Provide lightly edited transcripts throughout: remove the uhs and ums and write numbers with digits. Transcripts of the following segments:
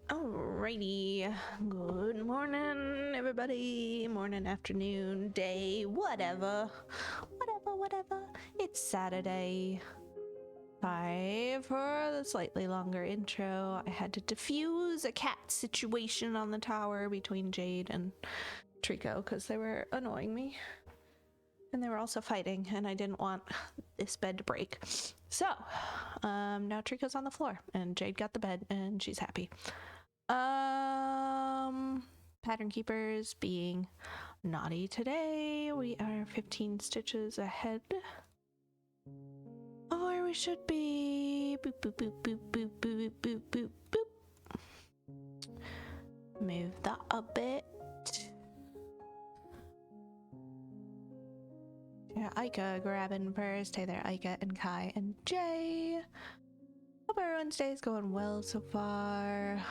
Alrighty, good morning everybody, morning, afternoon, day, whatever. It's Saturday. Sorry for the slightly longer intro. I had to defuse a cat situation on the tower between Jade and Trico because they were annoying me. And they were also fighting, and I didn't want this bed to break. So, now Trico's on the floor, and Jade got the bed, and she's happy. Pattern Keepers being naughty today. We are 15 stitches ahead of where we should be. Boop, boop, boop, boop, boop, boop, boop, boop, boop. Move that a bit. Yeah, Aika grabbing first. Hey there, Aika and Kai and Jay. Hope everyone's day is going well so far.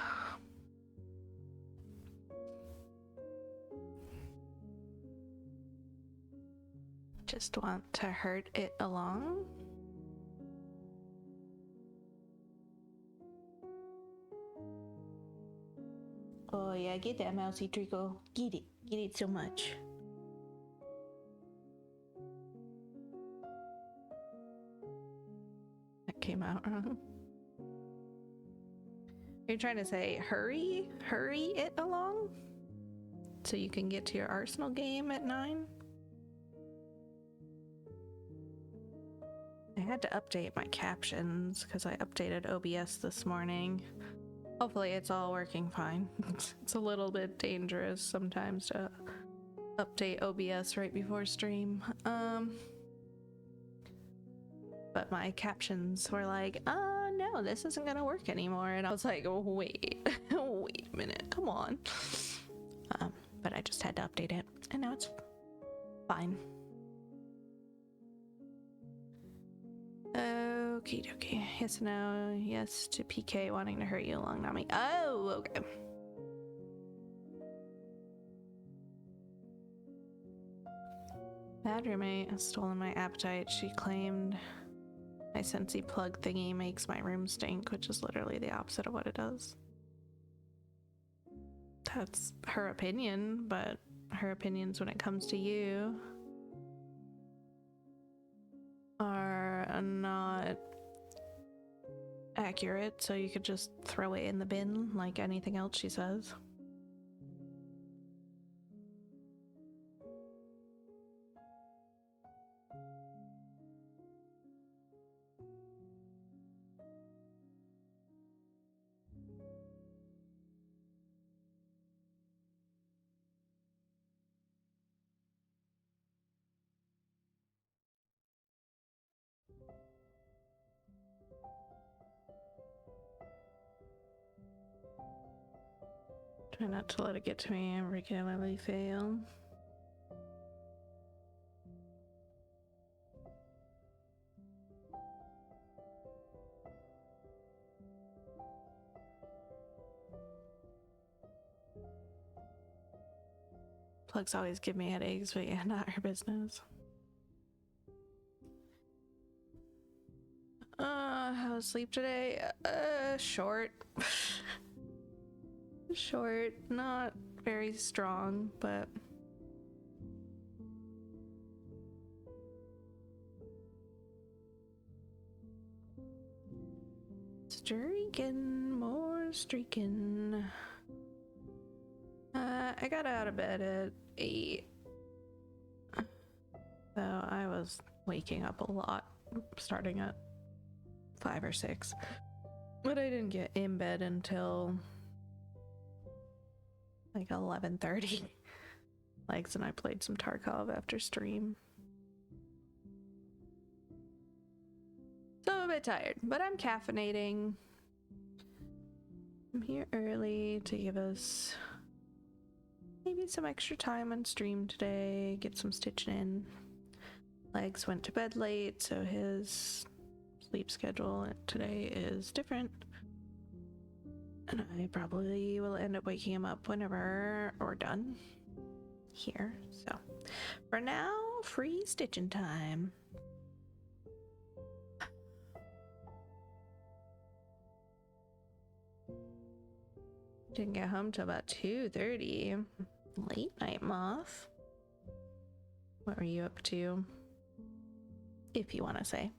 Just want to hurt it along. Oh yeah, get that mousy Trico. Get it so much. That came out wrong. You're trying to say hurry it along? So you can get to your Arsenal game at 9? I had to update my captions because I updated OBS this morning. Hopefully it's all working fine. It's a little bit dangerous sometimes to update OBS right before stream. But my captions were like, no, this isn't gonna work anymore. And I was like, wait a minute, come on. But I just had to update it, and now it's fine. Okie dokie. Yes, no, yes to PK wanting to hurt you along, not me. Oh, okay. Bad roommate has stolen my appetite. She claimed my Scentsy plug thingy makes my room stink, which is literally the opposite of what it does. That's her opinion, but her opinions when it comes to you are not accurate, so you could just throw it in the bin like anything else she says. Try not to let it get to me and regularly fail. Plugs always give me headaches, but yeah, not her business. How was sleep today? Short. Short, not very strong, but streaking, more streaking. I got out of bed at 8. So I was waking up a lot, starting at 5 or 6. But I didn't get in bed until like 11:30. Legs and I played some Tarkov after stream. So I'm a bit tired, but I'm caffeinating. I'm here early to give us maybe some extra time on stream today, get some stitching in. Legs went to bed late, so his sleep schedule today is different. And I probably will end up waking him up whenever we're done here. So for now, free stitching time. Didn't get home till about 2:30. Late night, Moth. What were you up to? If you want to say.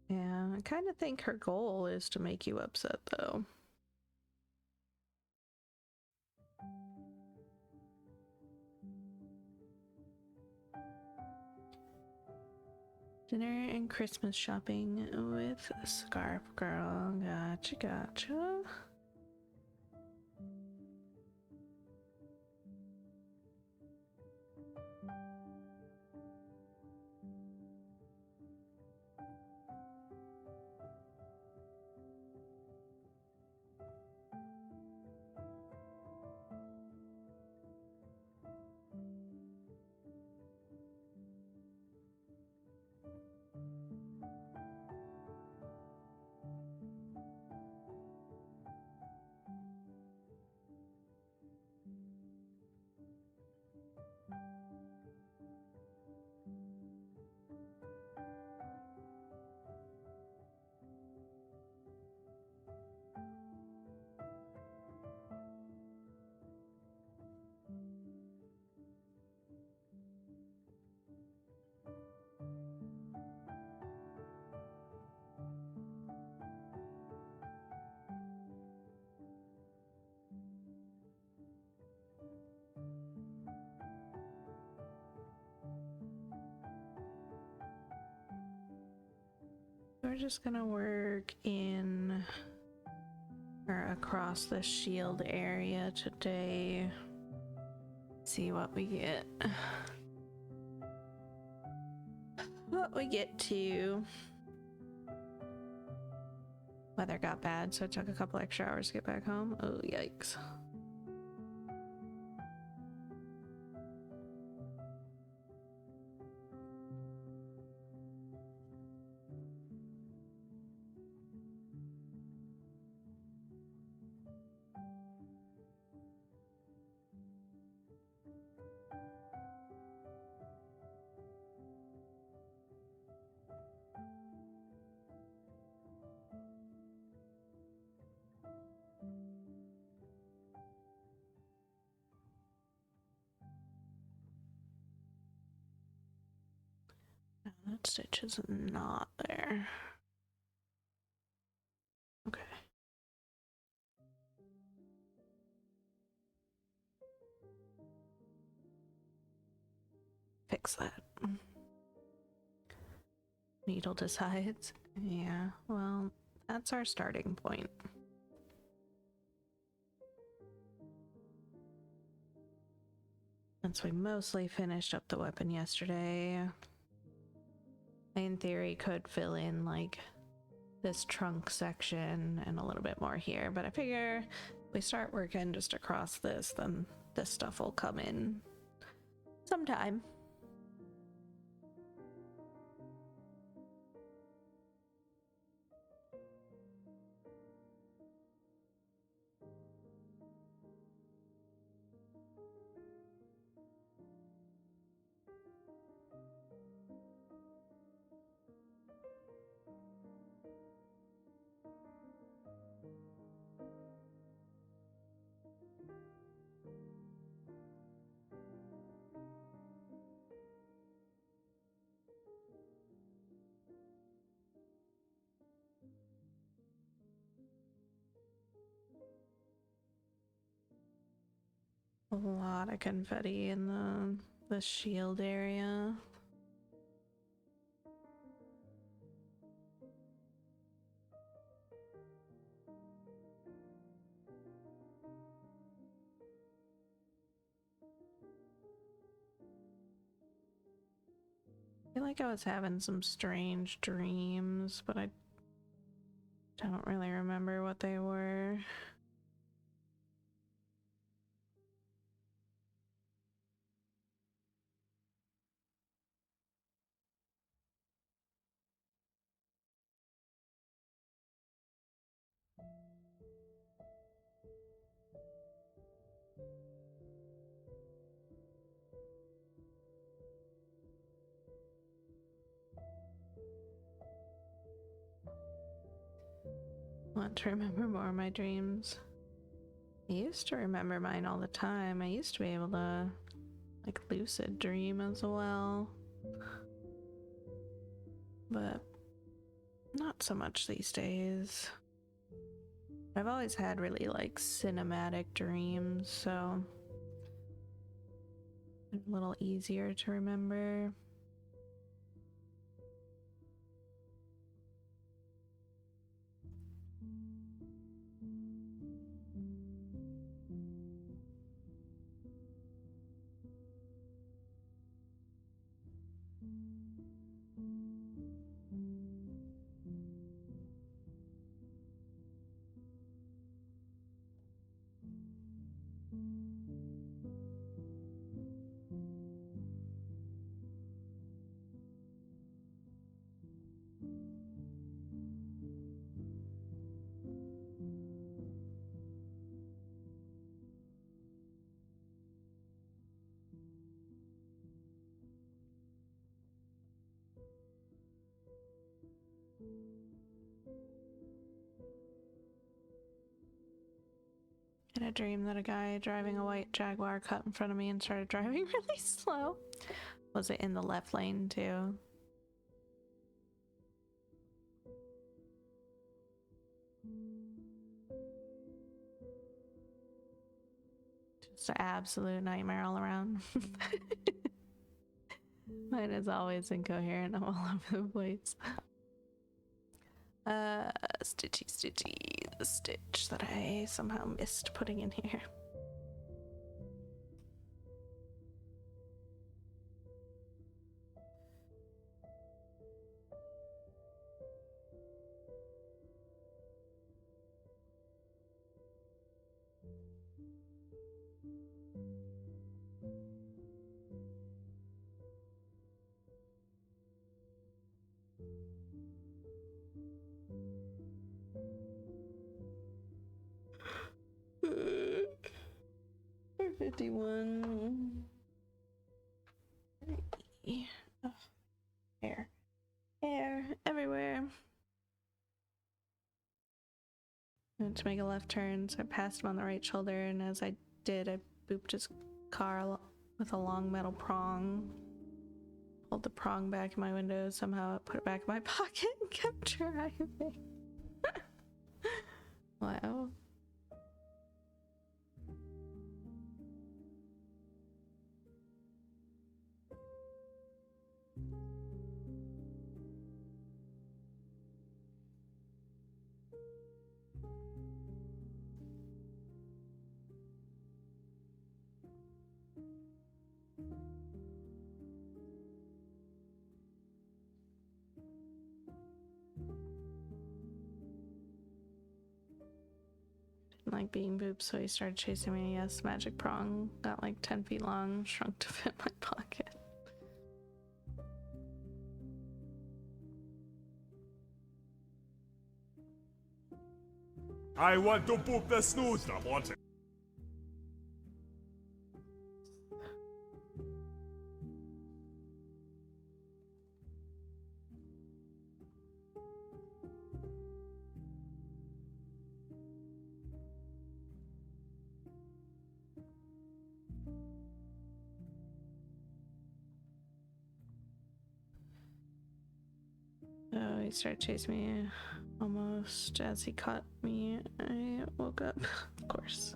Yeah, I kind of think her goal is to make you upset, though. Dinner and Christmas shopping with Scarf Girl. Gotcha, gotcha. We're just gonna work in or across the shield area today. See what we get. What we get to. Weather got bad, so it took a couple extra hours to get back home. Oh, yikes. That stitch is not there. Okay. Fix that. Needle decides. Yeah, well, that's our starting point. Since we mostly finished up the weapon yesterday, I in theory could fill in like this trunk section and a little bit more here, but I figure if we start working just across this, then this stuff will come in sometime. A lot of confetti in the shield area. I feel like I was having some strange dreams, but I don't really remember what they were. Want to remember more of my dreams. I used to remember mine all the time. I used to be able to like lucid dream as well, but not so much these days. I've always had really like cinematic dreams, so a little easier to remember. I had a dream that a guy driving a white Jaguar cut in front of me and started driving really slow. Was it in the left lane too? Just an absolute nightmare all around. Mine is always incoherent. I'm all over the place. Stitchy, the stitch that I somehow missed putting in here. For 51. Oh, hair everywhere. I went to make a left turn, so I passed him on the right shoulder, and as I did, I booped his car with a long metal prong. Pulled the prong back in my window, somehow put it back in my pocket and kept driving. Wow. Like being booped, so he started chasing me. Yes, magic prong got like 10 feet long, shrunk to fit my pocket. I want to poop the snooze. I want it. started chasing me almost as he caught me. I woke up, of course.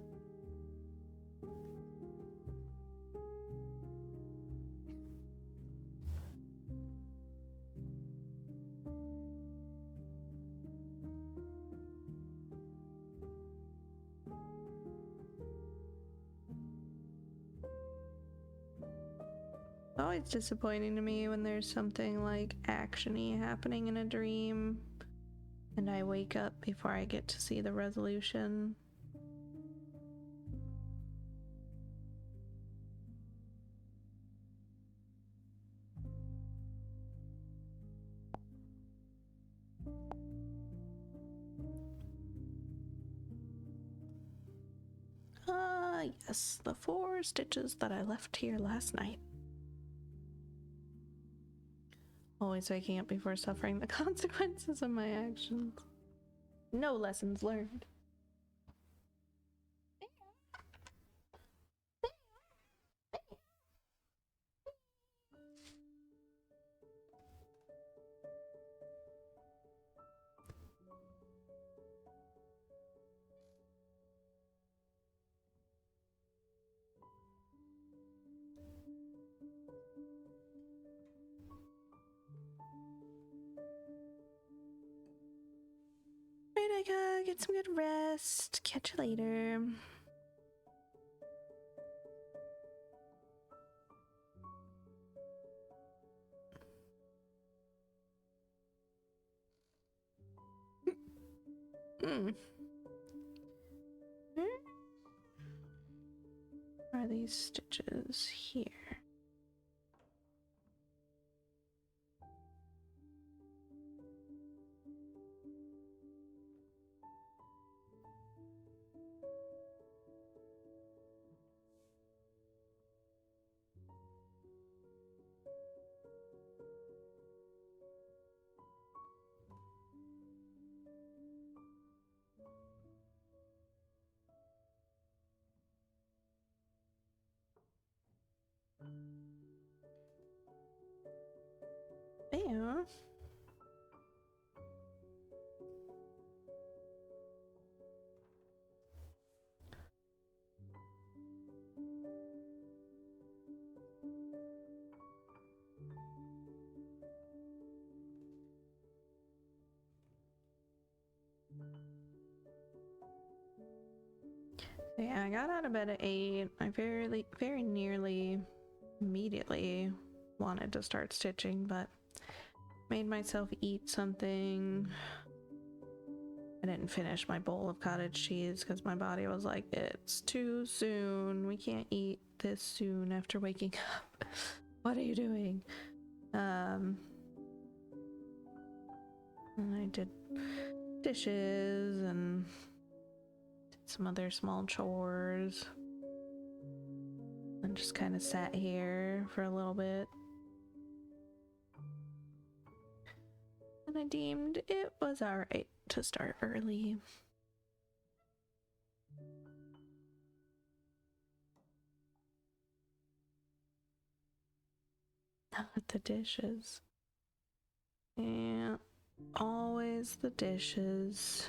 Always disappointing to me when there's something like action-y happening in a dream and I wake up before I get to see the resolution. Yes, the 4 stitches that I left here last night. Always waking up before suffering the consequences of my actions. No lessons learned. Right, I gotta get some good rest. Catch you later. Are these stitches here? There. Yeah, I got out of bed at 8. I very nearly immediately wanted to start stitching, but made myself eat something. I didn't finish my bowl of cottage cheese because my body was like, it's too soon. We can't eat this soon after waking up. What are you doing? And I did dishes and some other small chores and just kind of sat here for a little bit. And I deemed it was alright to start early. Not the dishes. Yeah, always the dishes.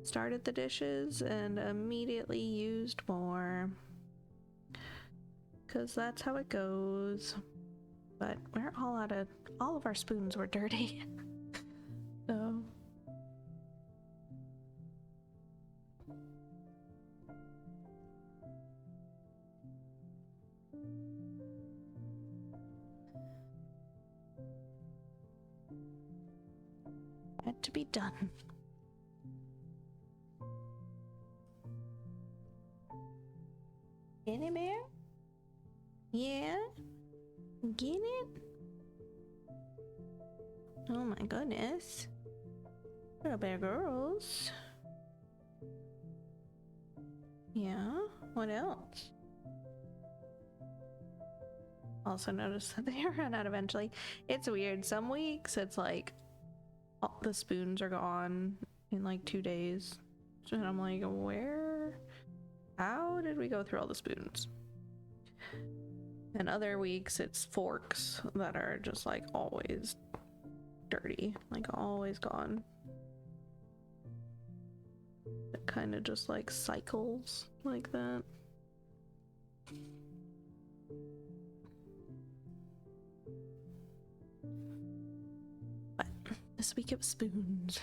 Started the dishes and immediately used more. 'Cause that's how it goes. But we're all of our spoons were dirty. So. Had to be done. Get it, bear? Yeah? Get it? Oh my goodness. Little bear girls. Yeah? What else? Also noticed that they run out eventually. It's weird. Some weeks it's like all the spoons are gone in like 2 days. And I'm like, where? How did we go through all the spoons? And other weeks it's forks that are just like always dirty, like always gone. It kind of just like cycles like that. But this week it was spoons.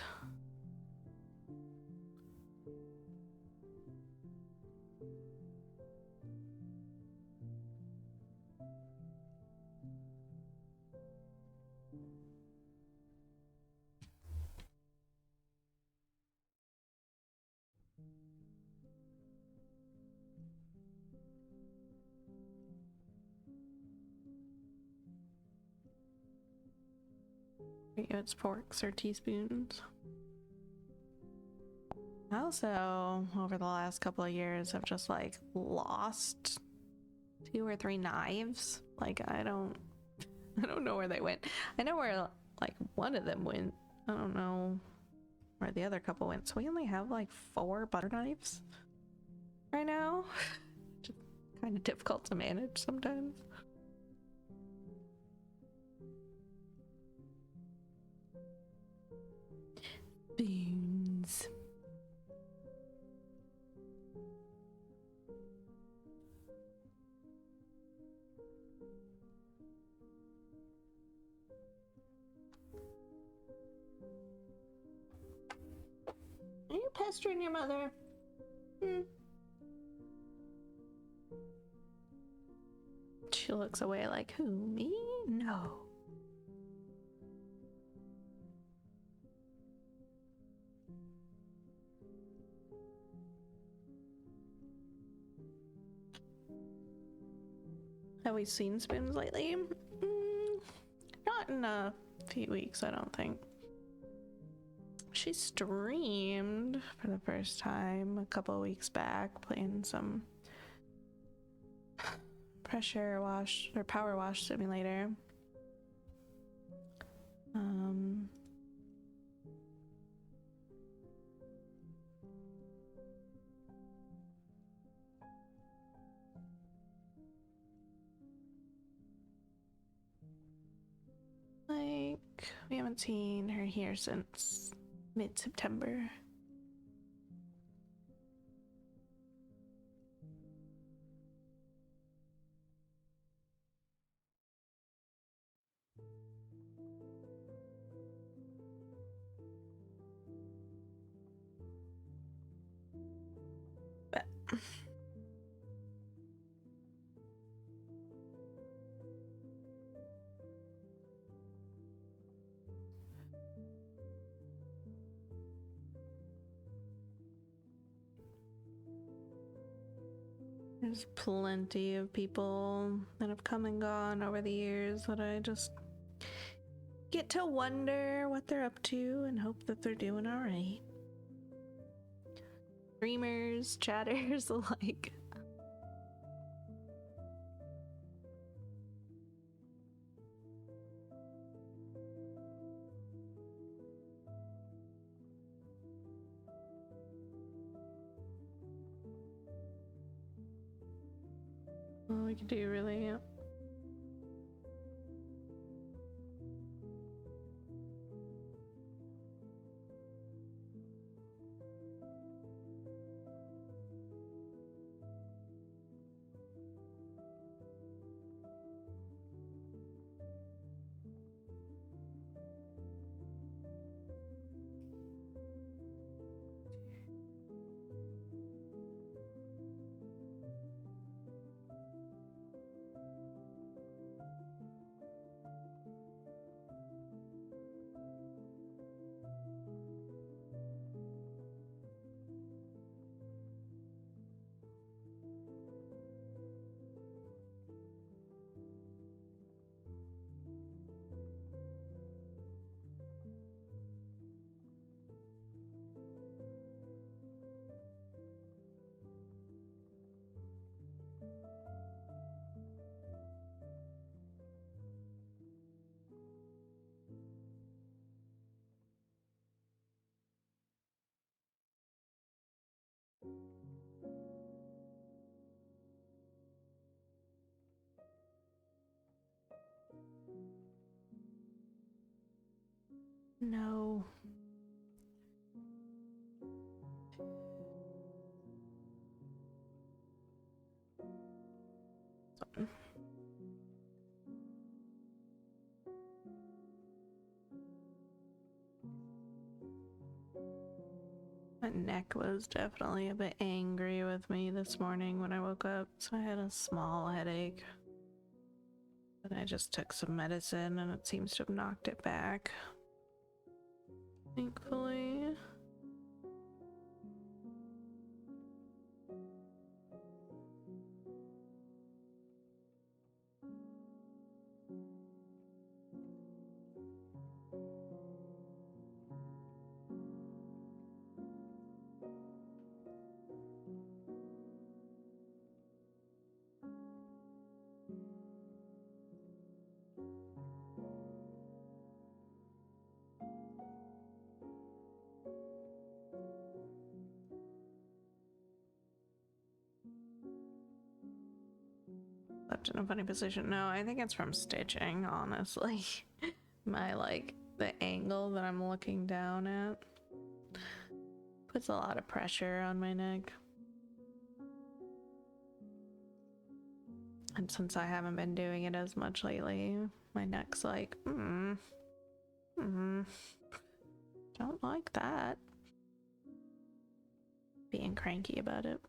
It's forks or teaspoons. I also, over the last couple of years, have just like lost 2 or 3 knives. Like I don't know where they went. I know where like one of them went. I don't know where the other couple went. So we only have like 4 butter knives right now. Just kind of difficult to manage sometimes. Beans. Are you pestering your mother? She looks away like, who, me? No. Have we seen spoons lately? Not in a few weeks, I don't think. She streamed for the first time a couple weeks back, playing some pressure wash or power wash simulator. Like, we haven't seen her here since mid-September. But there's plenty of people that have come and gone over the years that I just get to wonder what they're up to and hope that they're doing all right. Streamers, chatters alike. All we can do, really, yeah. No. My neck was definitely a bit angry with me this morning when I woke up, so I had a small headache. But I just took some medicine and it seems to have knocked it back. Thankfully. Left in a funny position. No, I think it's from stitching, honestly. The angle that I'm looking down at puts a lot of pressure on my neck. And since I haven't been doing it as much lately, my neck's like, don't like that. Being cranky about it.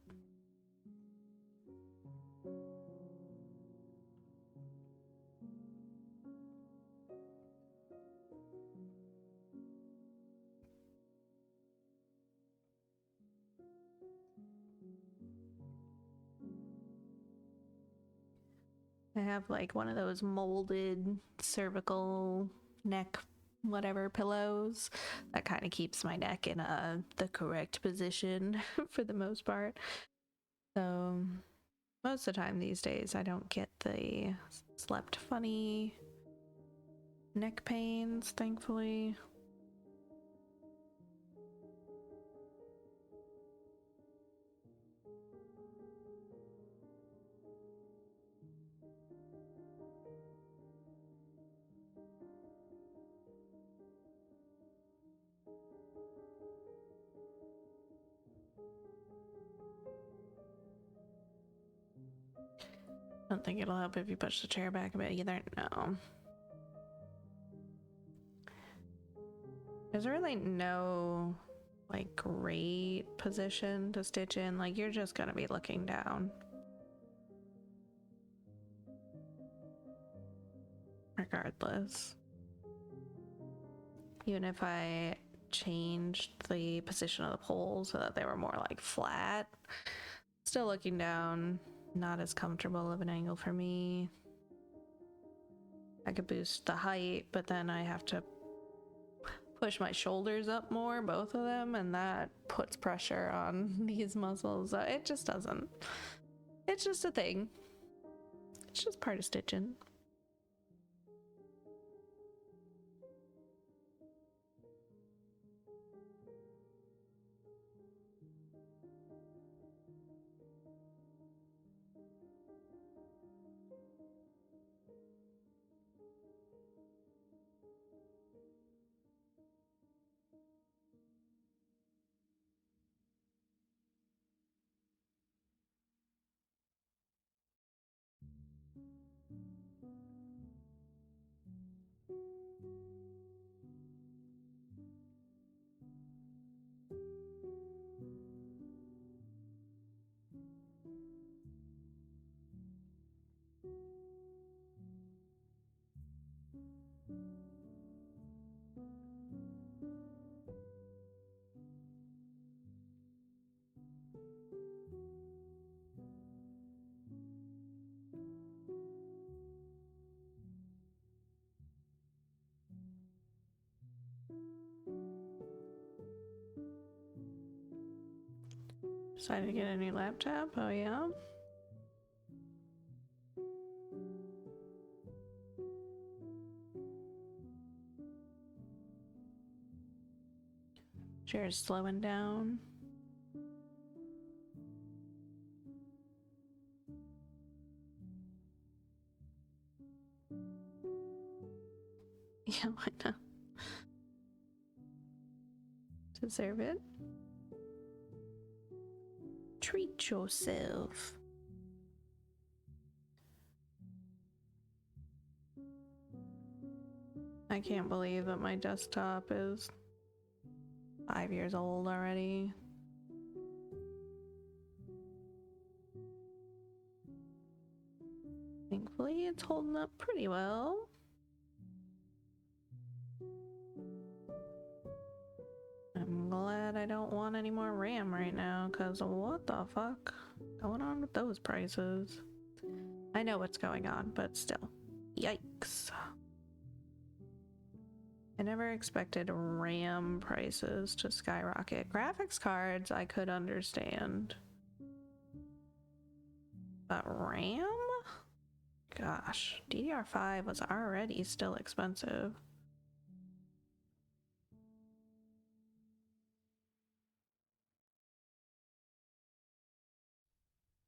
I have like one of those molded cervical neck whatever pillows that kind of keeps my neck in the correct position for the most part. So most of the time these days I don't get the slept funny neck pains, thankfully. I don't think it'll help if you push the chair back a bit either. No. There's really no like great position to stitch in. Like you're just gonna be looking down. Regardless. Even if I changed the position of the poles so that they were more like flat, still looking down, not as comfortable of an angle for me. I could boost the height, but then I have to push my shoulders up more, both of them, and that puts pressure on these muscles. It just doesn't. It's just a thing. It's just part of stitching. Decided to get a new laptop. Oh yeah. Chair's slowing down. Yeah, why not? Deserve it. Treat yourself. I can't believe that my desktop is 5 years old already. Thankfully, it's holding up pretty well. I'm glad I don't want any more RAM right now, because what the fuck going on with those prices? I know what's going on, but still. Yikes. I never expected RAM prices to skyrocket. Graphics cards I could understand. But RAM? Gosh, DDR5 was already still expensive.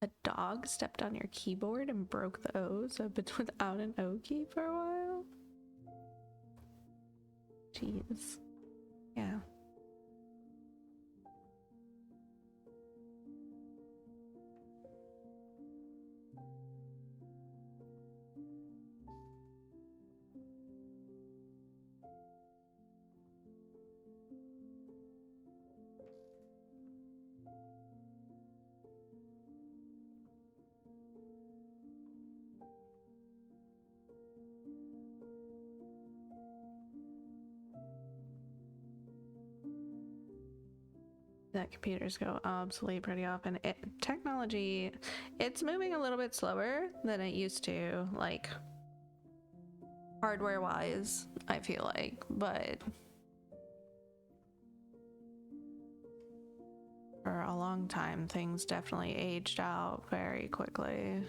A dog stepped on your keyboard and broke the O, so it's been without an O key for a while. Jeez. Yeah. That computers go obsolete pretty often. Technology, it's moving a little bit slower than it used to, like hardware wise, I feel like, but for a long time things definitely aged out very quickly.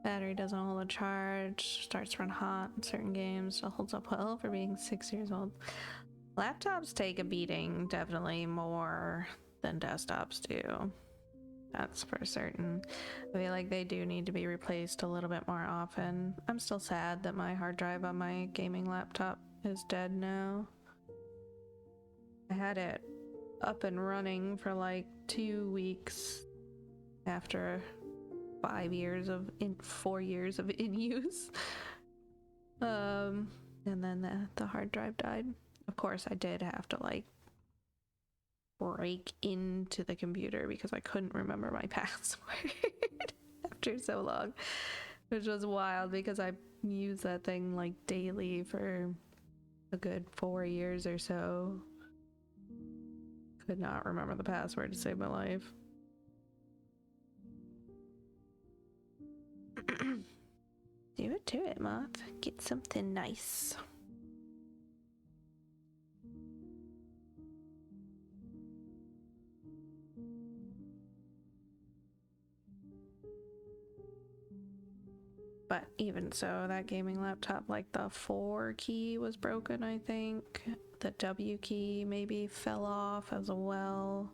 Battery doesn't hold a charge, starts to run hot in certain games, still holds up well for being 6 years old. Laptops take a beating definitely more than desktops do. That's for certain. I feel like they do need to be replaced a little bit more often. I'm still sad that my hard drive on my gaming laptop is dead now. I had it up and running for like 2 weeks after 4 years of in use. And then the hard drive died. Of course, I did have to like break into the computer because I couldn't remember my password after so long, which was wild because I used that thing like daily for a good 4 years or so. Could not remember the password to save my life. Do it, Moth. Get something nice. But even so, that gaming laptop, like the 4 key was broken, I think. The W key maybe fell off as well.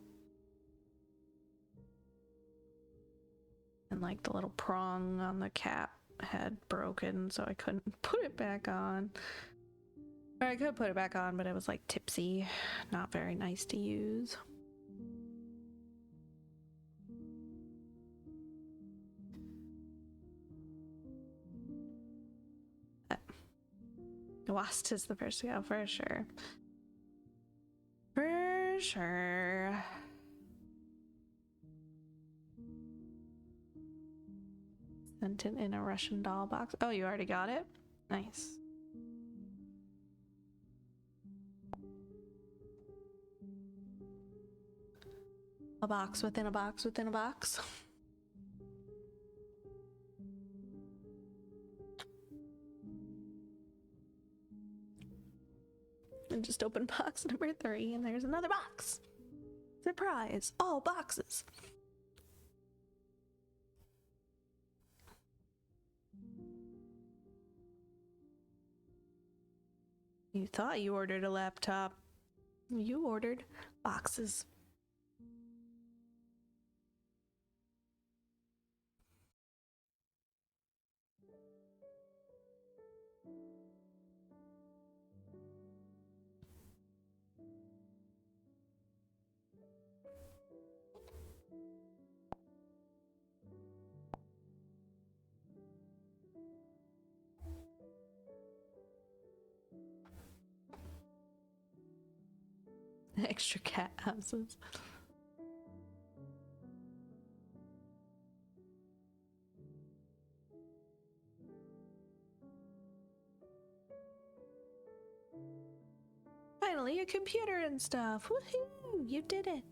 And like the little prong on the cap had broken, so I couldn't put it back on. Or I could put it back on, but it was like tipsy, not very nice to use. Wast is the first to go, for sure. For sure. Sent it in a Russian doll box. Oh, you already got it? Nice. A box within a box within a box. and just open box number 3, and there's another box. Surprise! All boxes. You thought you ordered a laptop. You ordered boxes. Extra cat houses. Finally, a computer and stuff. Woohoo! You did it.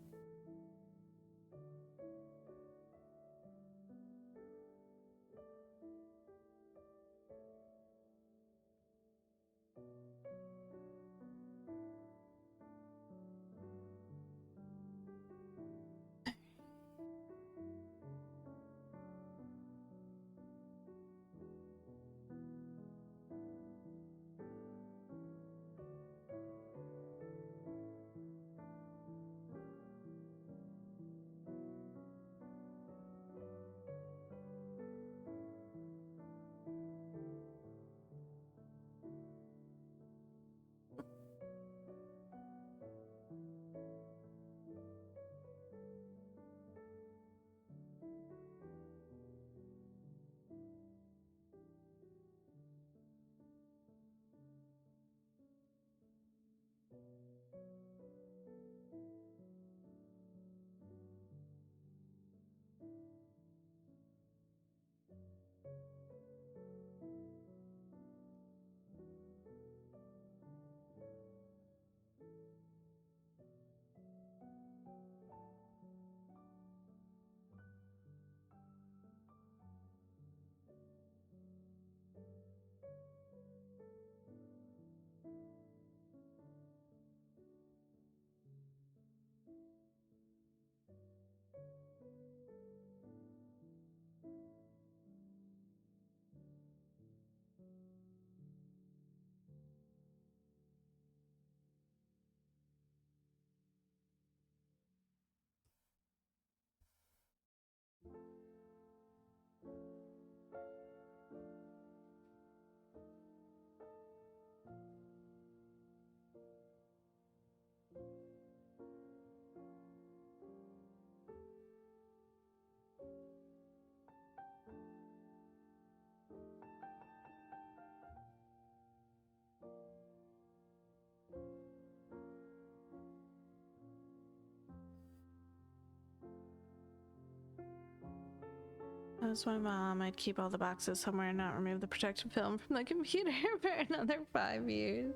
That's my mom. I'd keep all the boxes somewhere and not remove the protective film from the computer for another 5 years.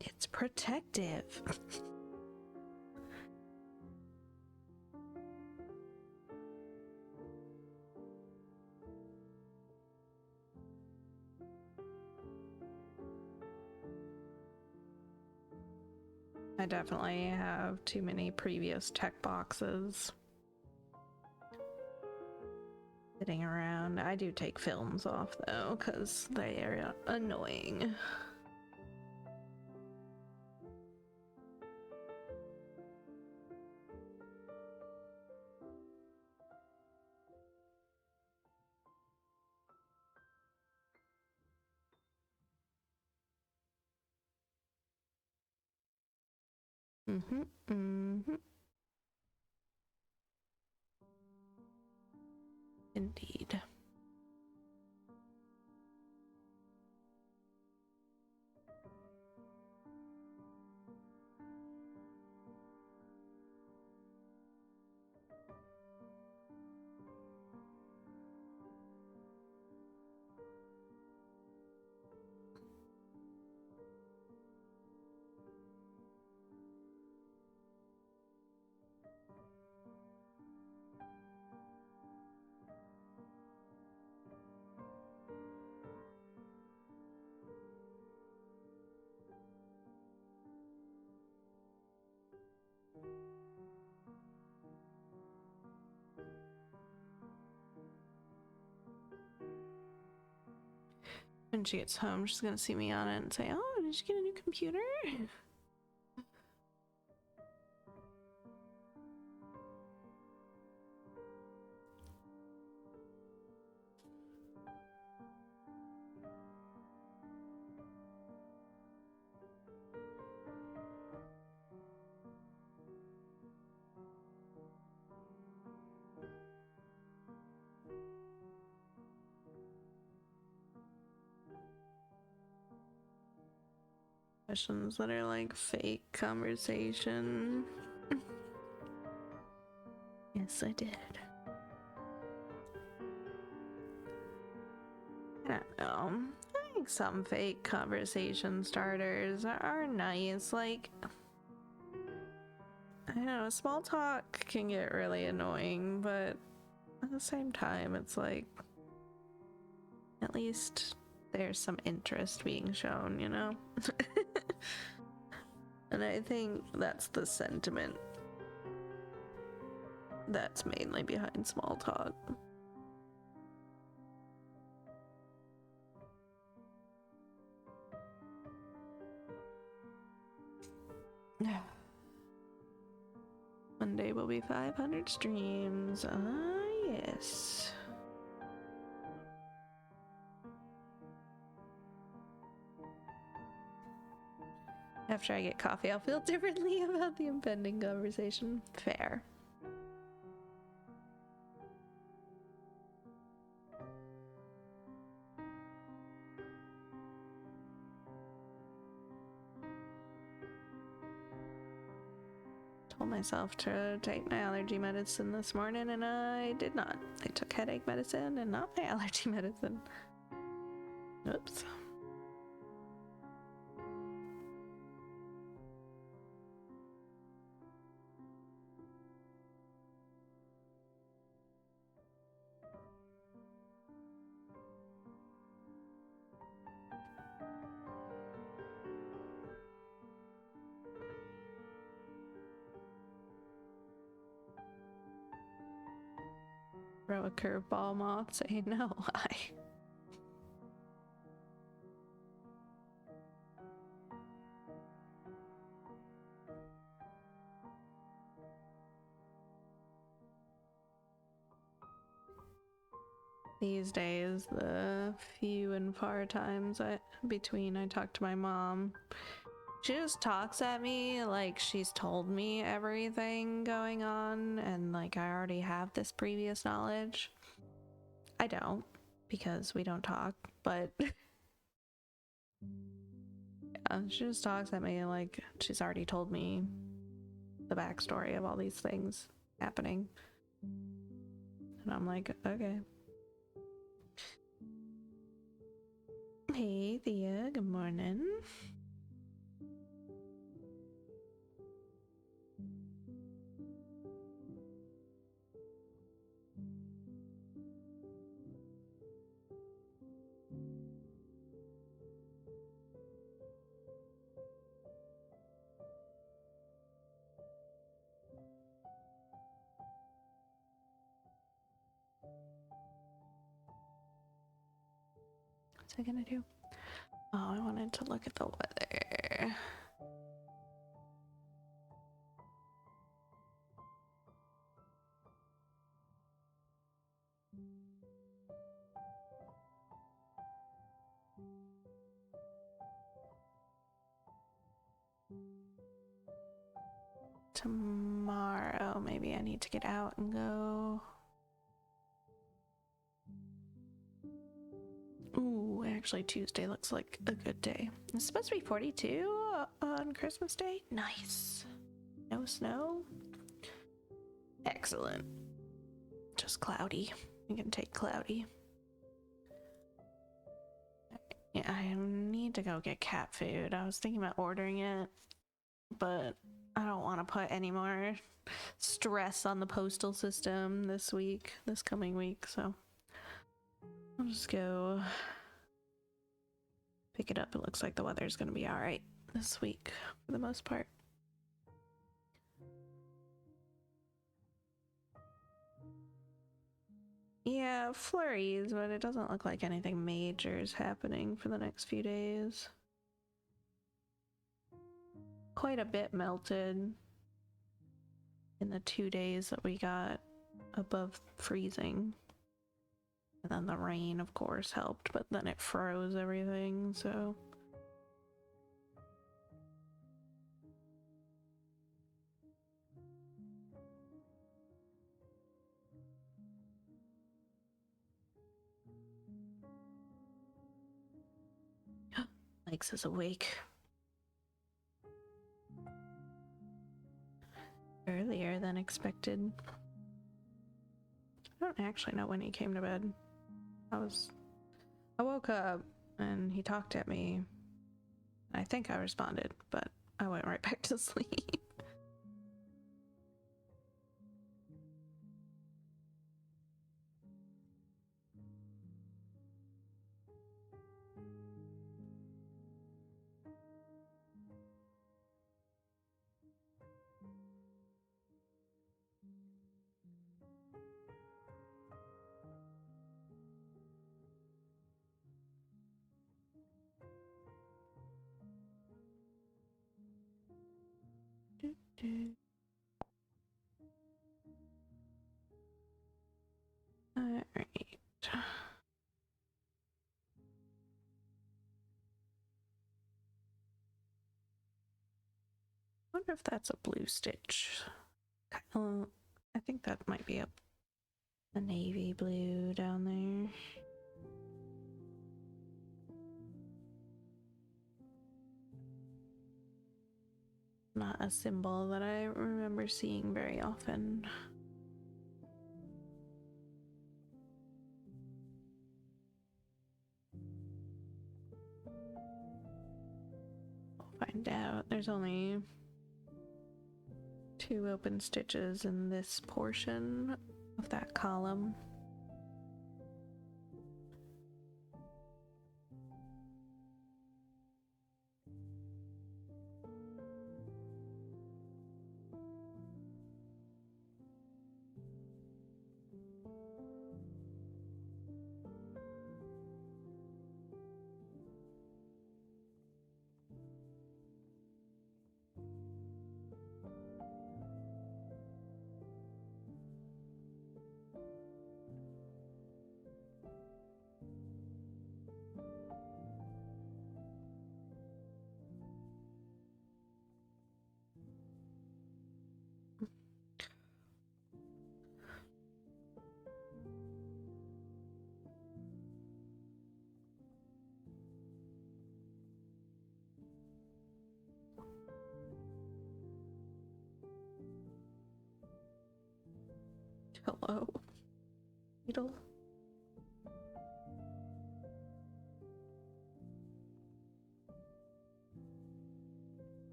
It's protective. I definitely have too many previous tech boxes sitting around. I do take films off though, because they are annoying. Indeed. When she gets home, she's gonna see me on it and say, "Oh, did you get a new computer?" Questions that are like fake conversation. Yes, I did. I don't know. I think some fake conversation starters are nice. Like, I don't know, small talk can get really annoying, but at the same time, it's like, at least there's some interest being shown, you know? And I think that's the sentiment that's mainly behind small talk. Monday will be 500 streams. Ah, yes. After I get coffee, I'll feel differently about the impending conversation. Fair. Told myself to take my allergy medicine this morning, and I did not. I took headache medicine and not my allergy medicine. Oops. Throw a curveball, Moth. Say no. Why? These days, the few and far times I talk to my mom, she just talks at me like she's told me everything going on, and like I already have this previous knowledge. I don't, because we don't talk, but yeah, she just talks at me like she's already told me the backstory of all these things happening. And I'm like, okay. Hey Thea, good morning. What's I gonna do? Oh, I wanted to look at the weather. Tomorrow, maybe I need to get out and go. Ooh, actually Tuesday looks like a good day. It's supposed to be 42 on Christmas Day. Nice. No snow. Excellent. Just cloudy. You can take cloudy. Yeah, I need to go get cat food. I was thinking about ordering it, but I don't want to put any more stress on the postal system this coming week, so I'll just go pick it up. It looks like the weather's gonna be alright this week for the most part. Yeah, flurries, but it doesn't look like anything major is happening for the next few days. Quite a bit melted in the 2 days that we got above freezing. And then the rain, of course, helped, but then it froze everything, so... Legs is awake. Earlier than expected. I don't actually know when he came to bed. I woke up and he talked at me. I think I responded, but I went right back to sleep. Alright. Wonder if that's a blue stitch. I think that might be a navy blue down there. Not a symbol that I remember seeing very often. We'll find out. There's only 2 open stitches in this portion of that column. Hello, needle.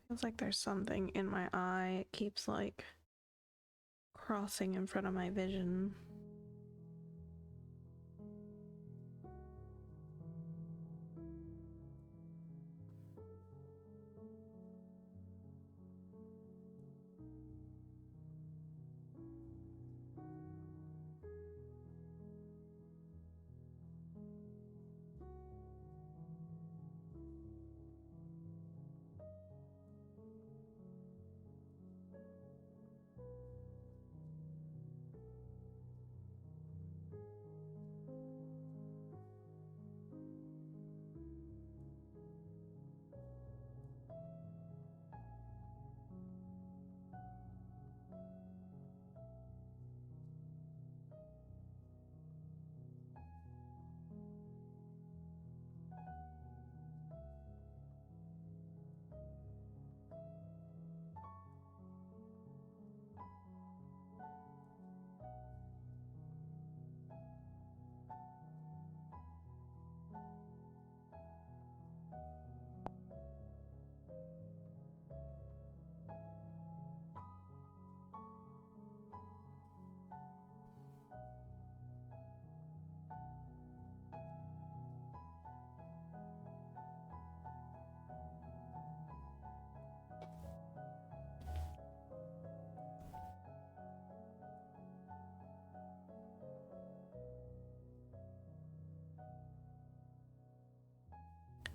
Feels like there's something in my eye. It keeps like crossing in front of my vision.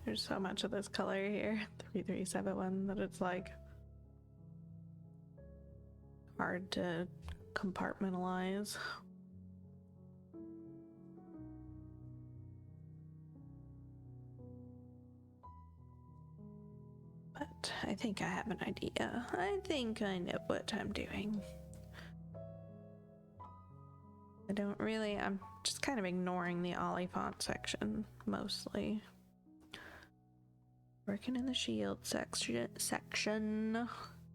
There's so much of this color here, 3371, that it's like hard to compartmentalize. But I think I have an idea. I think I know what I'm doing. I'm just kind of ignoring the Olifant section mostly. Working in the shield section.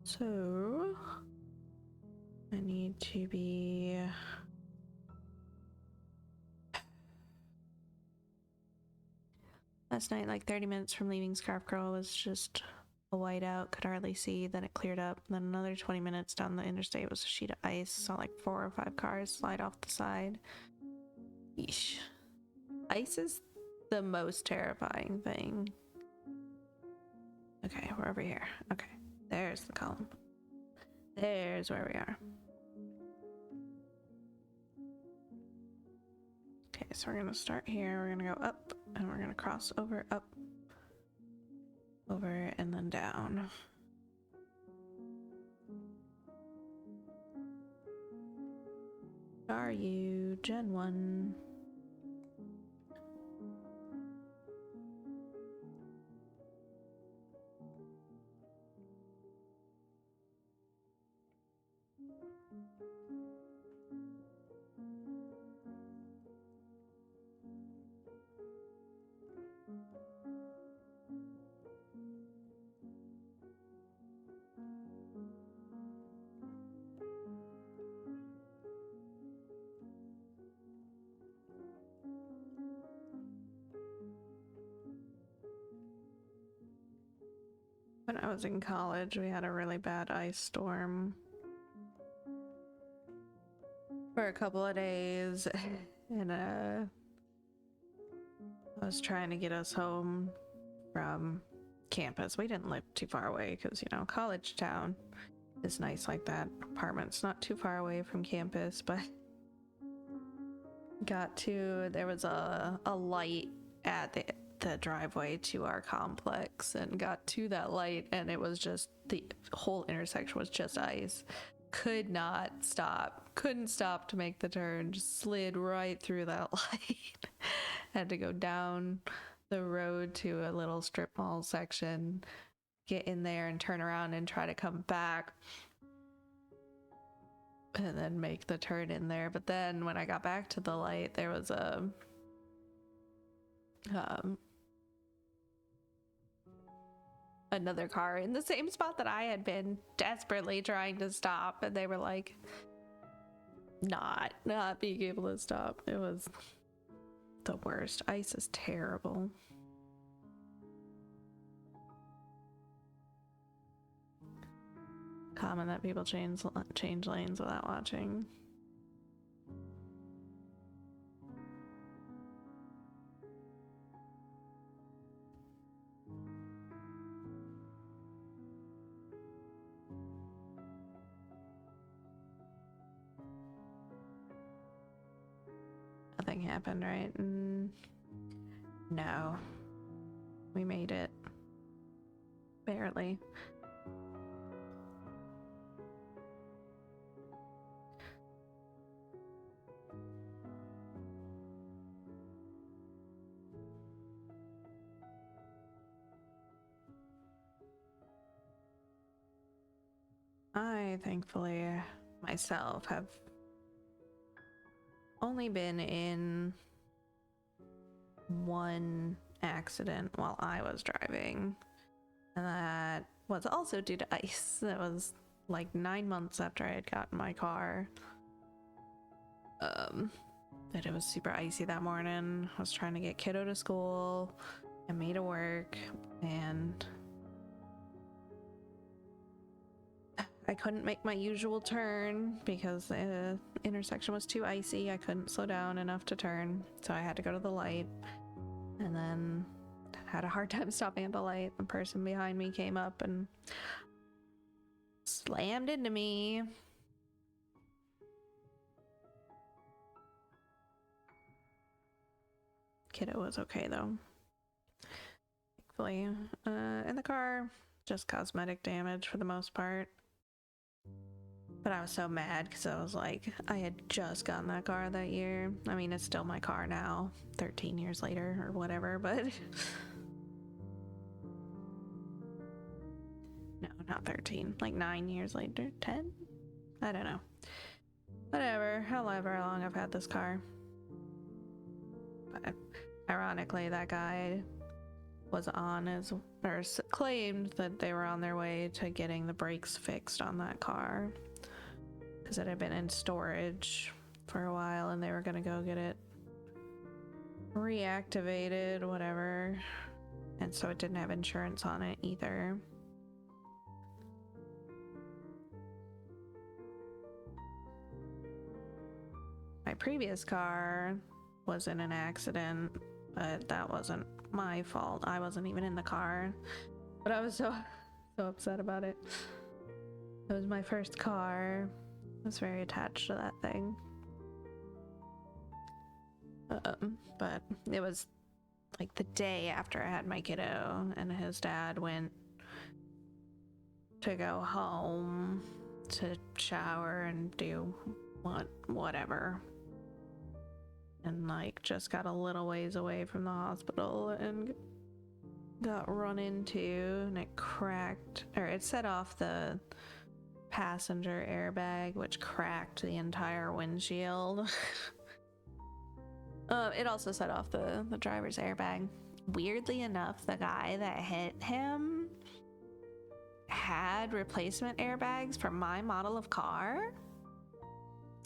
So I need to be last night, like 30 minutes from leaving Scarf Girl, was just a whiteout, could hardly see, then it cleared up, then another 20 minutes down the interstate was a sheet of ice, saw like 4 or 5 cars slide off the side. Yeesh. Ice is the most terrifying thing. Okay, we're over here. Okay, there's the column. There's where we are. Okay, so we're gonna start here, we're gonna go up, and we're gonna cross over, up, over, and then down. Are you Gen 1? When I was in college, we had a really bad ice storm for a couple of days, and I was trying to get us home from campus. We didn't live too far away because, you know, college town is nice like that. Apartment's not too far away from campus, but there was a light at the driveway to our complex, and got to that light, and it was just, the whole intersection was just ice. Couldn't stop to make the turn, just slid right through that light. Had to go down the road to a little strip mall section, get in there and turn around and try to come back, and then make the turn in there. But then when I got back to the light, there was another car in the same spot that I had been desperately trying to stop, and they were like not being able to stop. It was the worst. Ice is terrible. Common that people change lanes without watching. Nothing happened, right? No. We made it. Barely. I, thankfully, myself have only been in one accident while I was driving, and that was also due to ice. That was like 9 months after I had gotten my car. That it was super icy that morning. I was trying to get kiddo to school and me to work, and I couldn't make my usual turn because the intersection was too icy. I couldn't slow down enough to turn, so I had to go to the light, and then had a hard time stopping at the light. The person behind me came up and slammed into me. Kiddo was okay though. thankfully. In the car, just cosmetic damage for the most part. But I was so mad because I was like, I had just gotten that car that year. I mean, it's still my car now, 13 years later or whatever, but no, not 13, like 9 years later, 10? I don't know. Whatever, however long I've had this car. But ironically, that guy was on as, or claimed that they were on their way to getting the brakes fixed on that car because it had been in storage for a while and they were gonna go get it reactivated, whatever. And so it didn't have insurance on it either. My previous car was in an accident, but that wasn't my fault. I wasn't even in the car, but I was so upset about it. It was my first car. I was very attached to that thing. But it was like the day after I had my kiddo, and his dad went to go home to shower and do whatever. And like just got a little ways away from the hospital and got run into, and it cracked, or it set off the passenger airbag, which cracked the entire windshield. It also set off the driver's airbag. Weirdly enough, the guy that hit him had replacement airbags for my model of car.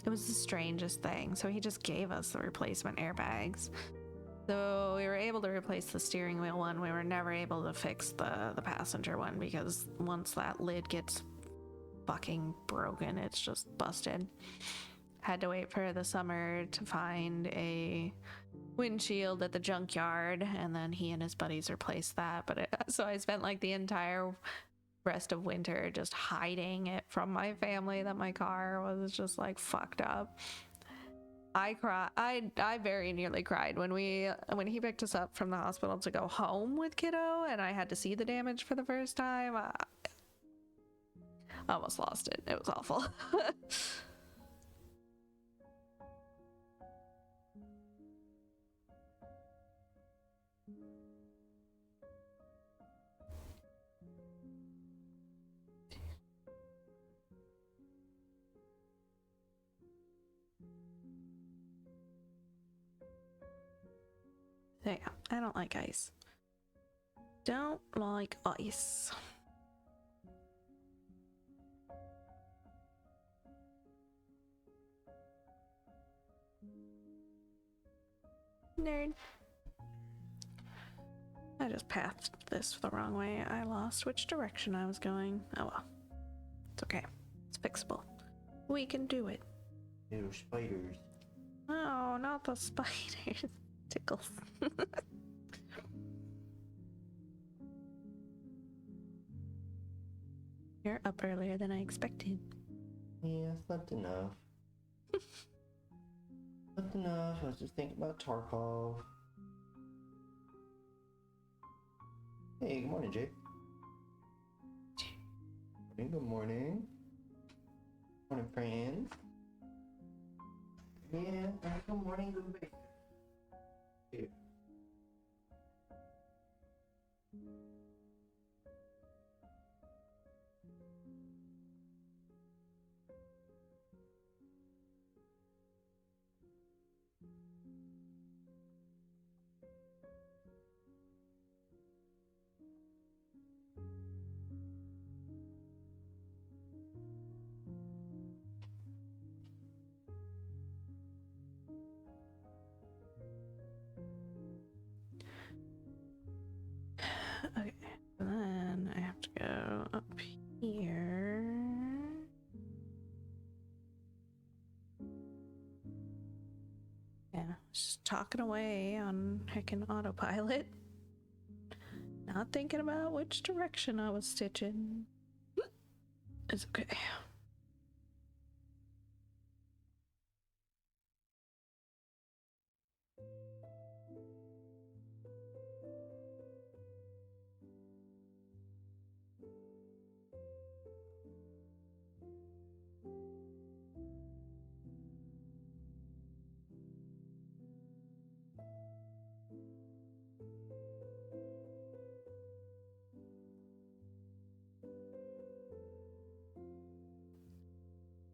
It was the strangest thing. So he just gave us the replacement airbags. So we were able to replace the steering wheel one. We were never able to fix the passenger one because once that lid gets fucking broken, it's just busted. Had to wait for the summer to find a windshield at the junkyard, and then he and his buddies replaced that. But so I spent like the entire rest of winter just hiding it from my family that my car was just like fucked up. I very nearly cried when he picked us up from the hospital to go home with kiddo, and I had to see the damage for the first time. I almost lost it. It was awful. Yeah, I don't like ice. Don't like ice. Nerd. I just pathed this the wrong way. I lost which direction I was going. Oh well. It's okay. It's fixable. We can do it. Little spiders. Oh, not the spiders. Tickles. You're up earlier than I expected. Yeah, I slept enough. Slept enough. I was just thinking about Tarkov. Hey, good morning, Jake. Good morning. Morning, friends. Yeah, good morning, little baby. Here. Okay, then I have to go up here. Yeah, just talking away on heckin' autopilot. Not thinking about which direction I was stitching. It's okay.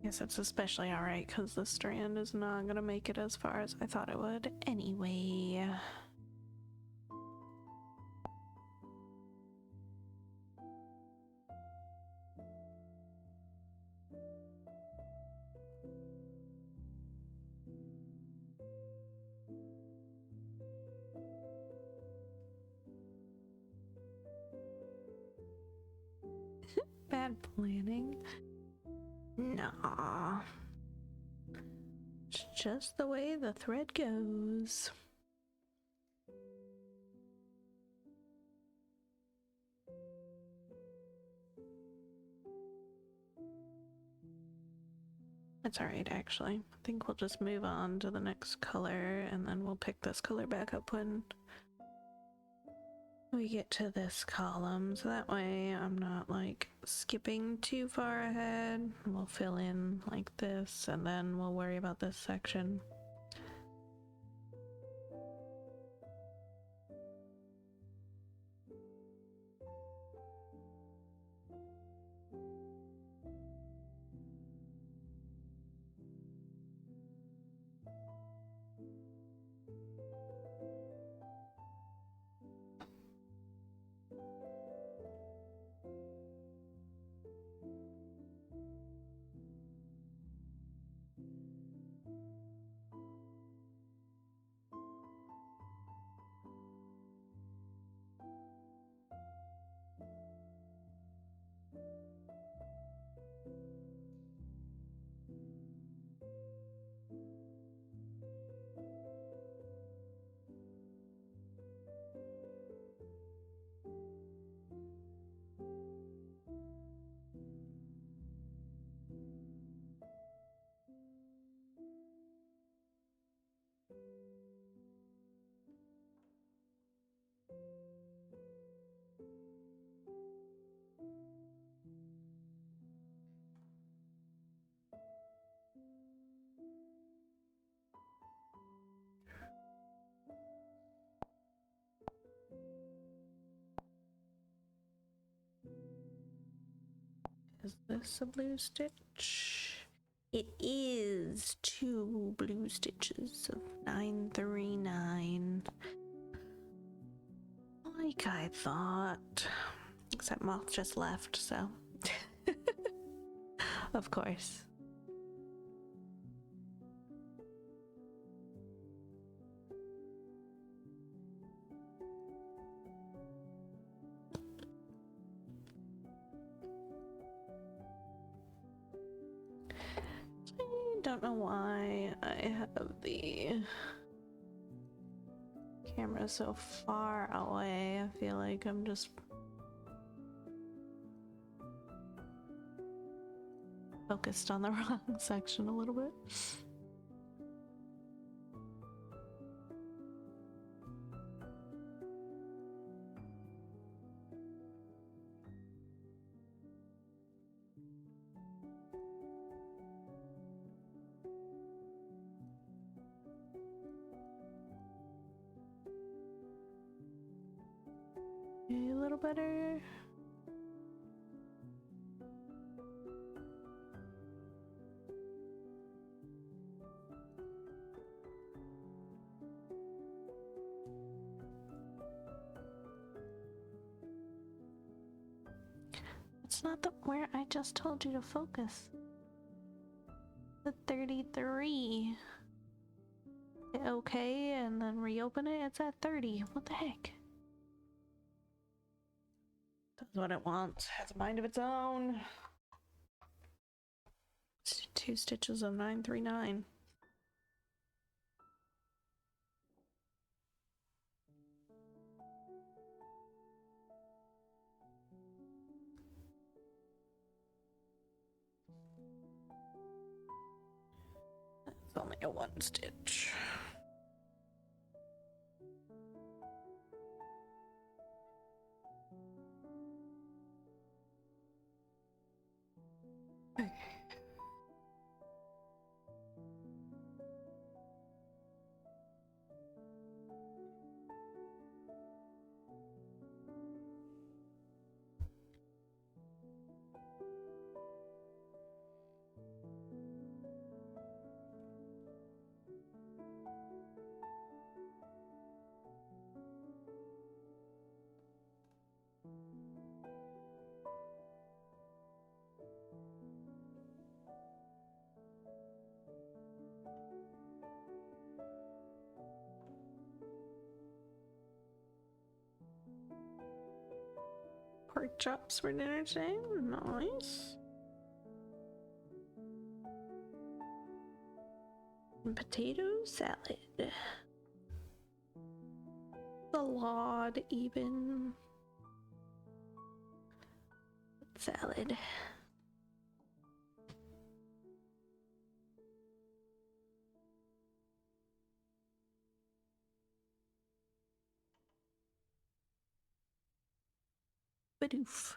Guess it's especially alright because the strand is not gonna make it as far as I thought it would anyway. Bad planning. Nah. It's just the way the thread goes. It's alright, actually. I think we'll just move on to the next color and then we'll pick this color back up when we get to this column. So that way I'm not like skipping too far ahead. We'll fill in like this and then we'll worry about this section. Is this a blue stitch? It is 2 blue stitches of 939. Like I thought. Except Moth just left, so. Of course. I don't know why I have the camera so far away. I feel like I'm just focused on the wrong section a little bit. A little better. It's not the where I just told you to focus. The 33. Okay, and then reopen it. It's at 30. What the heck? Does what it wants. Has a mind of its own. It's 2 stitches of 939. It's only a 1 stitch. Okay. pork chops for dinner today. Nice. And potato salad. Salad, even. Salad. Badoof.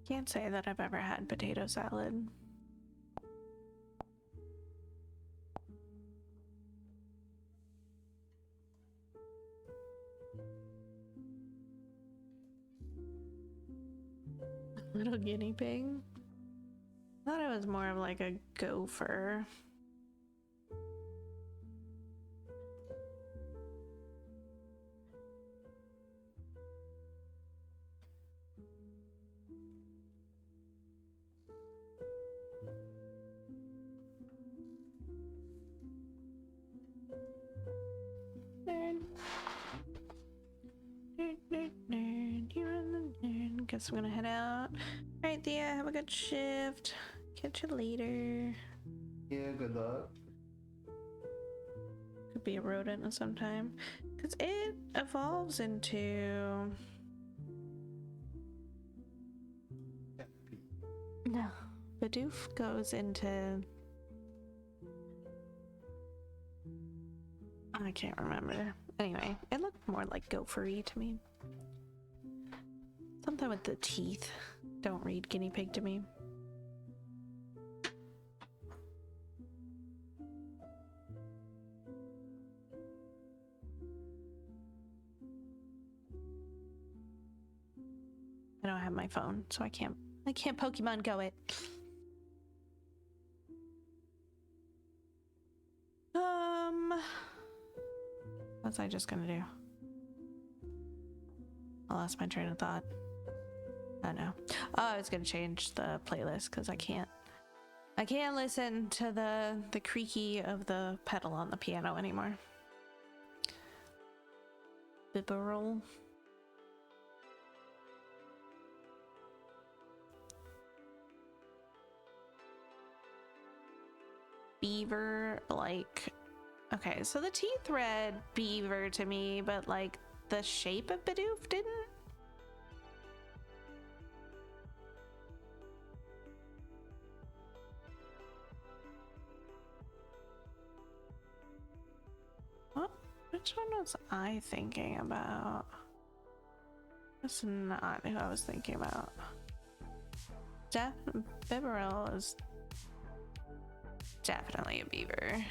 Can't say that I've ever had potato salad. Little guinea pig. I thought it was more of like a gopher. Nerd. Nerd, nerd, nerd. You're the nerd. Guess I'm gonna head out. Alright, Thea, have a good shift. Catch you later. Yeah, good luck. Could be a rodent of some time. Because it evolves into... No. Bidoof goes into... I can't remember. Anyway, it looked more like gopher-y to me. Something with the teeth. Don't read guinea pig to me. I don't have my phone, so I can't Pokemon Go it. What's I just gonna do? I lost my train of thought. Oh no. Oh, I was gonna change the playlist because I can't listen to the creaky of the pedal on the piano anymore. Bibarel. Beaver, like, okay, so the teeth read beaver to me, but like the shape of Bidoof didn't. What? Which one was I thinking about? That's not who I was thinking about. Bibarel is definitely a beaver.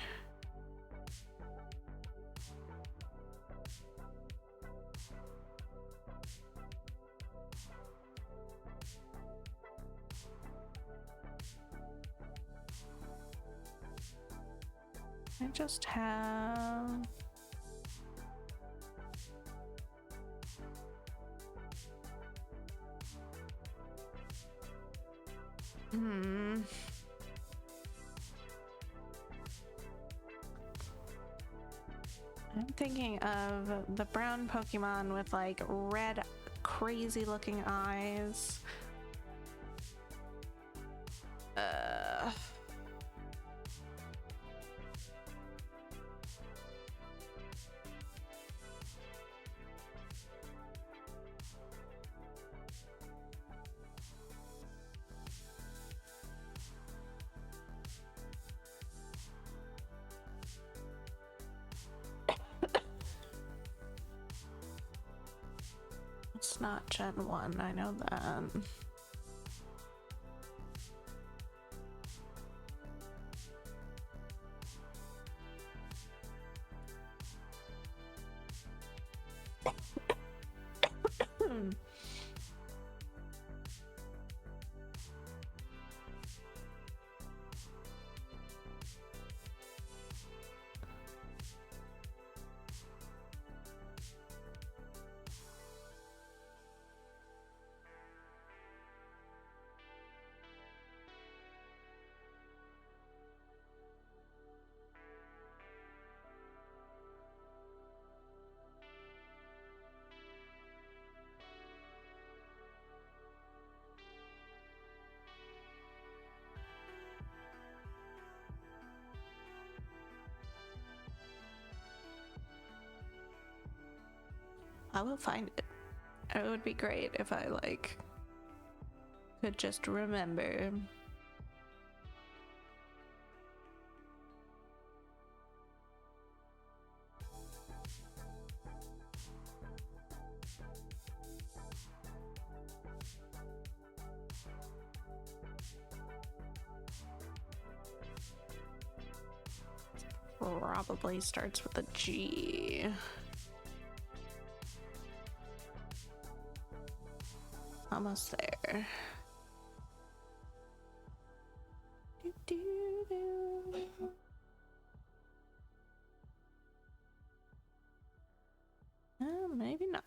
I just have... I'm thinking of the brown Pokemon with like red, crazy looking eyes. It's not Gen 1, I know that. I will find it. It would be great if I like could just remember. Probably starts with a G. Almost there. Maybe not.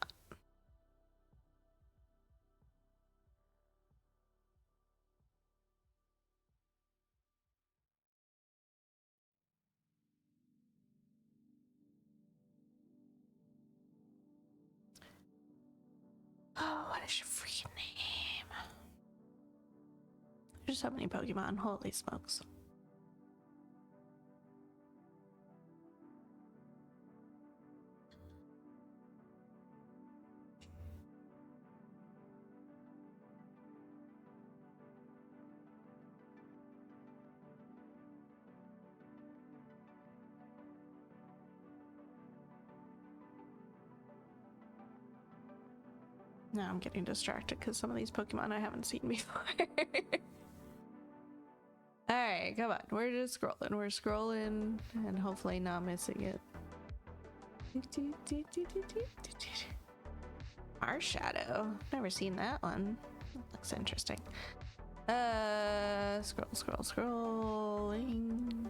Oh, what is your freaking name? There's so many Pokemon, holy smokes. Now I'm getting distracted because some of these Pokemon I haven't seen before. Alright, come on. We're just scrolling. We're scrolling and hopefully not missing it. Marshadow. Never seen that one. That looks interesting. Scrolling.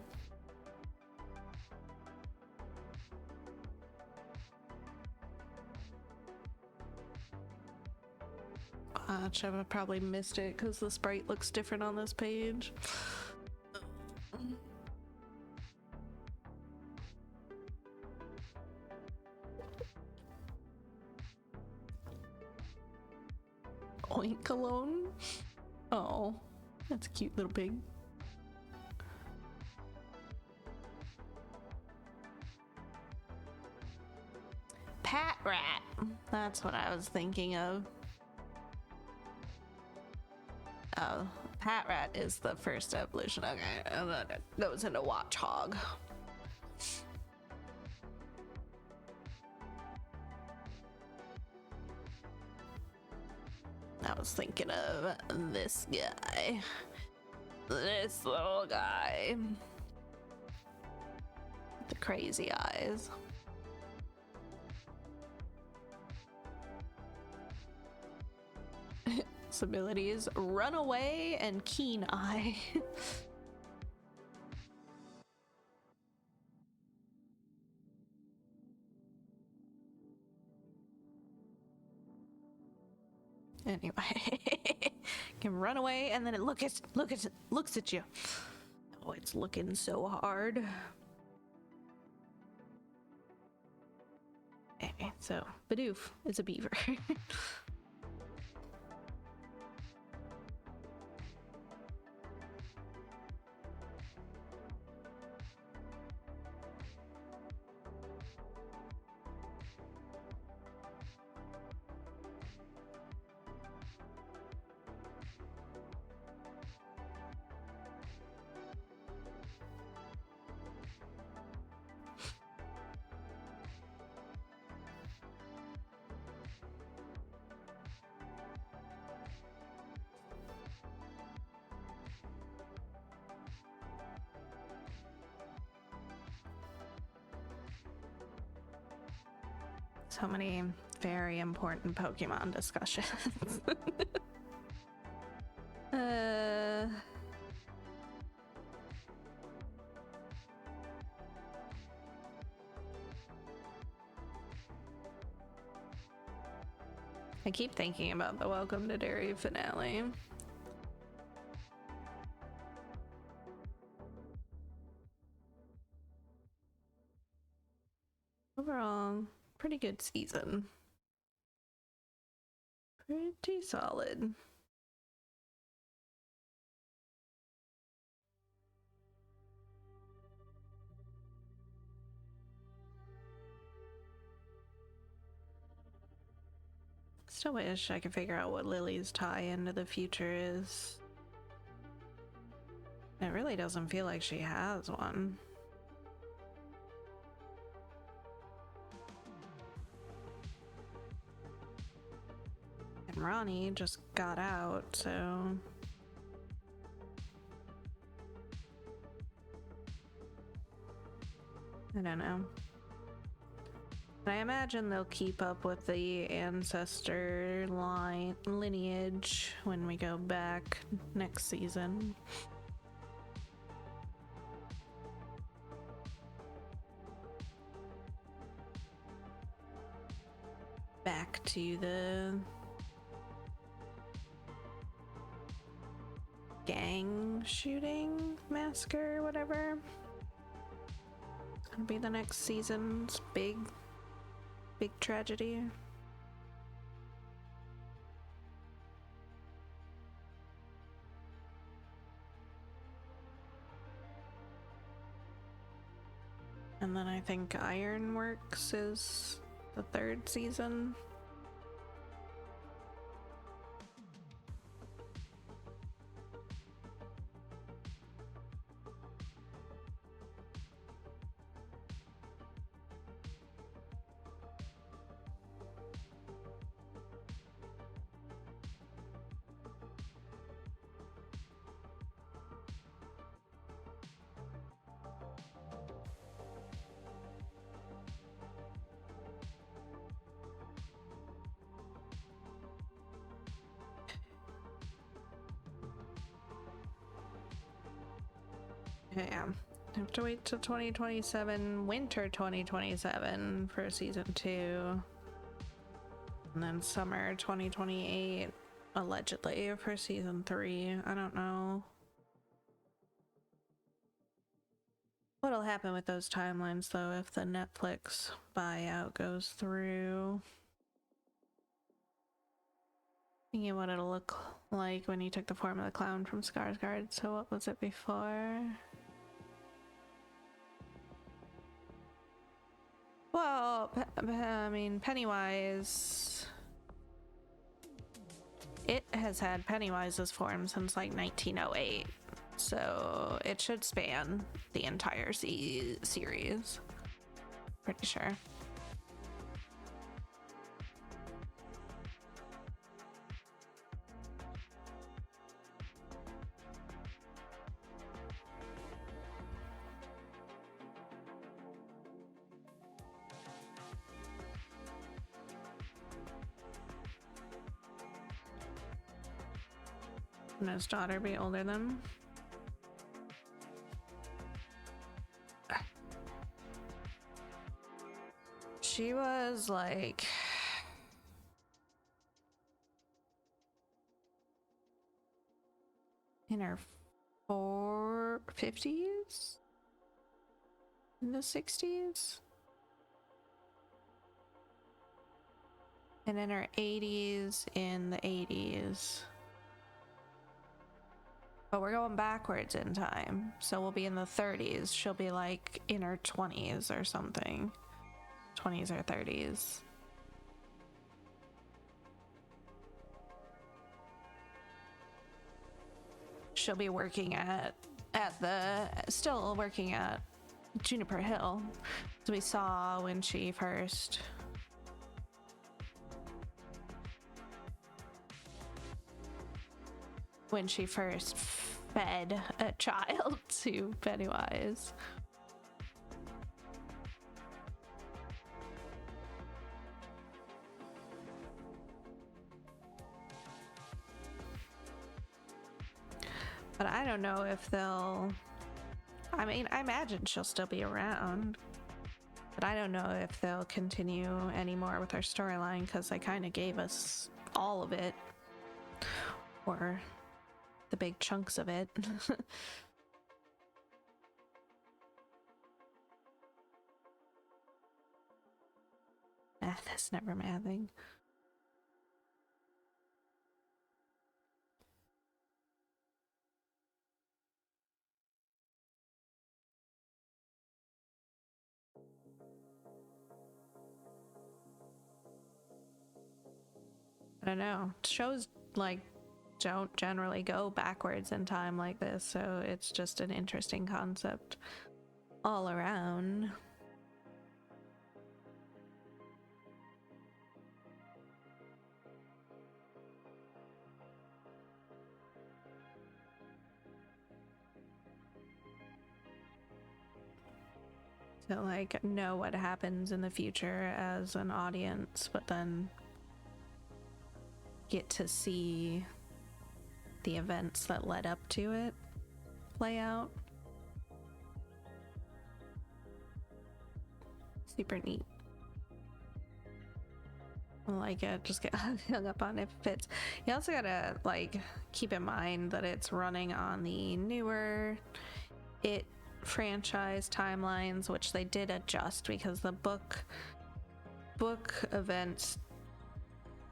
I've probably missed it because the sprite looks different on this page. Oinkologne? Oh, that's a cute little pig. Patrat. That's what I was thinking of. Oh, Patrat is the first evolution. Okay, and then it goes into Watchog. I was thinking of this guy. This little guy. The crazy eyes. Its abilities: Run Away and Keen Eye. Anyway, can run away and then it looks at you. Oh, it's looking so hard. Okay, so Bidoof is a beaver. So many very important Pokemon discussions. I keep thinking about the Welcome to Derry finale. Overall, pretty good season. Pretty solid. Still wish I could figure out what Lily's tie into the future is. It really doesn't feel like she has one. And Ronnie just got out, so... I don't know. I imagine they'll keep up with the ancestor lineage when we go back next season. Back to the gang shooting massacre, whatever. It's gonna be the next season's big tragedy. And then I think Ironworks is the third season. Yeah, I have to wait till 2027, winter 2027 for season 2. And then summer 2028, allegedly, for season 3. I don't know what'll happen with those timelines, though, if the Netflix buyout goes through. Thinking what it'll look like when he took the form of the clown from Skarsgård. So what was it before? Well, I mean, Pennywise... It has had Pennywise's form since, like, 1908. So it should span the entire series. Pretty sure. Can his daughter be older than? She was like in her 50s? In the 60s? And in her 80s in the 80s. But we're going backwards in time. So we'll be in the 30s. She'll be like in her 20s or something. 20s or 30s. She'll be working still working at Juniper Hill. As we saw when she first fed a child to Pennywise. But I don't know if they'll... I mean, I imagine she'll still be around. But I don't know if they'll continue anymore with her storyline, because they kind of gave us all of it. Or the big chunks of it. Math is never mathing. I don't know. Shows like don't generally go backwards in time like this, so it's just an interesting concept all around. To like know what happens in the future as an audience, but then get to see the events that led up to it play out. Super neat. I like it. Just get hung up on if it fits. You also gotta like keep in mind that it's running on the newer It franchise timelines, which they did adjust because the book events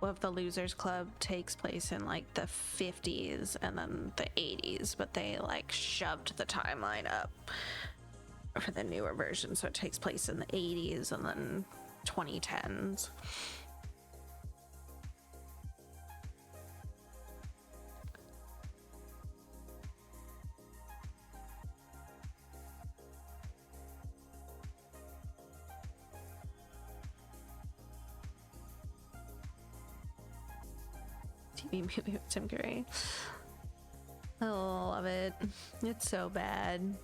of the Losers Club takes place in like the 50s and then the 80s, but they like shoved the timeline up for the newer version, so it takes place in the 80s and then 2010s. TV movie with Tim Curry. I love it. It's so bad.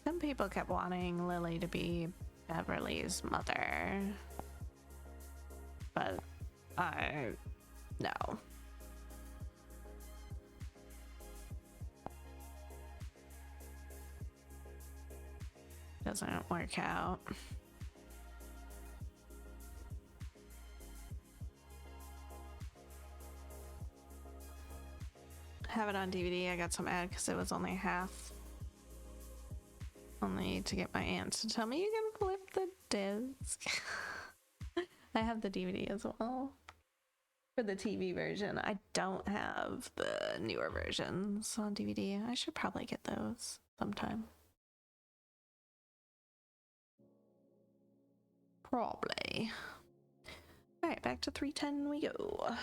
Some people kept wanting Lily to be Beverly's mother, but no. Doesn't work out. Have it on DVD. I got some ad because it was only half. Only to get my aunt to tell me you can flip the disc. I have the DVD as well for the TV version. I don't have the newer versions on DVD. I should probably get those sometime. Probably. All right, back to 310 we go.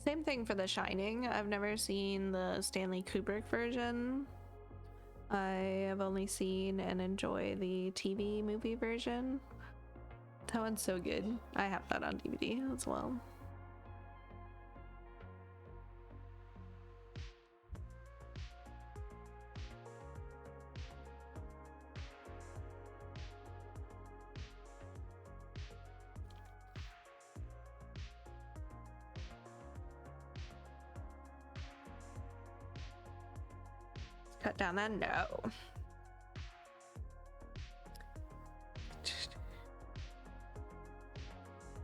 Same thing for The Shining. I've never seen the Stanley Kubrick version. I have only seen and enjoy the TV movie version. That one's so good. I have that on DVD as well. Cut down that? No.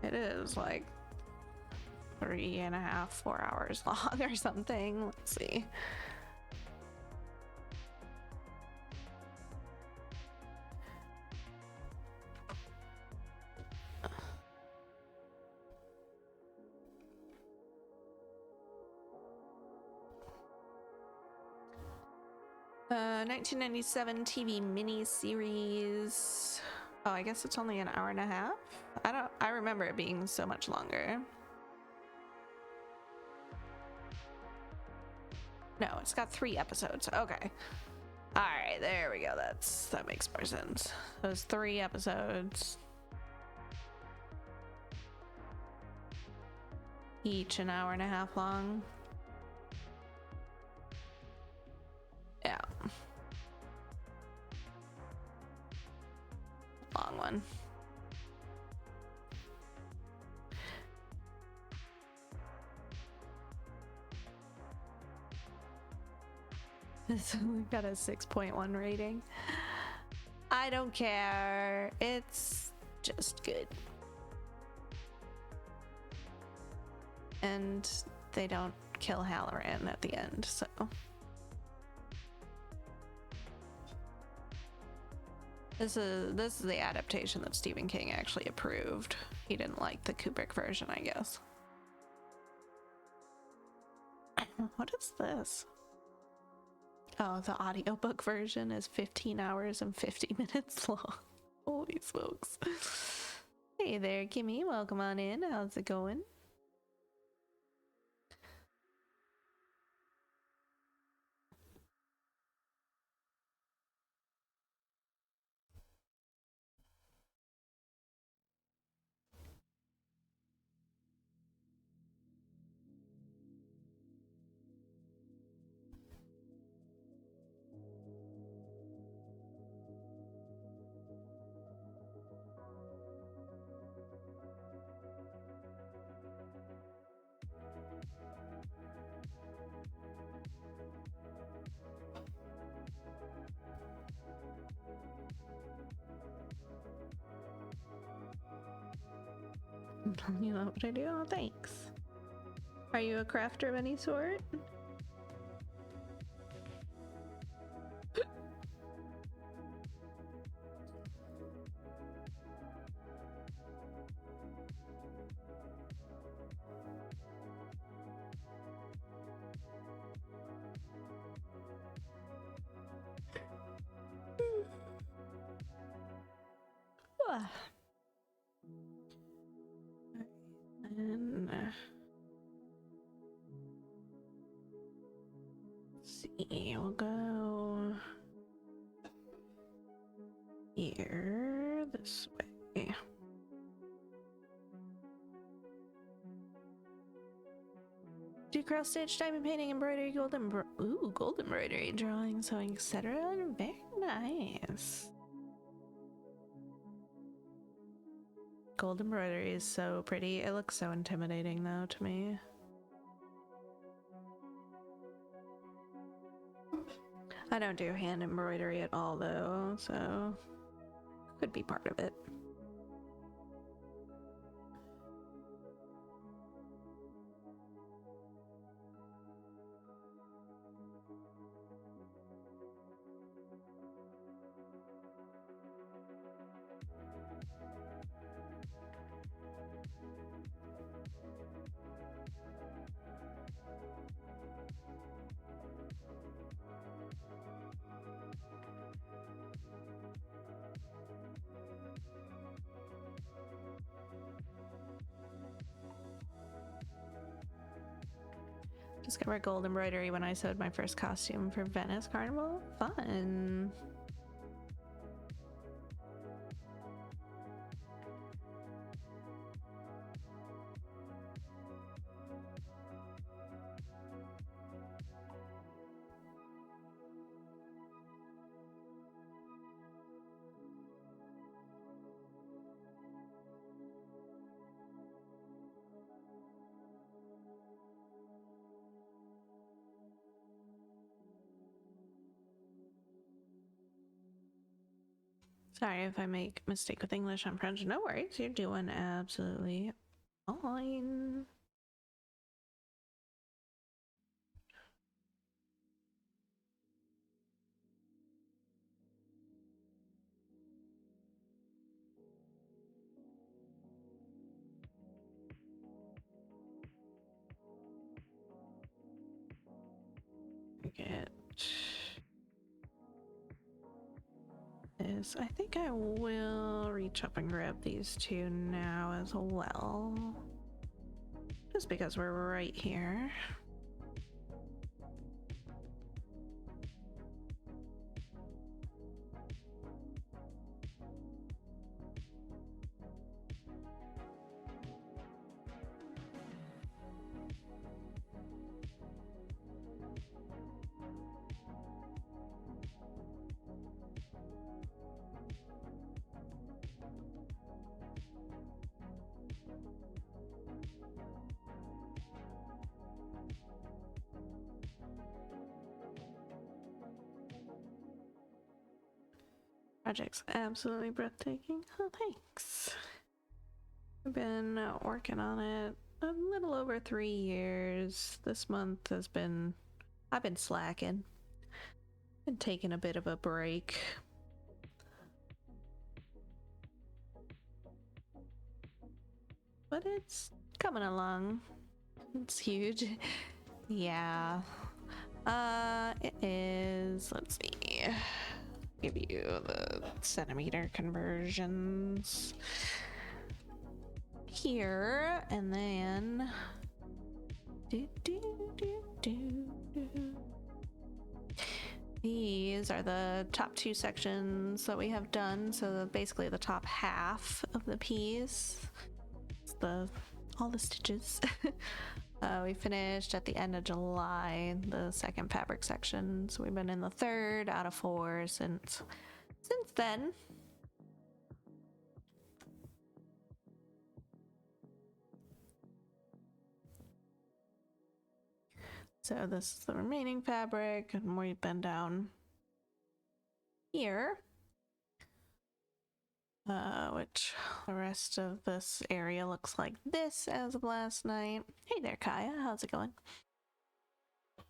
It is like 3.5, 4 hours long or something. Let's see. Uh, 1997 TV miniseries. Oh, I guess it's only an hour and a half. I remember it being so much longer. No, it's got 3 episodes. Okay. All right, there we go. That makes more sense. Those 3 episodes, each an hour and a half long. Yeah. Long one. We've got a 6.1 rating. I don't care. It's just good. And they don't kill Halloran at the end, so. This is the adaptation that Stephen King actually approved. He didn't like the Kubrick version, I guess. What is this? Oh, the audiobook version is 15 hours and 50 minutes long. Holy smokes. Hey there, Kimmy. Welcome on in. How's it going? You know what I do? Oh, thanks. Are you a crafter of any sort? And let's see, we'll go here this way. Do cross stitch, diamond painting, embroidery, gold embroidery, drawing, sewing, etc. Very nice. Gold embroidery is so pretty. It looks so intimidating though to me. I don't do hand embroidery at all though, so could be part of it. Discovered gold embroidery when I sewed my first costume for Venice Carnival. Fun. Sorry if I make a mistake with English and French. No worries, you're doing absolutely fine. Get this. I think I will reach up and grab these two now as well. Just because we're right here. Project's absolutely breathtaking. Oh, thanks. I've been working on it a little over 3 years. This month has been... I've been slacking. Been taking a bit of a break. But it's coming along. It's huge. Yeah. It is... Let's see. Give you the centimeter conversions here, and then these are the top 2 sections that we have done. So basically the top half of the piece, it's all the stitches. We finished at the end of July, the second fabric section. So we've been in the 3rd out of 4 since then. So this is the remaining fabric, and we've been down here. Which the rest of this area looks like this as of last night. Hey there, Kaya. How's it going?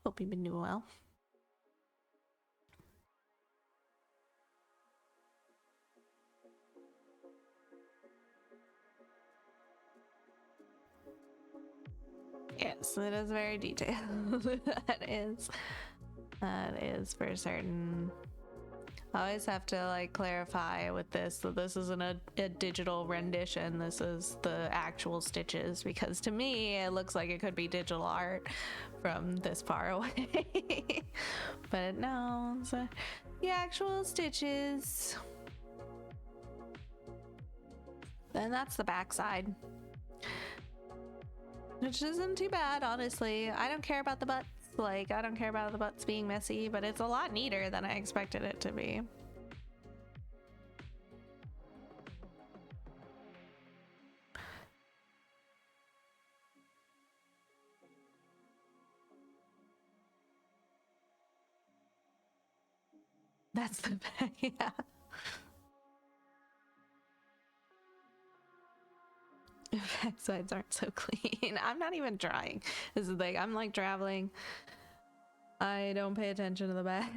Hope you've been doing well. Yes, it is very detailed. That is for certain. I always have to like clarify with this that this isn't a digital rendition. This is the actual stitches, because to me it looks like it could be digital art from this far away. But no, it's the actual stitches. Then that's the back side, which isn't too bad, honestly. I don't care about the butts. Like, I don't care about the butts being messy, but it's a lot neater than I expected it to be. That's the back, yeah. Backsides aren't so clean. I'm not even trying. This is like, I'm like traveling. I don't pay attention to the back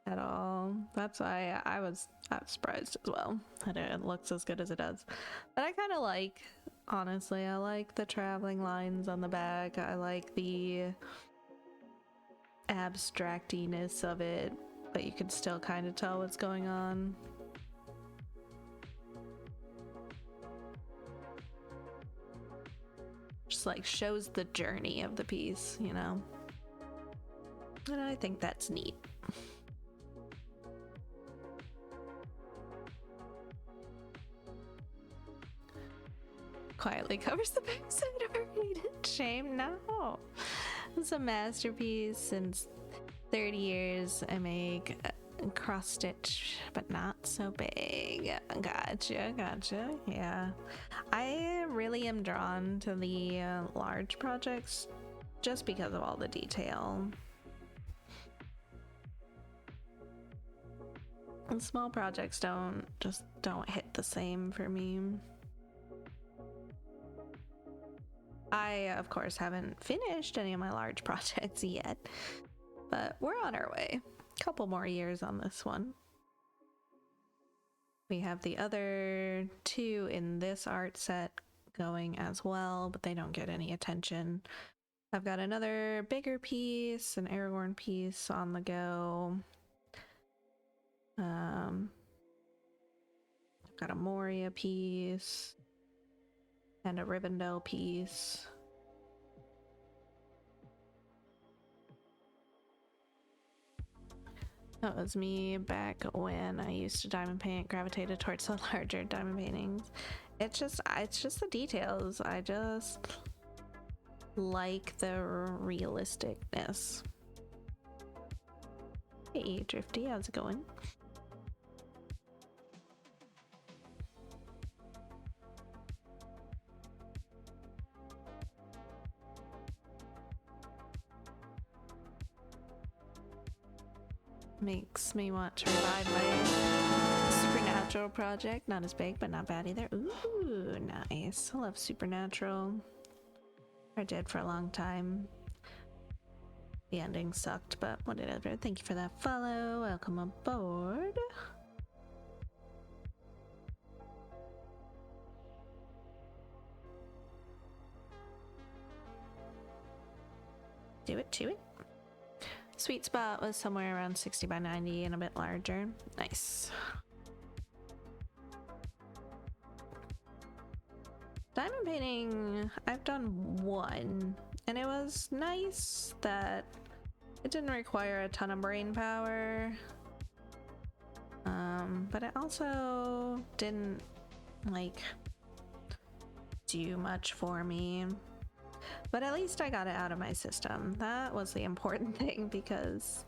at all. That's why I was surprised as well that it looks as good as it does. But I kind of like, honestly, I like the traveling lines on the back. I like the abstractiness of it, but you can still kind of tell what's going on. Just like shows the journey of the piece, you know? And I think that's neat. Quietly covers the backside of her head. Shame, no. It's a masterpiece. Since 30 years I make cross stitch, but not so big. Gotcha. Yeah, I really am drawn to the large projects just because of all the detail. And small projects don't hit the same for me. I of course haven't finished any of my large projects yet, but we're on our way. Couple more years on this one. We have the other 2 in this art set going as well, but they don't get any attention. I've got another bigger piece, an Aragorn piece on the go. I've got a Moria piece and a Rivendell piece. That was me back when I used to diamond paint, gravitated towards the larger diamond paintings. It's just the details. I just like the realisticness. Hey, Drifty, how's it going? makes me want to revive my Supernatural project. Not as big, but not bad either. Ooh, nice. I love Supernatural. I did for a long time. The ending sucked, but whatever. Thank you for that follow. Welcome aboard. Do it, chew it. Sweet spot was somewhere around 60 by 90 and a bit larger. Nice. Diamond painting, I've done one, and it was nice that it didn't require a ton of brain power. But it also didn't like do much for me. But at least I got it out of my system. That was the important thing, because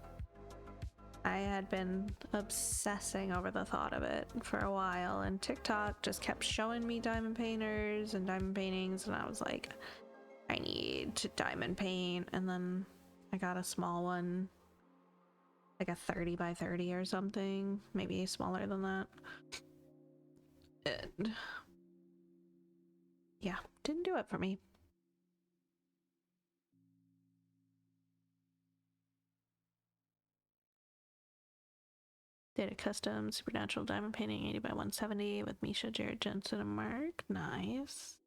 I had been obsessing over the thought of it for a while, and TikTok just kept showing me diamond painters and diamond paintings, and I was like, I need to diamond paint. And then I got a small one, like a 30 by 30 or something, maybe smaller than that. And yeah, didn't do it for me. Did a custom Supernatural diamond painting 80 by 170 with Misha, Jared Jensen, and Mark. Nice.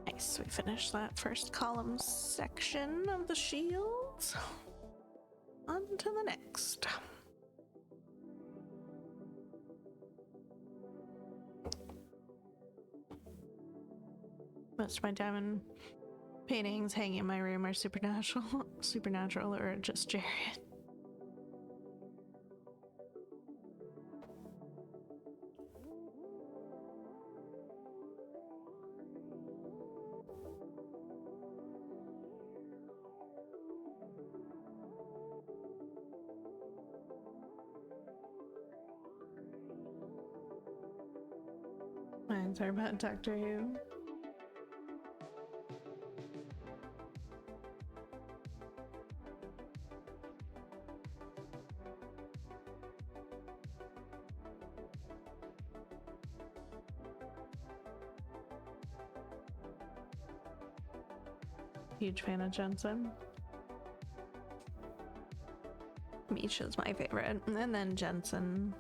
Nice, we finished that first column section of the shields. On to the next. Most of my diamond paintings hanging in my room are supernatural or just Jared. Mine's are about Doctor Who. Huge fan of Jensen. Misha's my favorite, and then Jensen.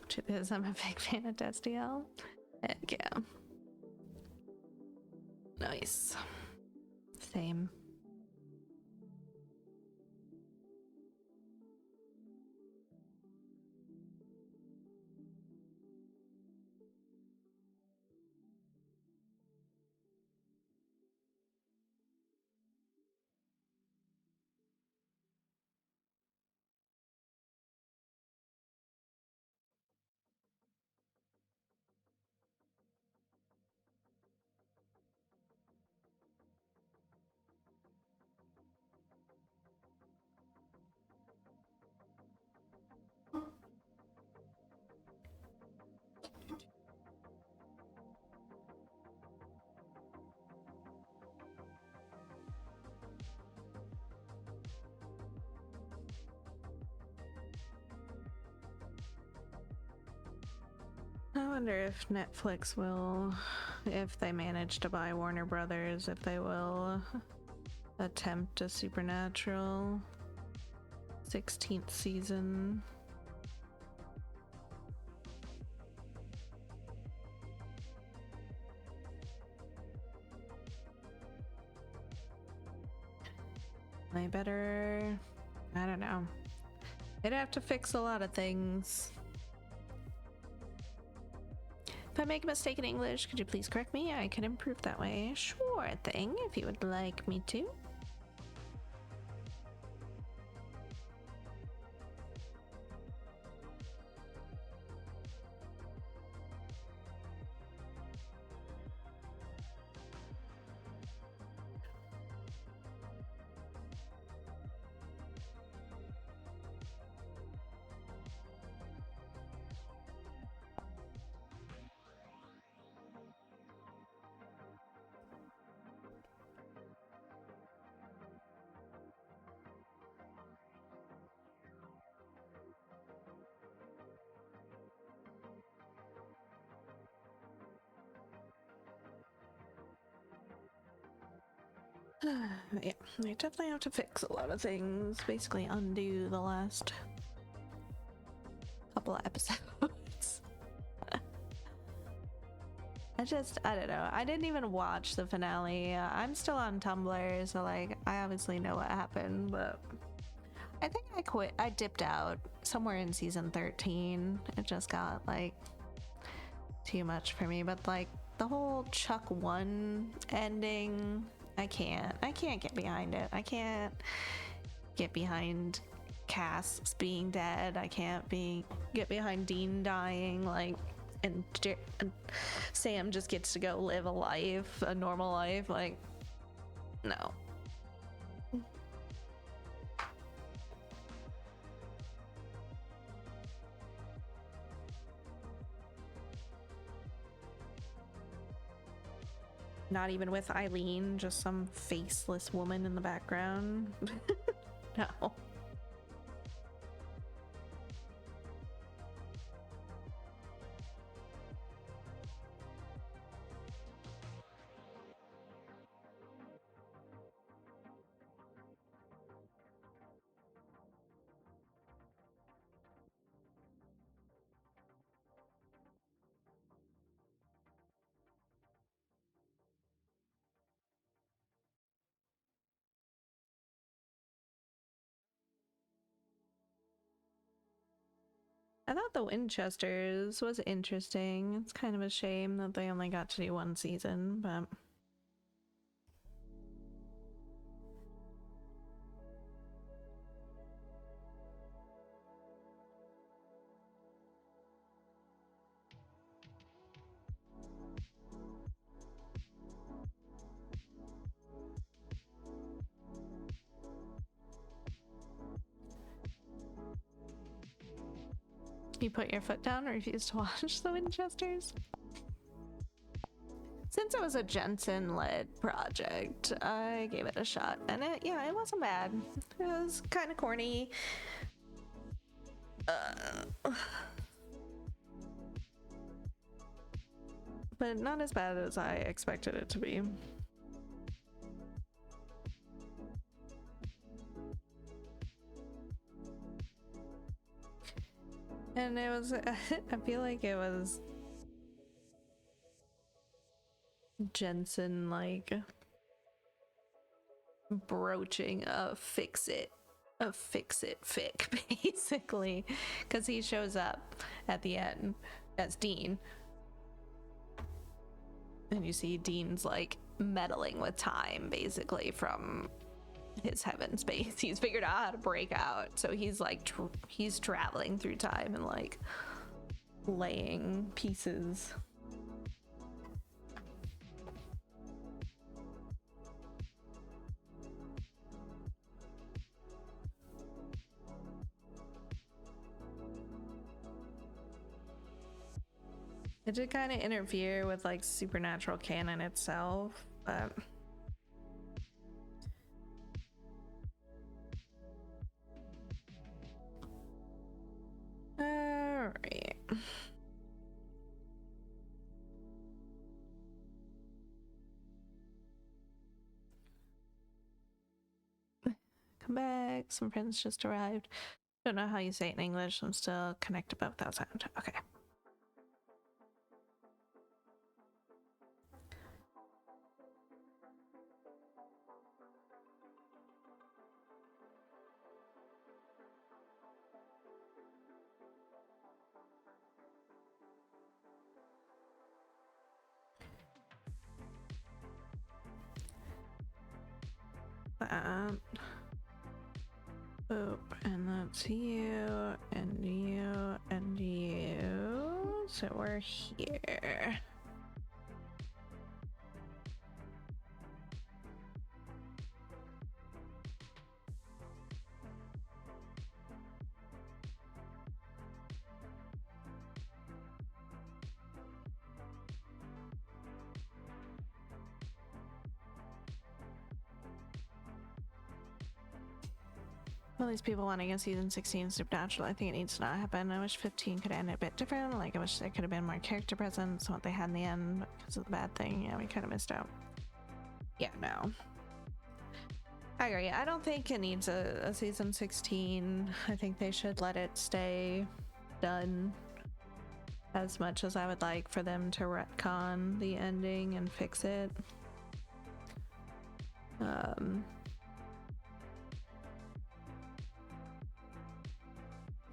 Truth is, I'm a big fan of Destiel. Heck yeah. Nice. Same. I wonder if Netflix will, if they manage to buy Warner Brothers, if they will attempt a Supernatural 16th season. They better, I don't know. They'd have to fix a lot of things. If I make a mistake in English, could you please correct me? I can improve that way. Sure thing, if you would like me to. Yeah, they definitely have to fix a lot of things. Basically undo the last couple of episodes. I don't know. I didn't even watch the finale. I'm still on Tumblr, so like, I obviously know what happened, but I think I quit. I dipped out somewhere in season 13. It just got like too much for me, but like the whole Chuck 1 ending, I can't get behind it. I can't get behind Cass being dead. I can't get behind Dean dying, like, and Sam just gets to go live a normal life. Like, no. Not even with Eileen, just some faceless woman in the background. No. I thought the Winchesters was interesting. It's kind of a shame that they only got to do one season, but you put your foot down and refused to watch the Winchesters? Since it was a Jensen-led project, I gave it a shot, and it wasn't bad. It was kind of corny. But not as bad as I expected it to be. And it was, I feel like it was Jensen, like, broaching a fix-it fic, basically. Because he shows up at the end as Dean. And you see Dean's, like, meddling with time, basically, from his heaven space. He's figured out how to break out, so he's like he's traveling through time and like laying pieces. It did kind of interfere with like Supernatural canon itself, but all right. Alex. Some friends just arrived. Don't know how you say it in English. I'm still connected but without sound. Okay. Boop, and that's you, and you, and you. So we're here. All these people wanting a season 16 Supernatural. I think it needs to not happen. I wish 15 could end a bit different. Like, I wish there could have been more character presence, what they had in the end, but because of the bad thing, yeah, we kind of missed out. Yeah, no. I agree. I don't think it needs a season 16. I think they should let it stay done. As much as I would like for them to retcon the ending and fix it.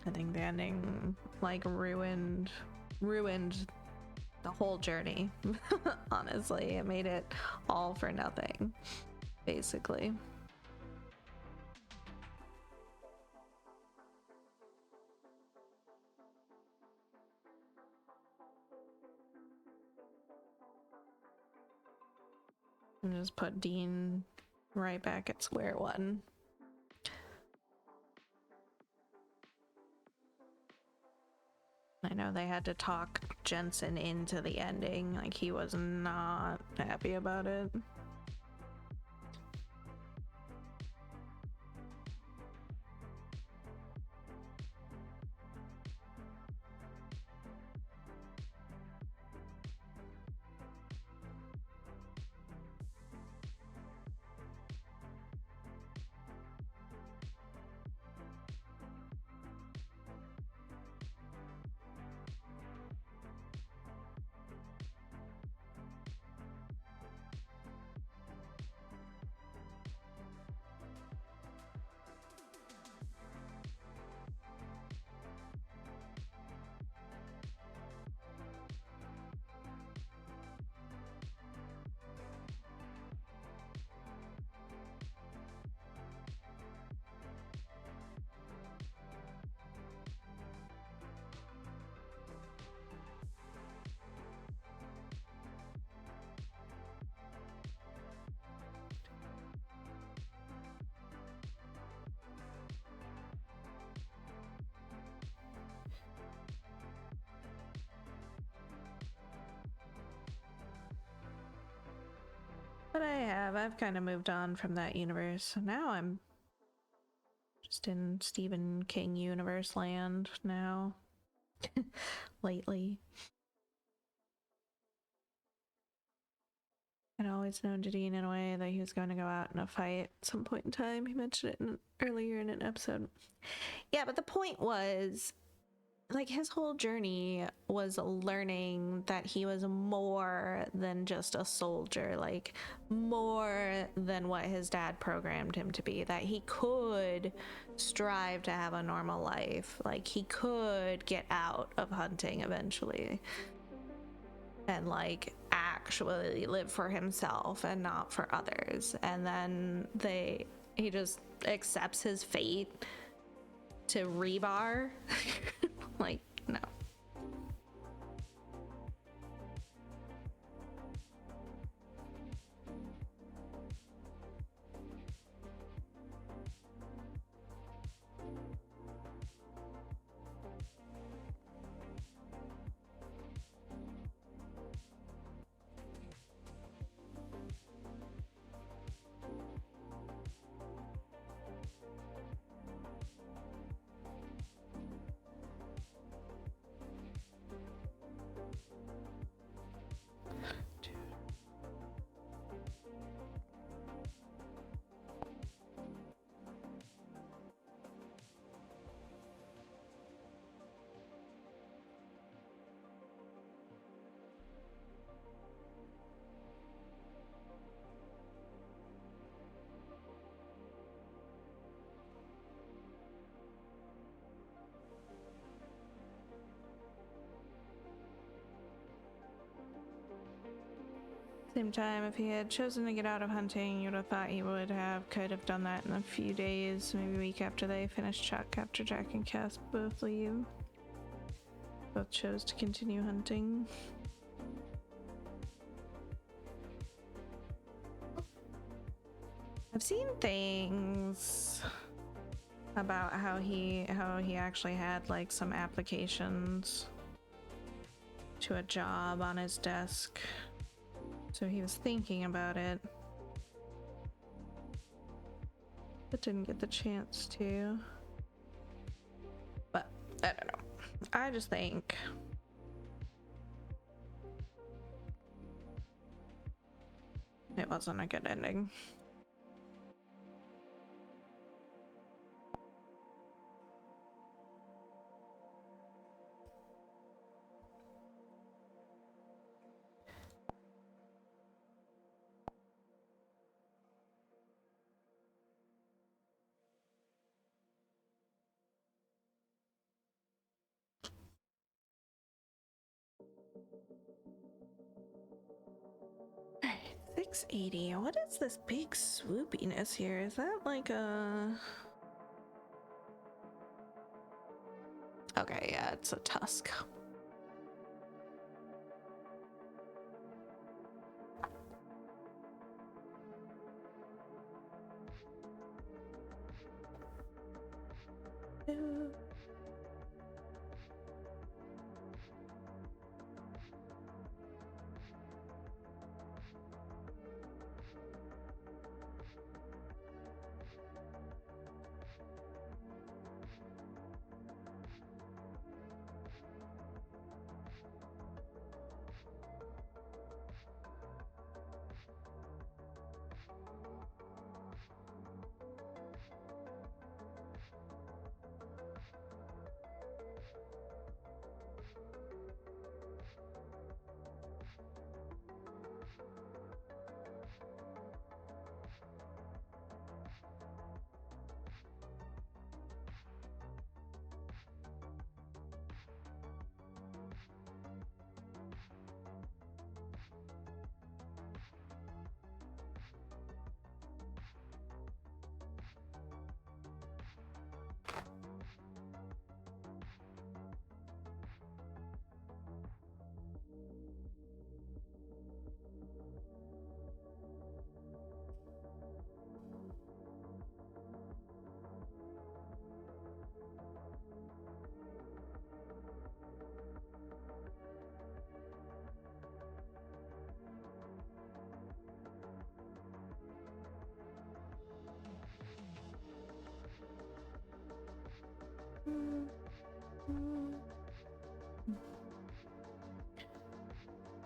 I think the ending like ruined the whole journey. Honestly, it made it all for nothing, basically. And just put Dean right back at square one. I know they had to talk Jensen into the ending, like he was not happy about it. But I've kind of moved on from that universe. So now I'm just in Stephen King universe land now. Lately. I'd always known Jadine in a way that he was going to go out in a fight at some point in time. He mentioned it earlier in an episode. Yeah, but the point was, like, his whole journey was learning that he was more than just a soldier, like more than what his dad programmed him to be, that he could strive to have a normal life, like he could get out of hunting eventually and like actually live for himself and not for others. And then he just accepts his fate to rebar. Like, no. Same time, if he had chosen to get out of hunting, you would have thought he could have done that in a few days, maybe a week after they finished Chuck, after Jack and Cass both leave. Both chose to continue hunting. I've seen things about how he actually had like some applications to a job on his desk. So he was thinking about it, but didn't get the chance to. But I don't know. I just think it wasn't a good ending. Alright, 680. What is this big swoopiness here? Is that like a... Okay, yeah, it's a tusk.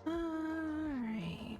Alright.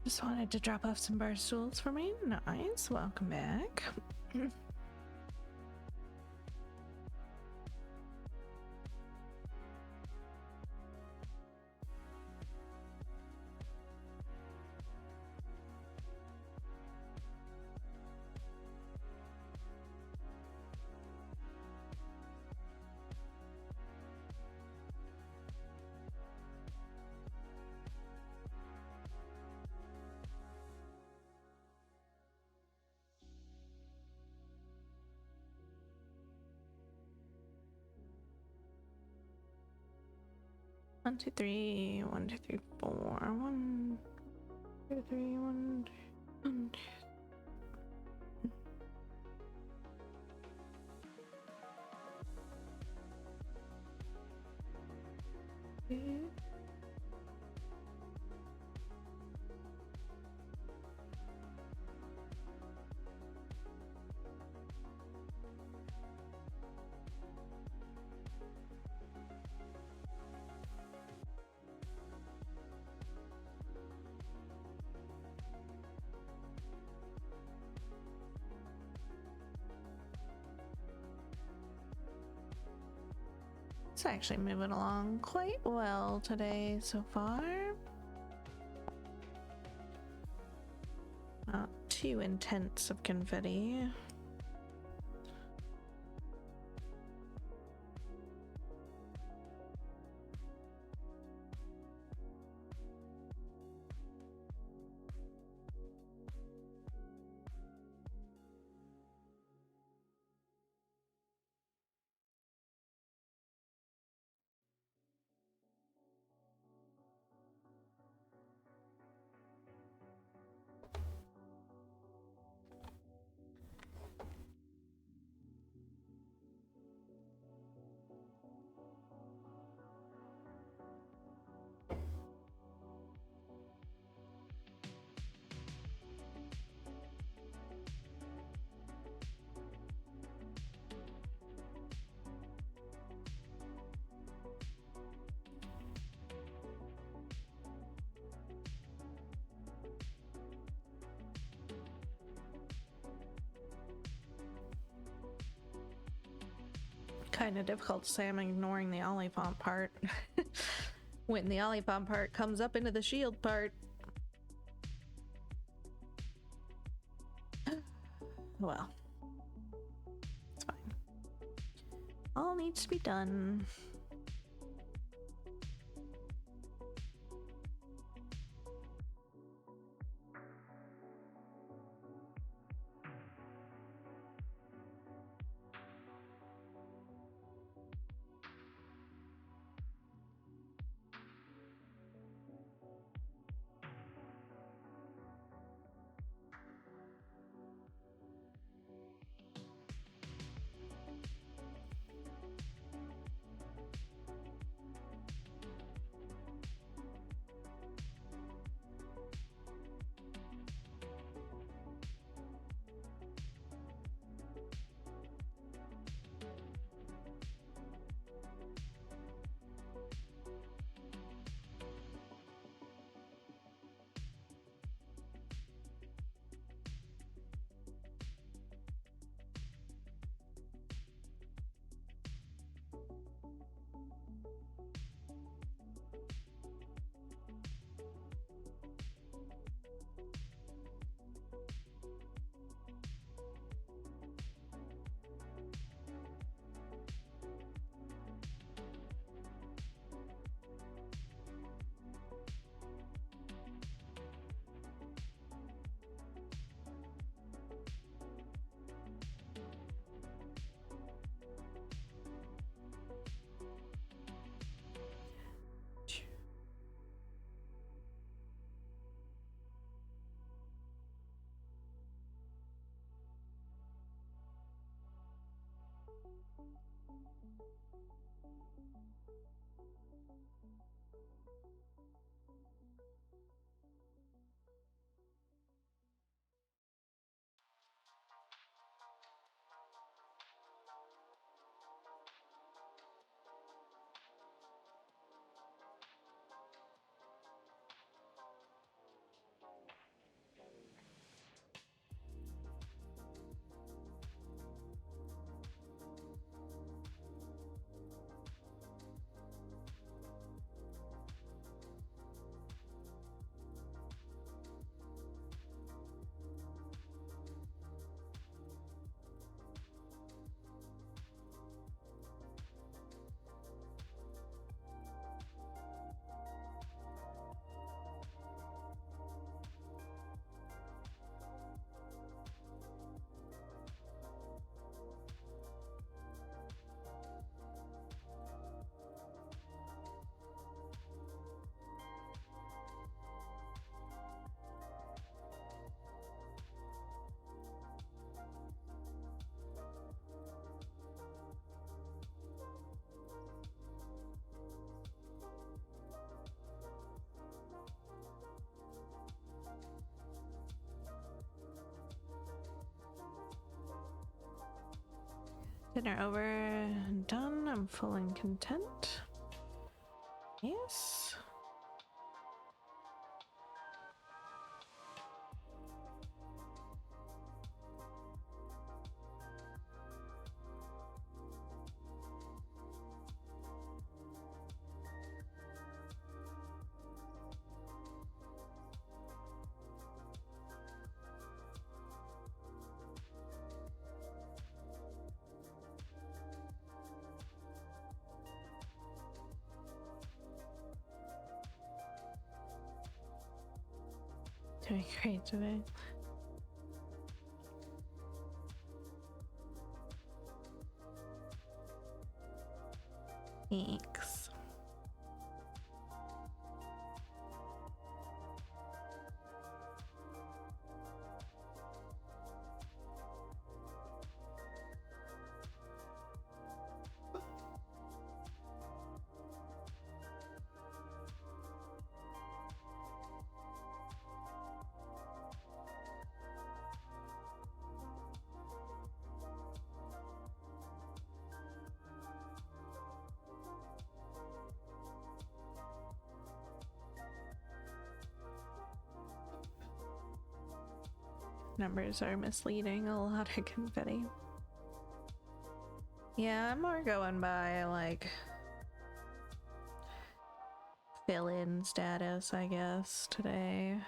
Just wanted to drop off some bar stools for me. Nice. Welcome back. 1, 2, 3, 1, 2, 3, 4. 1, 2, 3, 1, 2, 1, 2. It's actually moving along quite well today so far. Not too intense of confetti. Kind of difficult to say I'm ignoring the Olipomp part when the Olipomp part comes up into the shield part. Well, it's fine. All needs to be done. Dinner over and done. I'm full and content. Yes. Doing great today. Thanks. Numbers are misleading, a lot of confetti. Yeah, I'm more going by like fill-in status, I guess, today.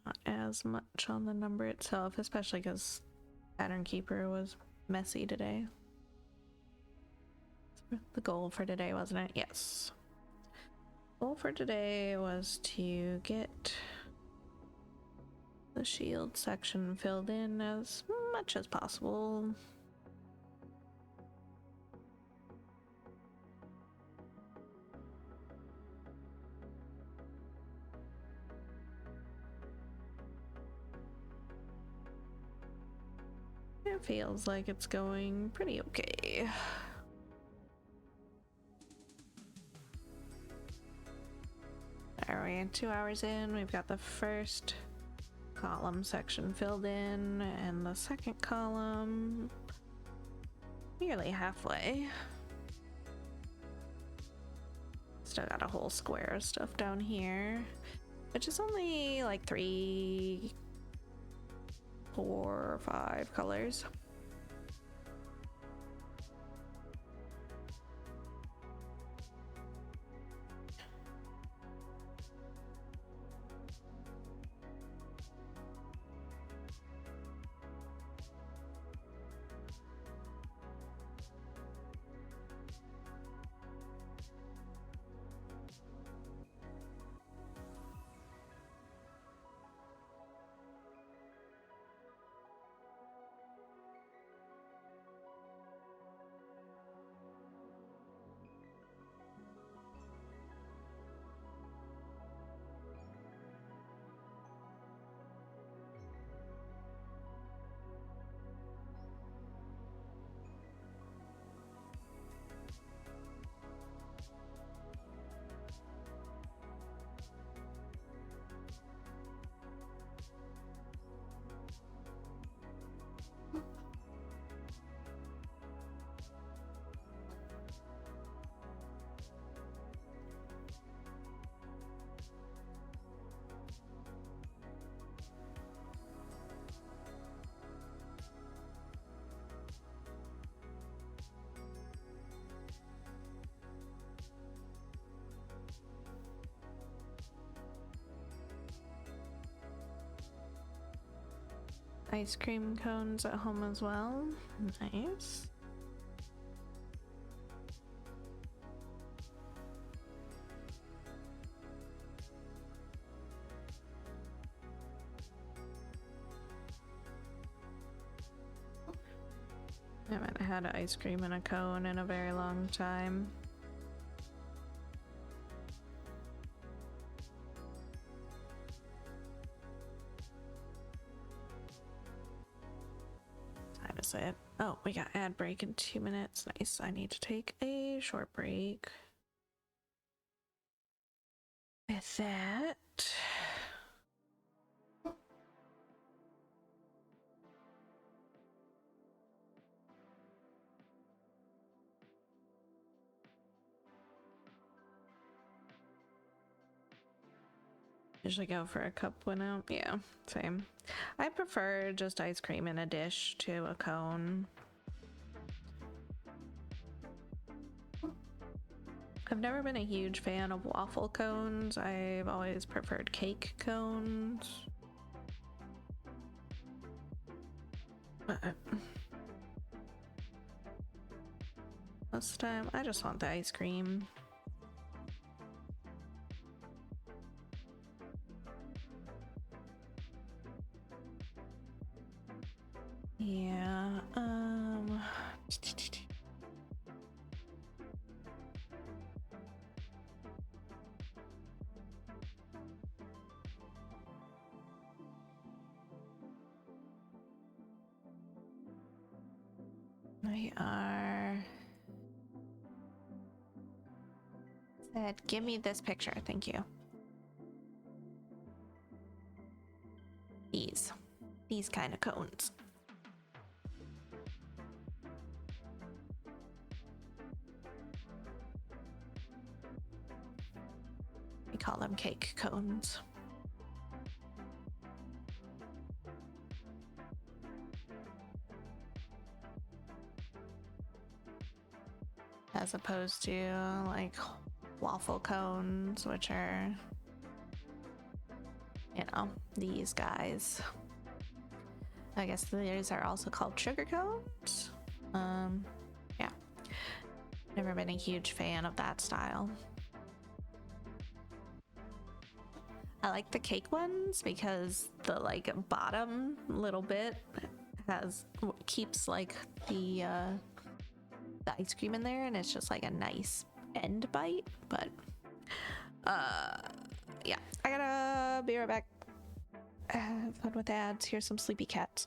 Not as much on the number itself, especially because Pattern Keeper was messy today. The goal for today, wasn't it? Yes. Goal for today was to get the shield section filled in as much as possible. It feels like it's going pretty okay. Alright, 2 hours in, we've got the first column section filled in, and the second column nearly halfway. Still got a whole square of stuff down here, which is only like 3, 4, 5 colors. Ice cream cones at home as well. Nice. I haven't had ice cream in a cone in a very long time. that's it. Oh, we got ad break in 2 minutes. Nice. I need to take a short break. With that, usually go for a cup winnow. Yeah, same. I prefer just ice cream in a dish to a cone. I've never been a huge fan of waffle cones. I've always preferred cake cones. Most time, I just want the ice cream. Yeah, we are. Said, give me this picture, thank you. These kind of cones. We call them cake cones. As opposed to like waffle cones, which are, you know, these guys. I guess these are also called sugar cones. Yeah. Never been a huge fan of that style. I like the cake ones because the like bottom little bit keeps like the ice cream in there, and it's just like a nice end bite. But yeah, I gotta be right back. Have fun with ads. Here's some sleepy cats.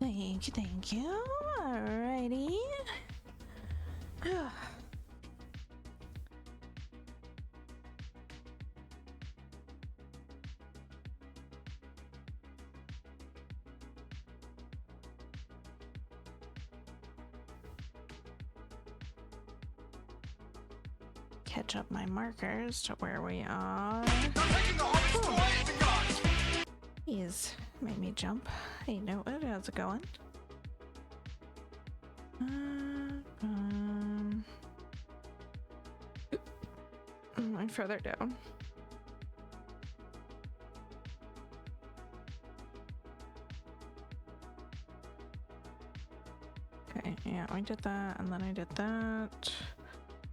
Thank you, thank you. Alrighty. Catch up my markers to where we are. He's made me jump. Hey, no, how's it going? I'm further down. Okay, yeah, I did that, and then I did that.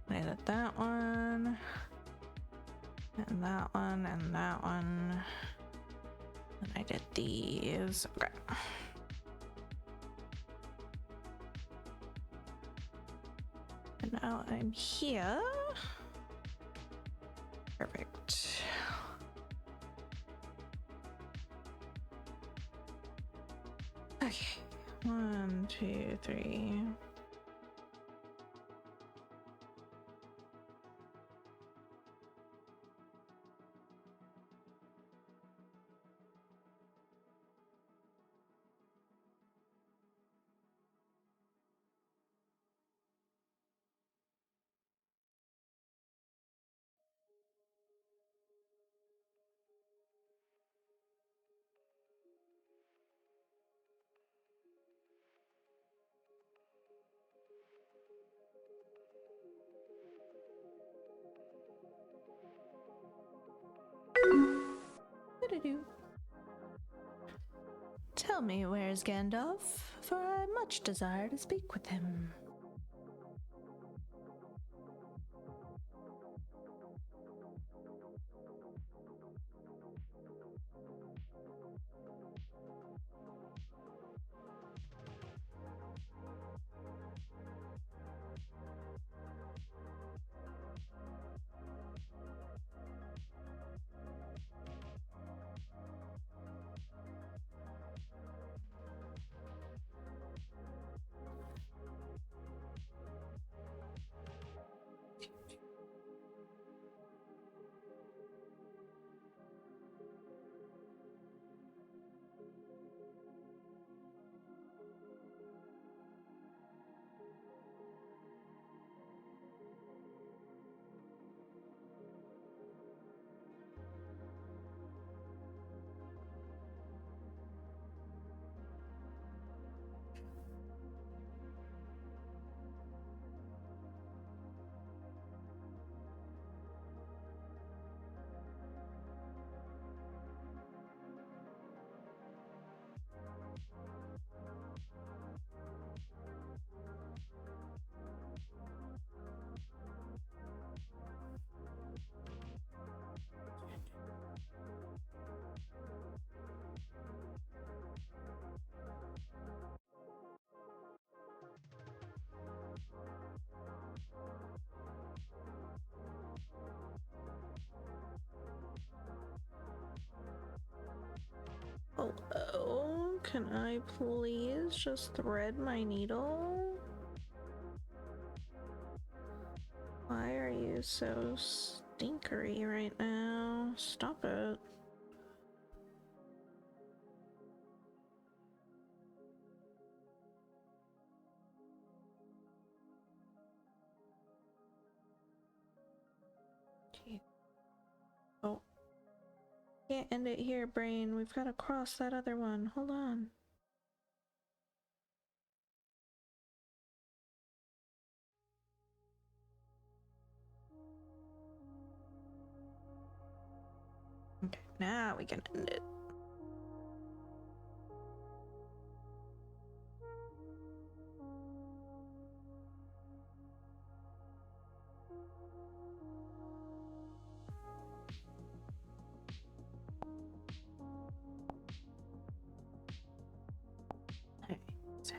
I did that one, and that one, and that one. And I did these. Okay. And now I'm here. Perfect. Okay. 1, 2, 3. Do. Tell me, where's Gandalf? For I much desire to speak with him. Hello, can I please just thread my needle? Why are you so stinkery right now? Stop it. Gee. Oh. Can't end it here, brain. We've got to cross that other one. Hold on. Okay, now we can end it. Alright, so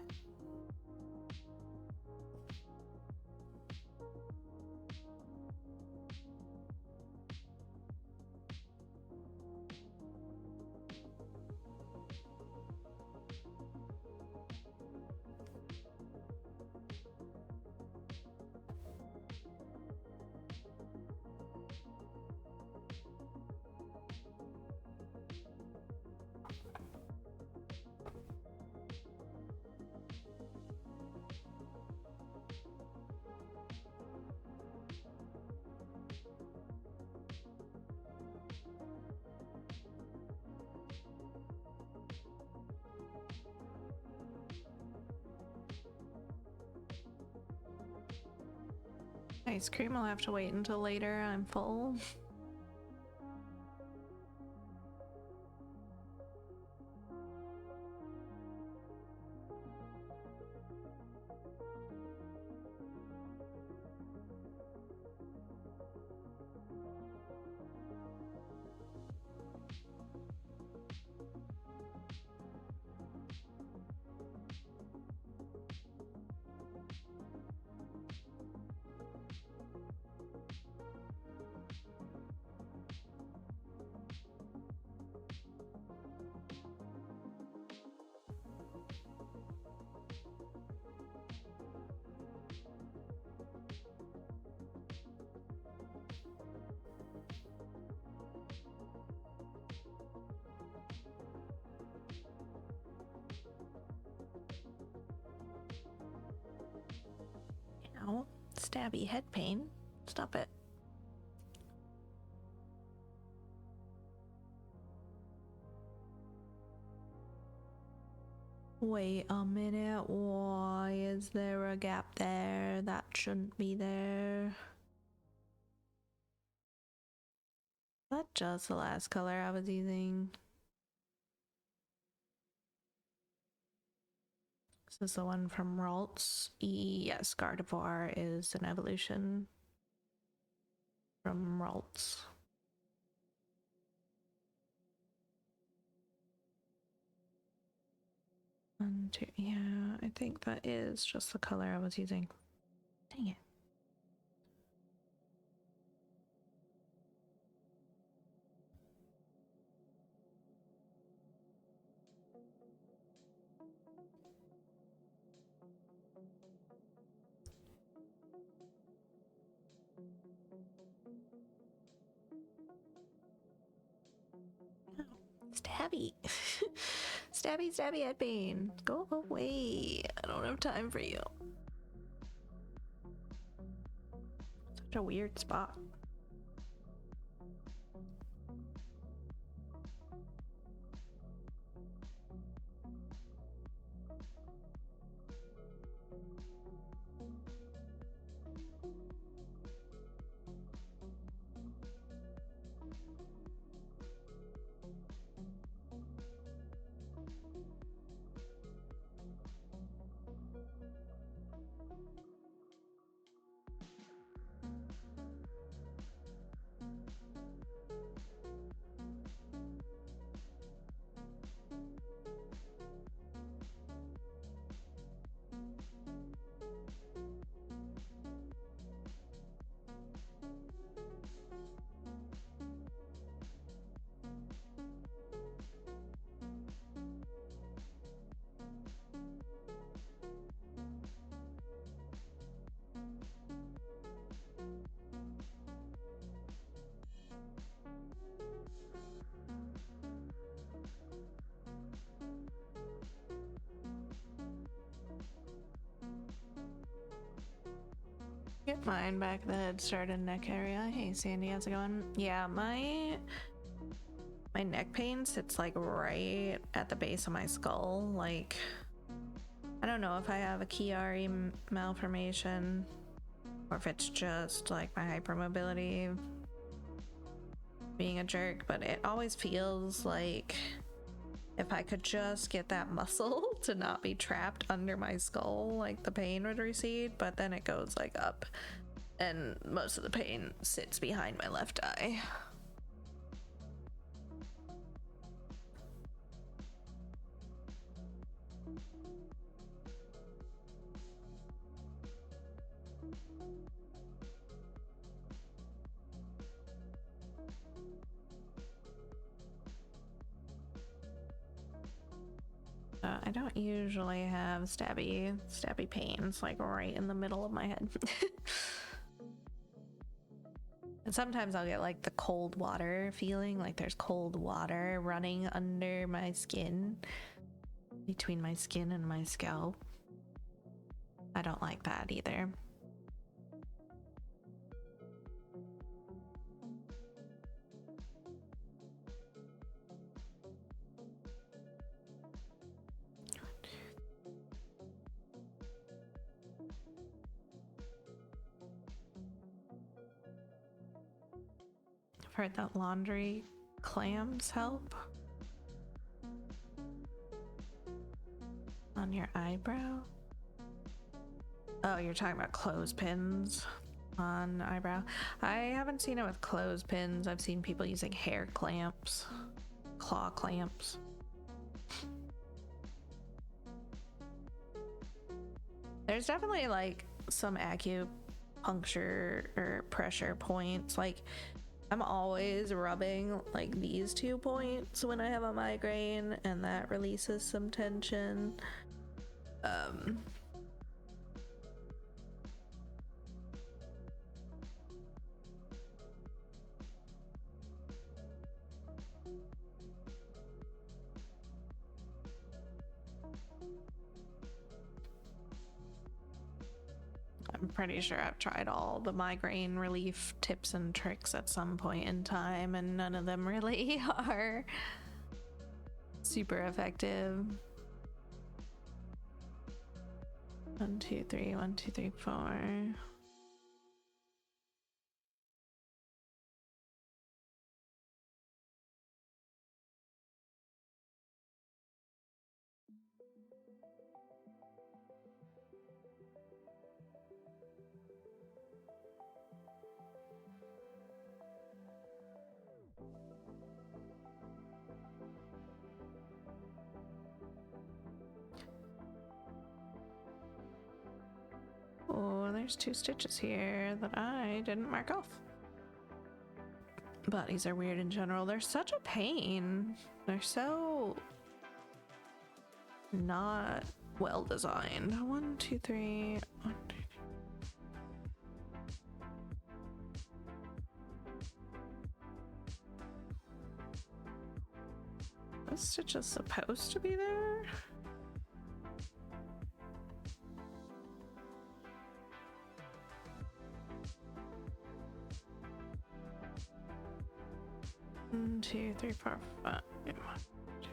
Ice cream, I'll have to wait until later. I'm full. Ow, stabby head pain. Stop it. Wait a minute, why is there a gap there? That shouldn't be there. Is that just the last color I was using? This is the one from Ralts. Yes, Gardevoir is an evolution from Ralts. One, two, yeah, I think that is just the color I was using. Dang it. Stabby. Stabby, stabby head pain. Go away. I don't have time for you. Such a weird spot. Get mine back the head start and neck area. Hey Sandy, how's it going? Yeah, my neck pain sits like right at the base of my skull. Like, I don't know if I have a Chiari malformation or if it's just like my hypermobility being a jerk, but it always feels like if I could just get that muscle to not be trapped under my skull, like the pain would recede, but then it goes like up and most of the pain sits behind my left eye. I don't usually have stabby pains like right in the middle of my head. And sometimes I'll get like the cold water feeling, like there's cold water running under my skin, between my skin and my scalp. I don't like that either. heard that laundry clamps help on your eyebrow. Oh, you're talking about clothespins on eyebrow. I haven't seen it with clothespins. I've seen people using hair clamps, claw clamps. There's definitely like some acupuncture or pressure points. Like I'm always rubbing like these 2 points when I have a migraine, and that releases some tension. I'm pretty sure I've tried all the migraine relief tips and tricks at some point in time, and none of them really are super effective. 1, 2, 3, 1, 2, 3, 4. Oh, there's 2 stitches here that I didn't mark off. Bodies are weird in general. They're such a pain. They're so not well designed. 1, 2, 3. 1, 2, 3. This stitch is supposed to be there. One, 2, 3, 4, 5. 1, 2.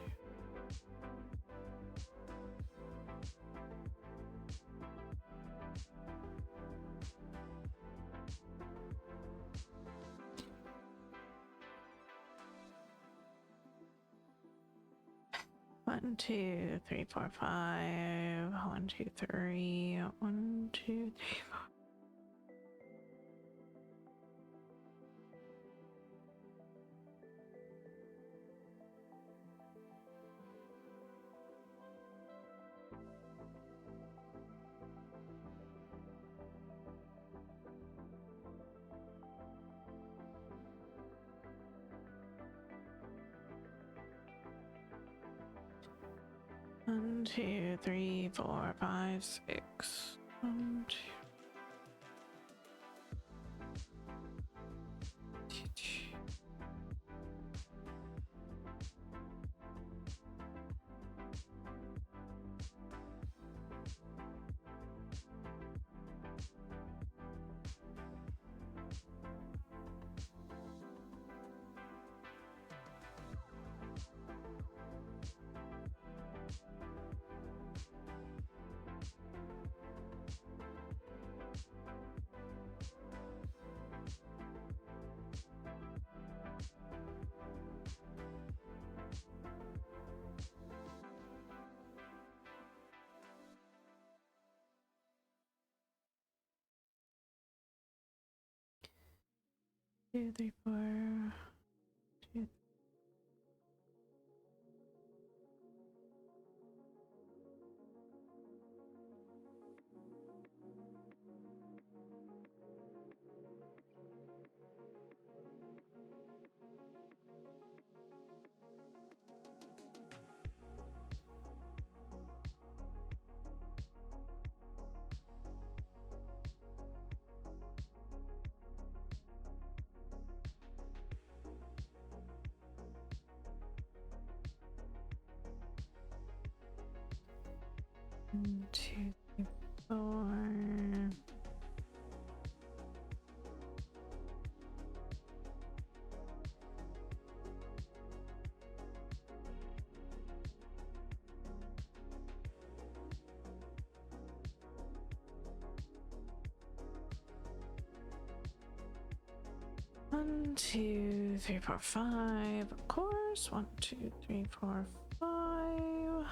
One, 2, 3, 4, 5. 1, 2, 3. 1, 2, 3, 4. One, 2, 3, 4, 5, 6. 1, 2. Two, three, four. Two. One, 2, 3, 4. 1, 2, 3, 4, 5. Of course. 1, 2, 3, 4, 5.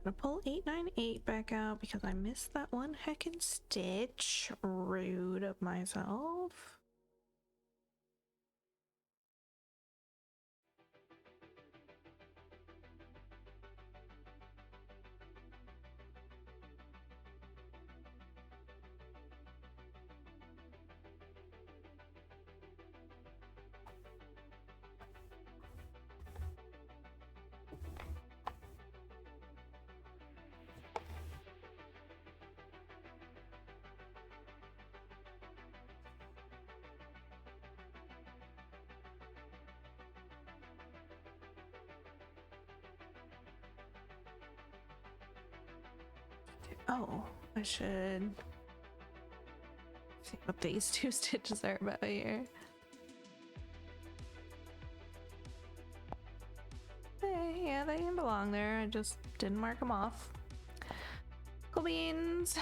Gonna pull 898 back out because I missed that one heckin' stitch. Rude of myself. Oh, I should see what these two stitches are about here. Hey, yeah, they belong there. I just didn't mark them off. Cool beans.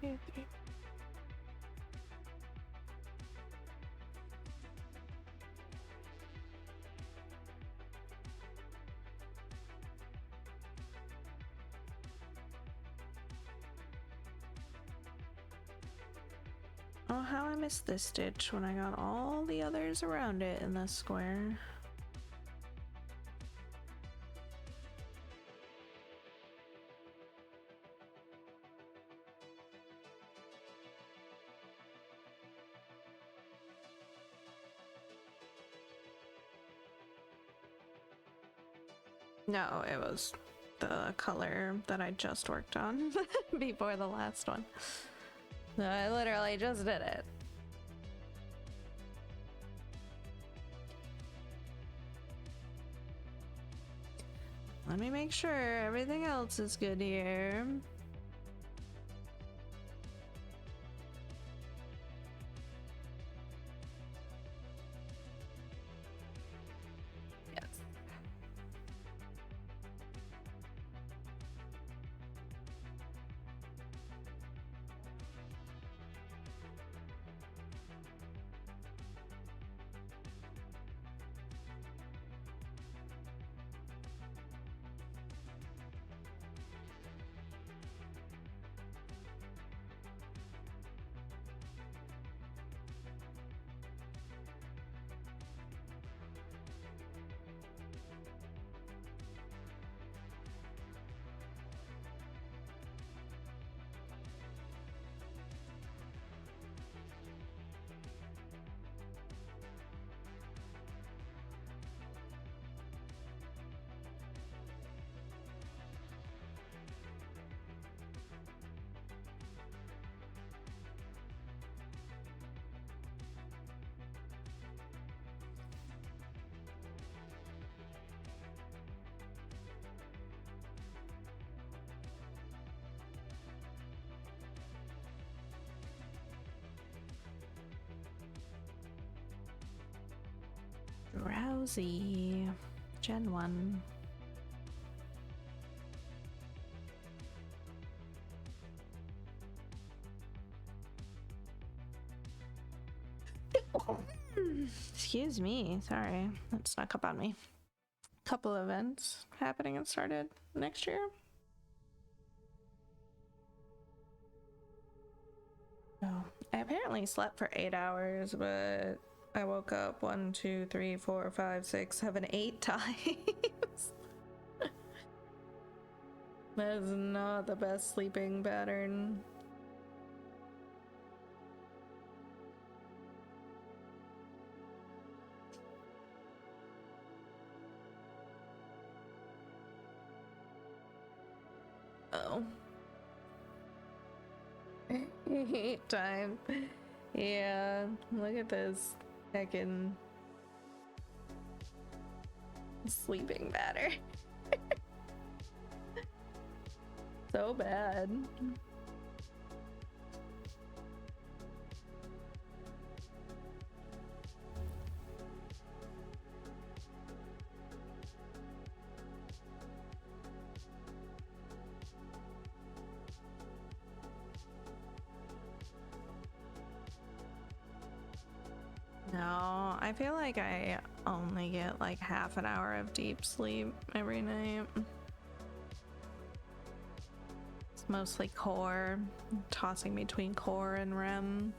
Two, three. Oh, how I missed this stitch when I got all the others around it in this square. No, it was the color that I just worked on before the last one. No, I literally just did it. Let me make sure everything else is good here. Yes. Drowsy. Gen 1. Excuse me. Sorry. That snuck up on me. Couple events happening and started next year. Oh, I apparently slept for 8 hours, but I woke up 1, 2, 3, 4, 5, 6, 7, 8 times. That is not the best sleeping pattern. Oh. 8 times. Yeah, look at this heckin' sleeping pattern. So bad. No, I feel like I only get like half an hour of deep sleep every night. It's mostly core, tossing between core and REM.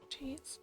Jeez.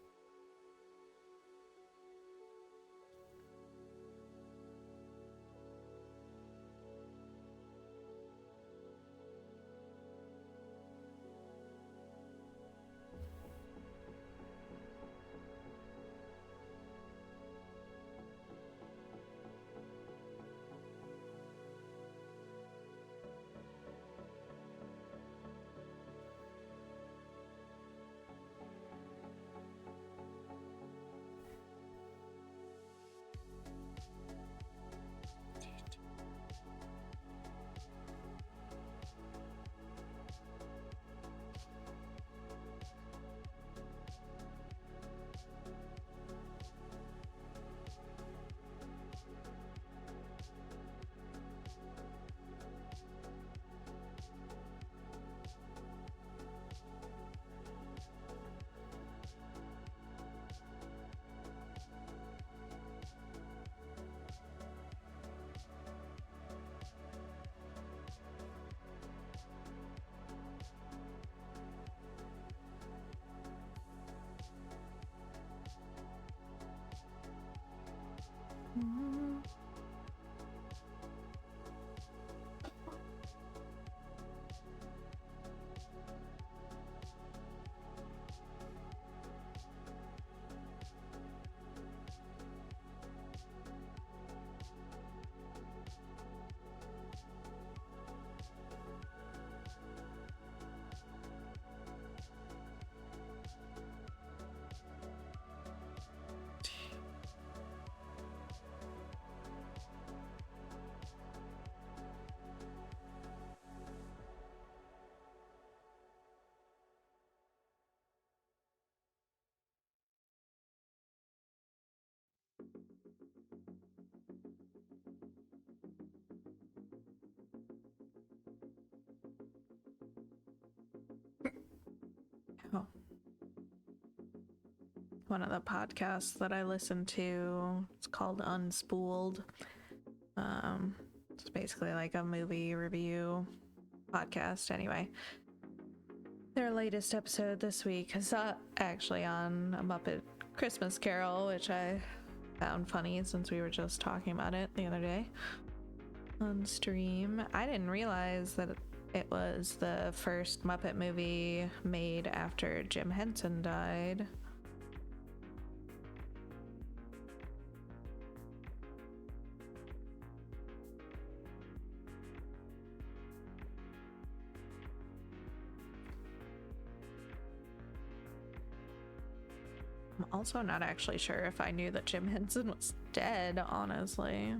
Oh. One of the podcasts that I listen to, it's called Unspooled. It's basically like a movie review podcast. Anyway, their latest episode this week is actually on a Muppet Christmas Carol, which I found funny since we were just talking about it the other day on stream. I didn't realize that it was the first Muppet movie made after Jim Henson died. I'm also not actually sure if I knew that Jim Henson was dead, honestly.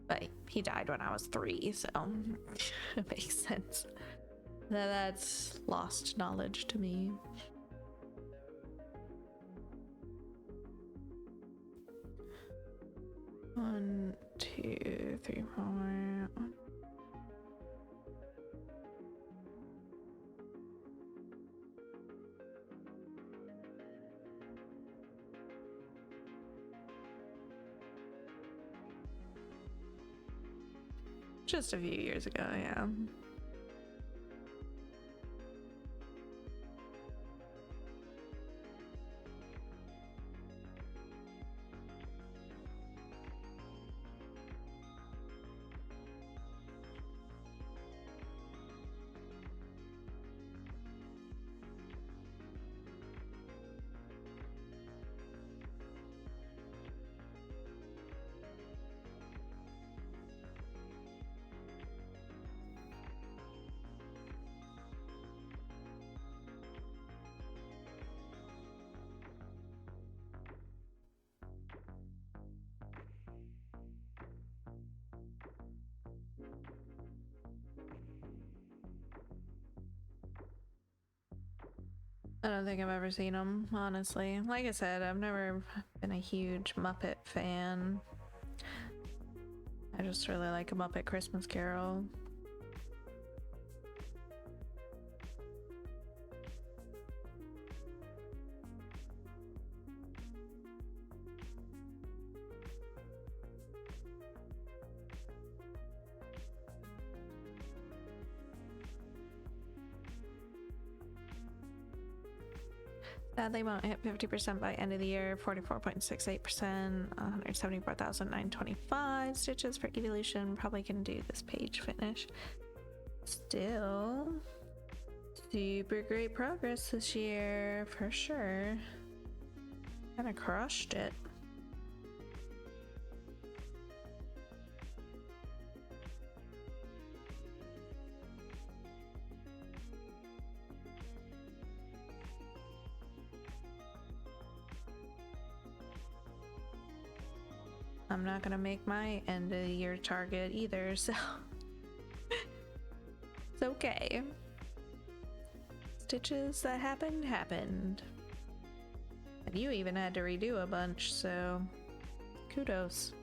But he died when I was 3, so it makes sense. That's lost knowledge to me. One, 2, 3, 4. Just a few years ago, yeah. I don't think I've ever seen them, honestly. Like I said, I've never been a huge Muppet fan. I just really like A Muppet Christmas Carol. They won't hit 50% by end of the year. 44.68%, 174,925 stitches for evolution. Probably can do this page finish. Still, super great progress this year for sure. Kind of crushed it. I'm not gonna make my end of the year target either, so it's okay. Stitches that happened. And you even had to redo a bunch, so kudos.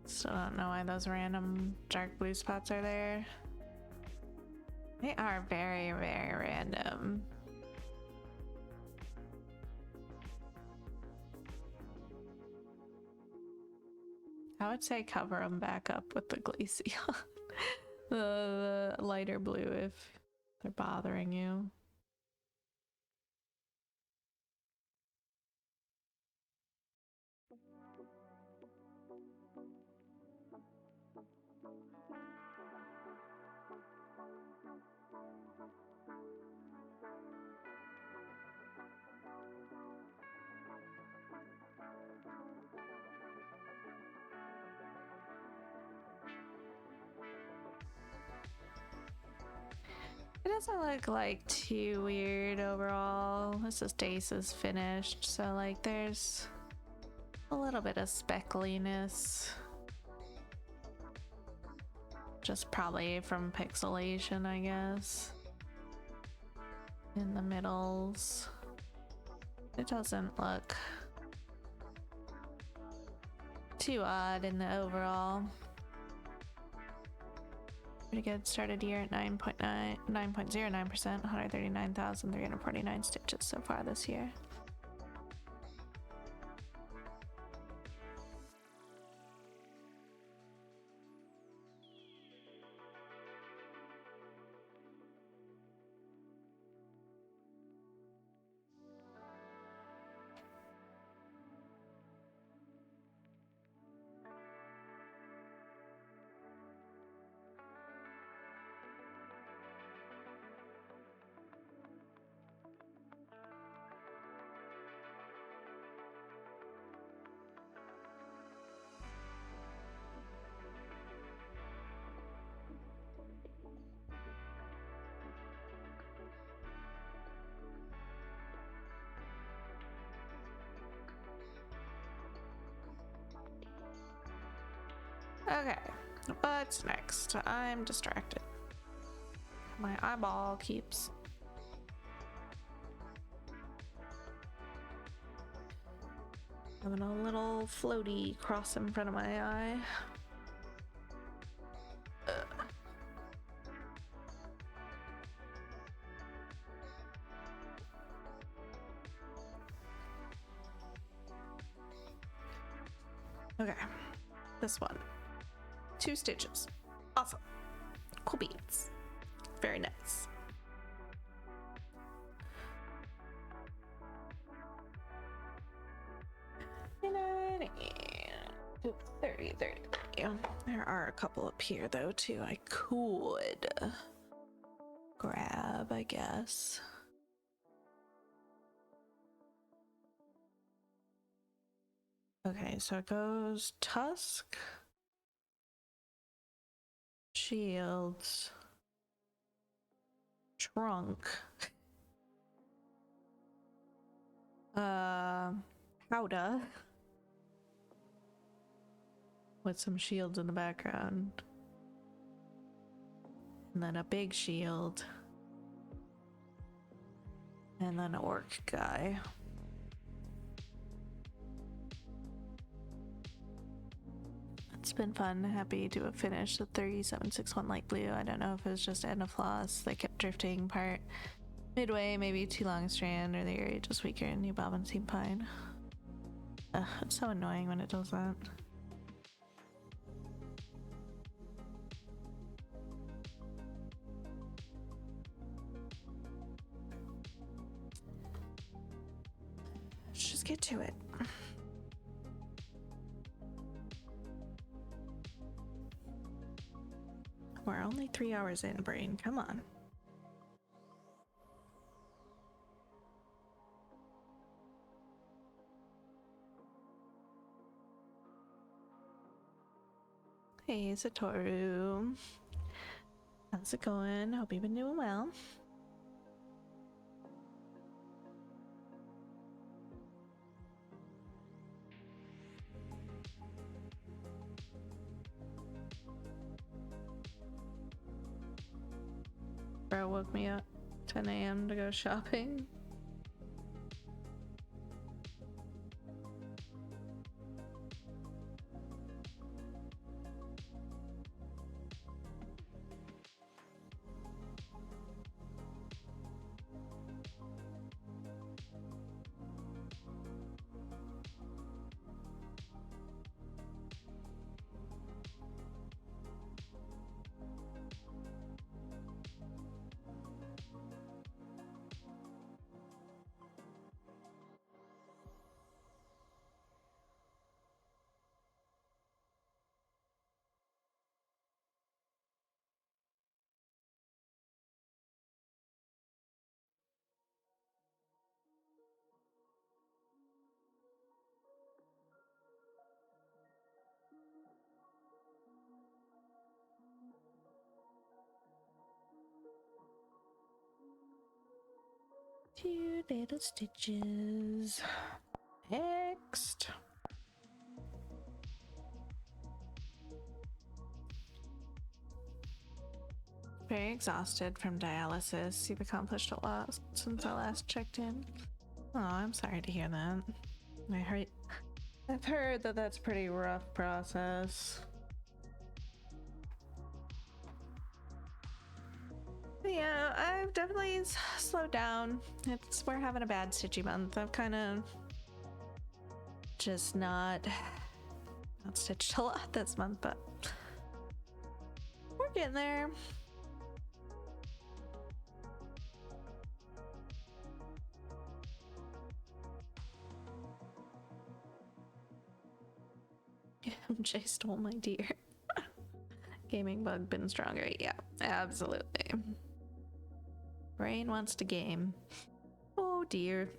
Still don't know why those random dark blue spots are there. They are very, very random. I would say cover them back up with the Glaceon. The lighter blue if they're bothering you. It doesn't look like too weird overall. This is Dace is finished, so like there's a little bit of speckliness. Just probably from pixelation, I guess. In the middles. It doesn't look too odd in the overall. Pretty good. Started year at 9.09%, 139,349 stitches so far this year. Okay, what's next? I'm distracted. My eyeball keeps having a little floaty cross in front of my eye. Okay, this one. 2 stitches. Awesome. Cool beans. Very nice. Ooh, 30. There are a couple up here though too I could grab, I guess. Okay, so it goes tusk, shields, trunk, howdah, with some shields in the background, and then a big shield, and then an orc guy. It's been fun. Happy to have finished the 3761 light blue. I don't know if it was just end of floss. They kept drifting part midway, maybe too long a strand, or the area just weaker and new bobbin seemed fine. It's so annoying when it does that. Let's just get to it. We're only 3 hours in, brain. Come on. Hey, Satoru. How's it going? Hope you've been doing well. Bro woke me up 10 a.m. to go shopping. 2 little stitches. Next. Very exhausted from dialysis. You've accomplished a lot since I last checked in. Oh, I'm sorry to hear that. I've heard that that's a pretty rough process. Yeah, I've definitely slowed down. We're having a bad stitchy month. I've kind of just not stitched a lot this month, but we're getting there. MJ stole my deer. Gaming bug been stronger. Yeah, absolutely. Brain wants to game. Oh dear.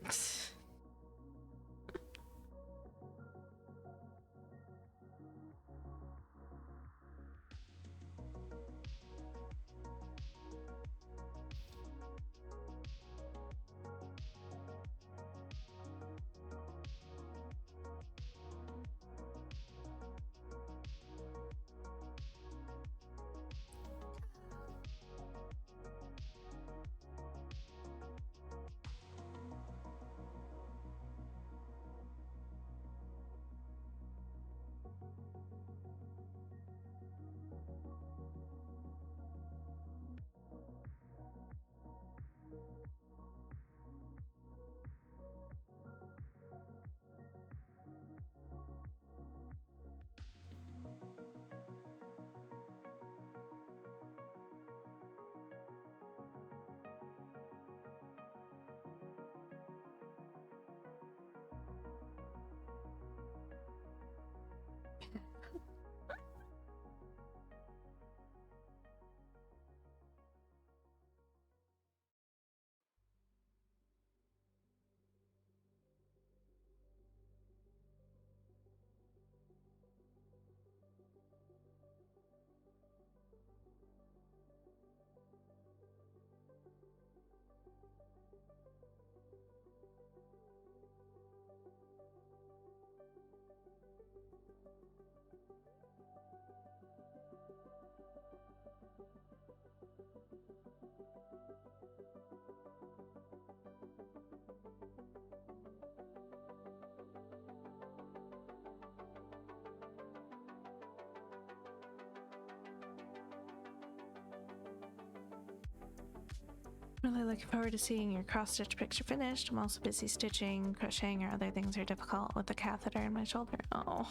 Really looking forward to seeing your cross-stitch picture finished. I'm also busy stitching, crocheting, or other things are difficult with the catheter in my shoulder. Oh.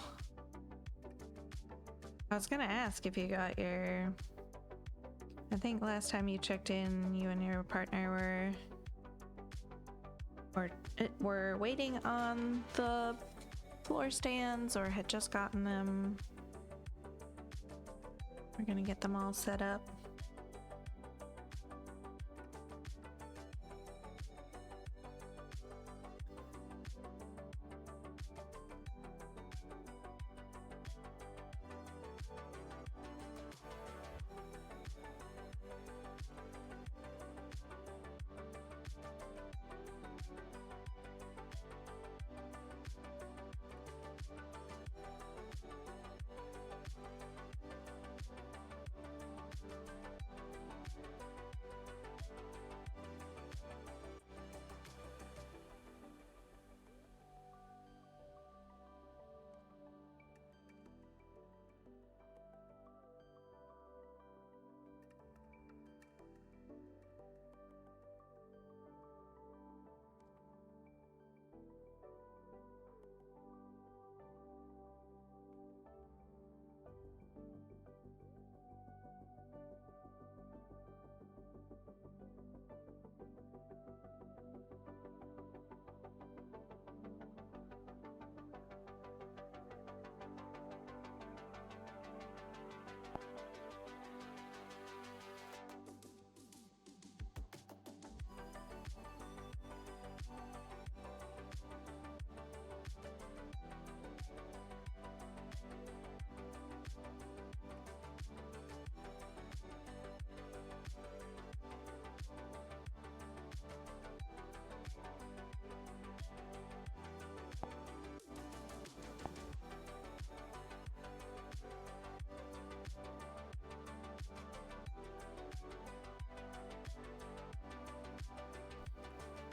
I was gonna ask if you got your... I think last time you checked in, you and your partner were waiting on the floor stands or had just gotten them. We're gonna get them all set up.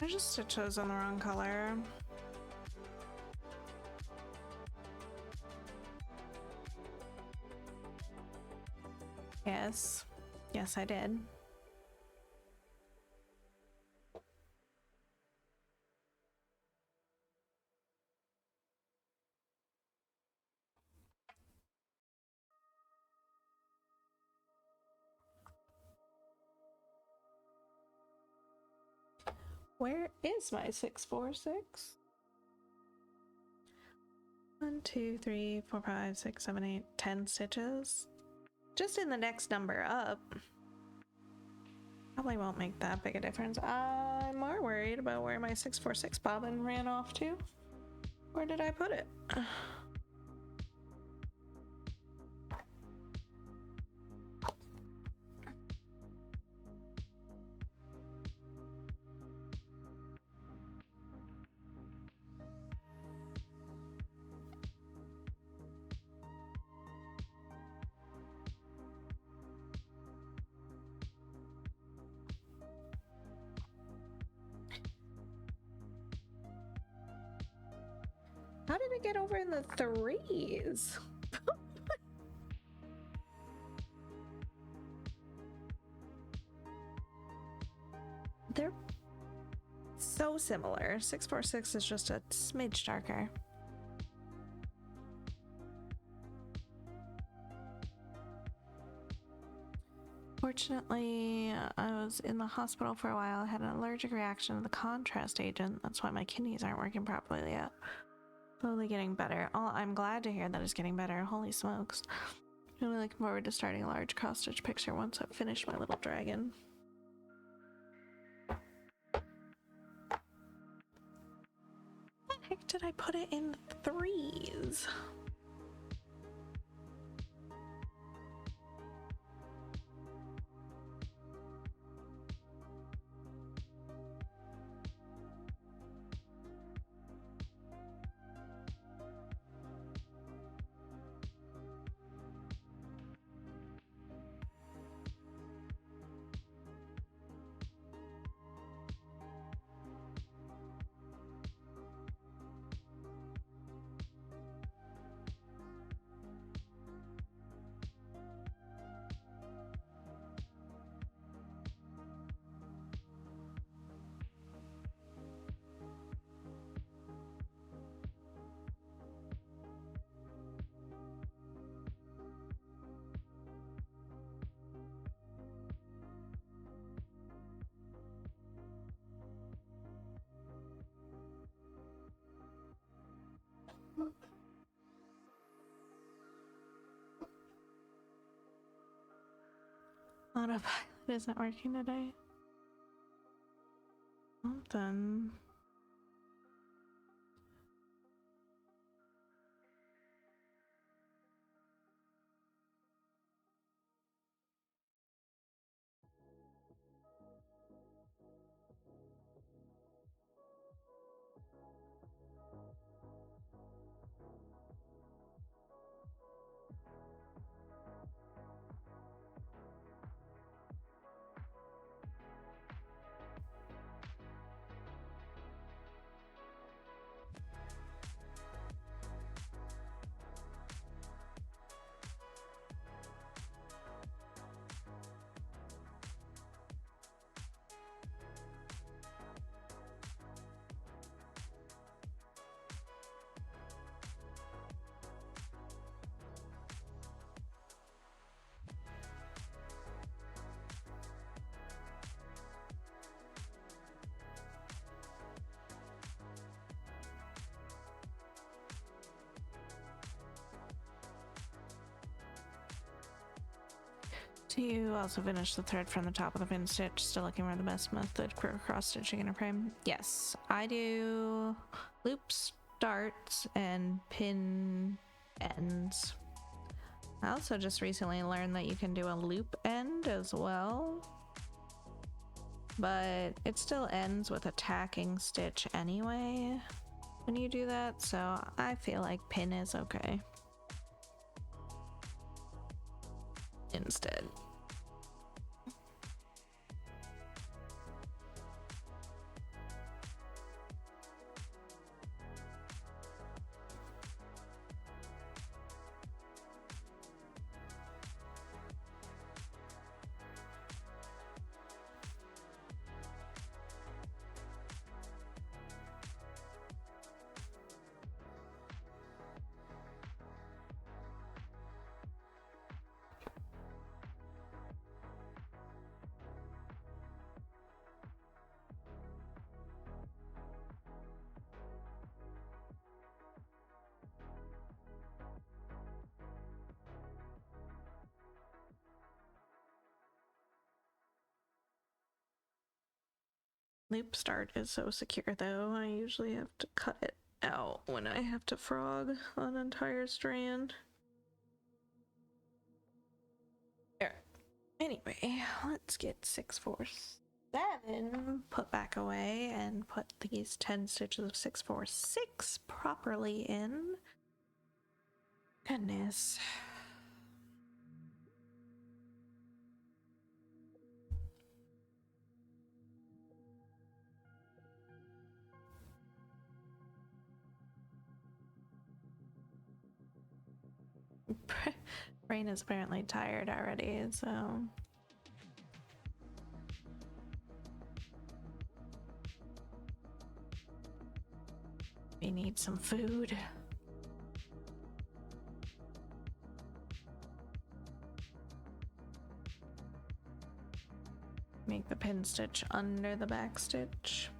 I just stitched those on the wrong color. Yes. Yes, I did. Where is my 646? 1, 2, 3, 4, 5, 6, 7, 8, 10 stitches. Just in the next number up. Probably won't make that big a difference. I'm more worried about where my 646 bobbin ran off to. Where did I put it? How did it get over in the threes? They're so similar. 646 is just a smidge darker. Fortunately, I was in the hospital for a while. I had an allergic reaction to the contrast agent. That's why my kidneys aren't working properly yet. Slowly getting better. Oh, I'm glad to hear that it's getting better. Holy smokes. I'm really looking forward to starting a large cross-stitch picture once I've finished my little dragon. What the heck did I put it in threes? Autopilot isn't working today. Well done. To also finish the thread from the top of the pin stitch, still looking for the best method for cross stitching in a frame. Yes, I do loop starts and pin ends. I also just recently learned that you can do a loop end as well, but it still ends with a tacking stitch anyway when you do that, so I feel like pin is okay instead. loop start is so secure though. I usually have to cut it out when I have to frog an entire strand. There. Anyway, let's get 647 put back away and put these 10 stitches of 646 properly in. Goodness. Brain is apparently tired already, so we need some food. Make the pin stitch under the back stitch.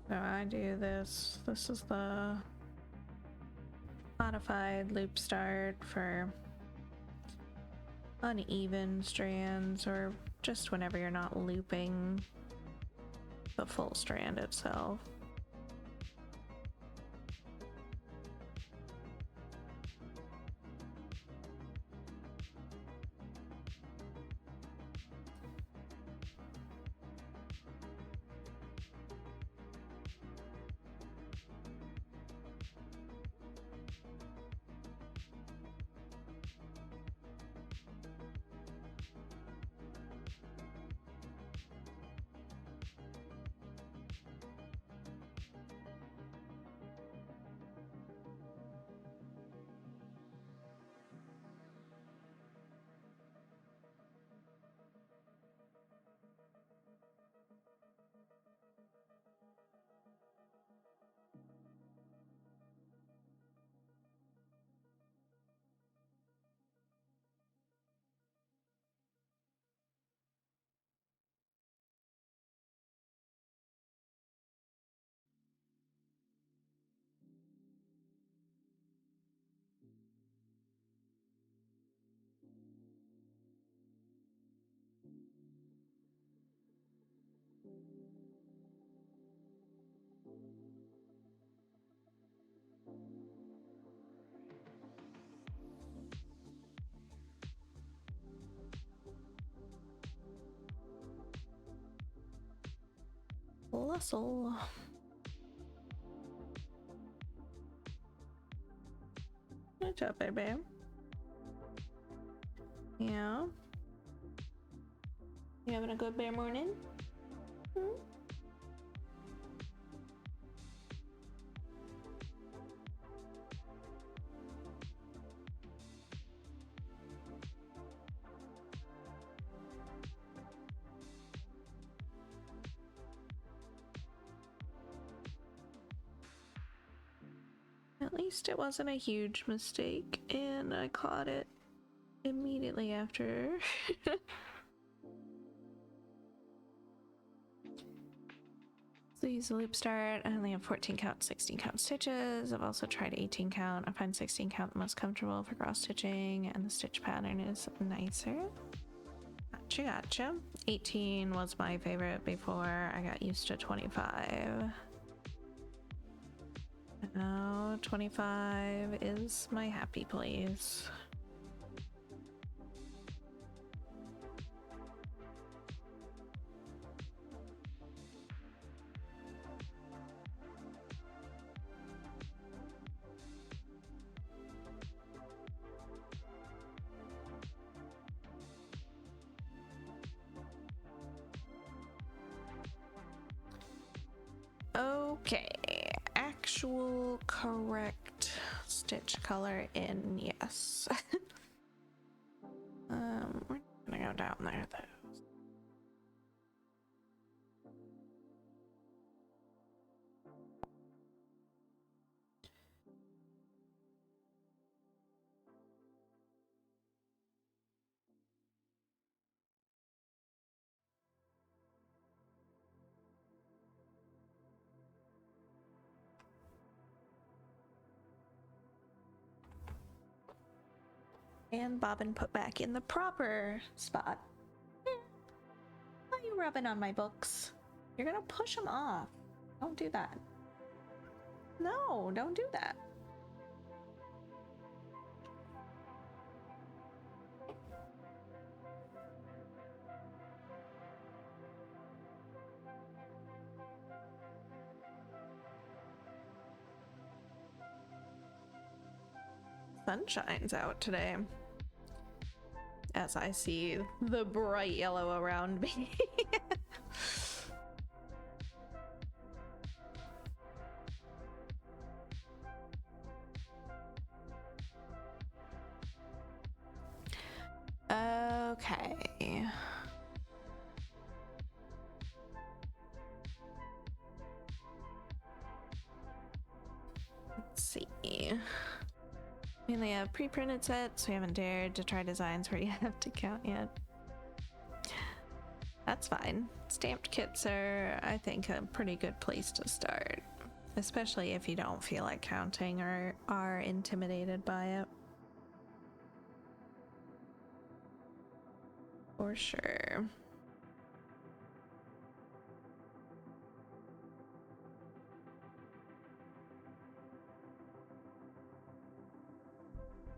So I do this. This is the modified loop start for uneven strands or just whenever you're not looping the full strand itself. Bustle. Good job, baby. Yeah. You having a good bear morning? Hmm? At least it wasn't a huge mistake, and I caught it immediately after. So use the loop start. I only have 14 count, 16 count stitches. I've also tried 18 count. I find 16 count the most comfortable for cross stitching, and the stitch pattern is nicer. Gotcha. 18 was my favorite before I got used to 25. Now 25 is my happy place. Okay, actual correct stitch color in, yes. We're gonna go down there though. And Bobbin put back in the proper spot. Why are you rubbing on my books? You're gonna push them off. Don't do that. No, don't do that. Sun shines out today. As I see the bright yellow around me. Okay. Let's see. We only have pre-printed sets. We haven't dared to try designs where you have to count yet. That's fine. Stamped kits are, I think, a pretty good place to start. Especially if you don't feel like counting or are intimidated by it. For sure.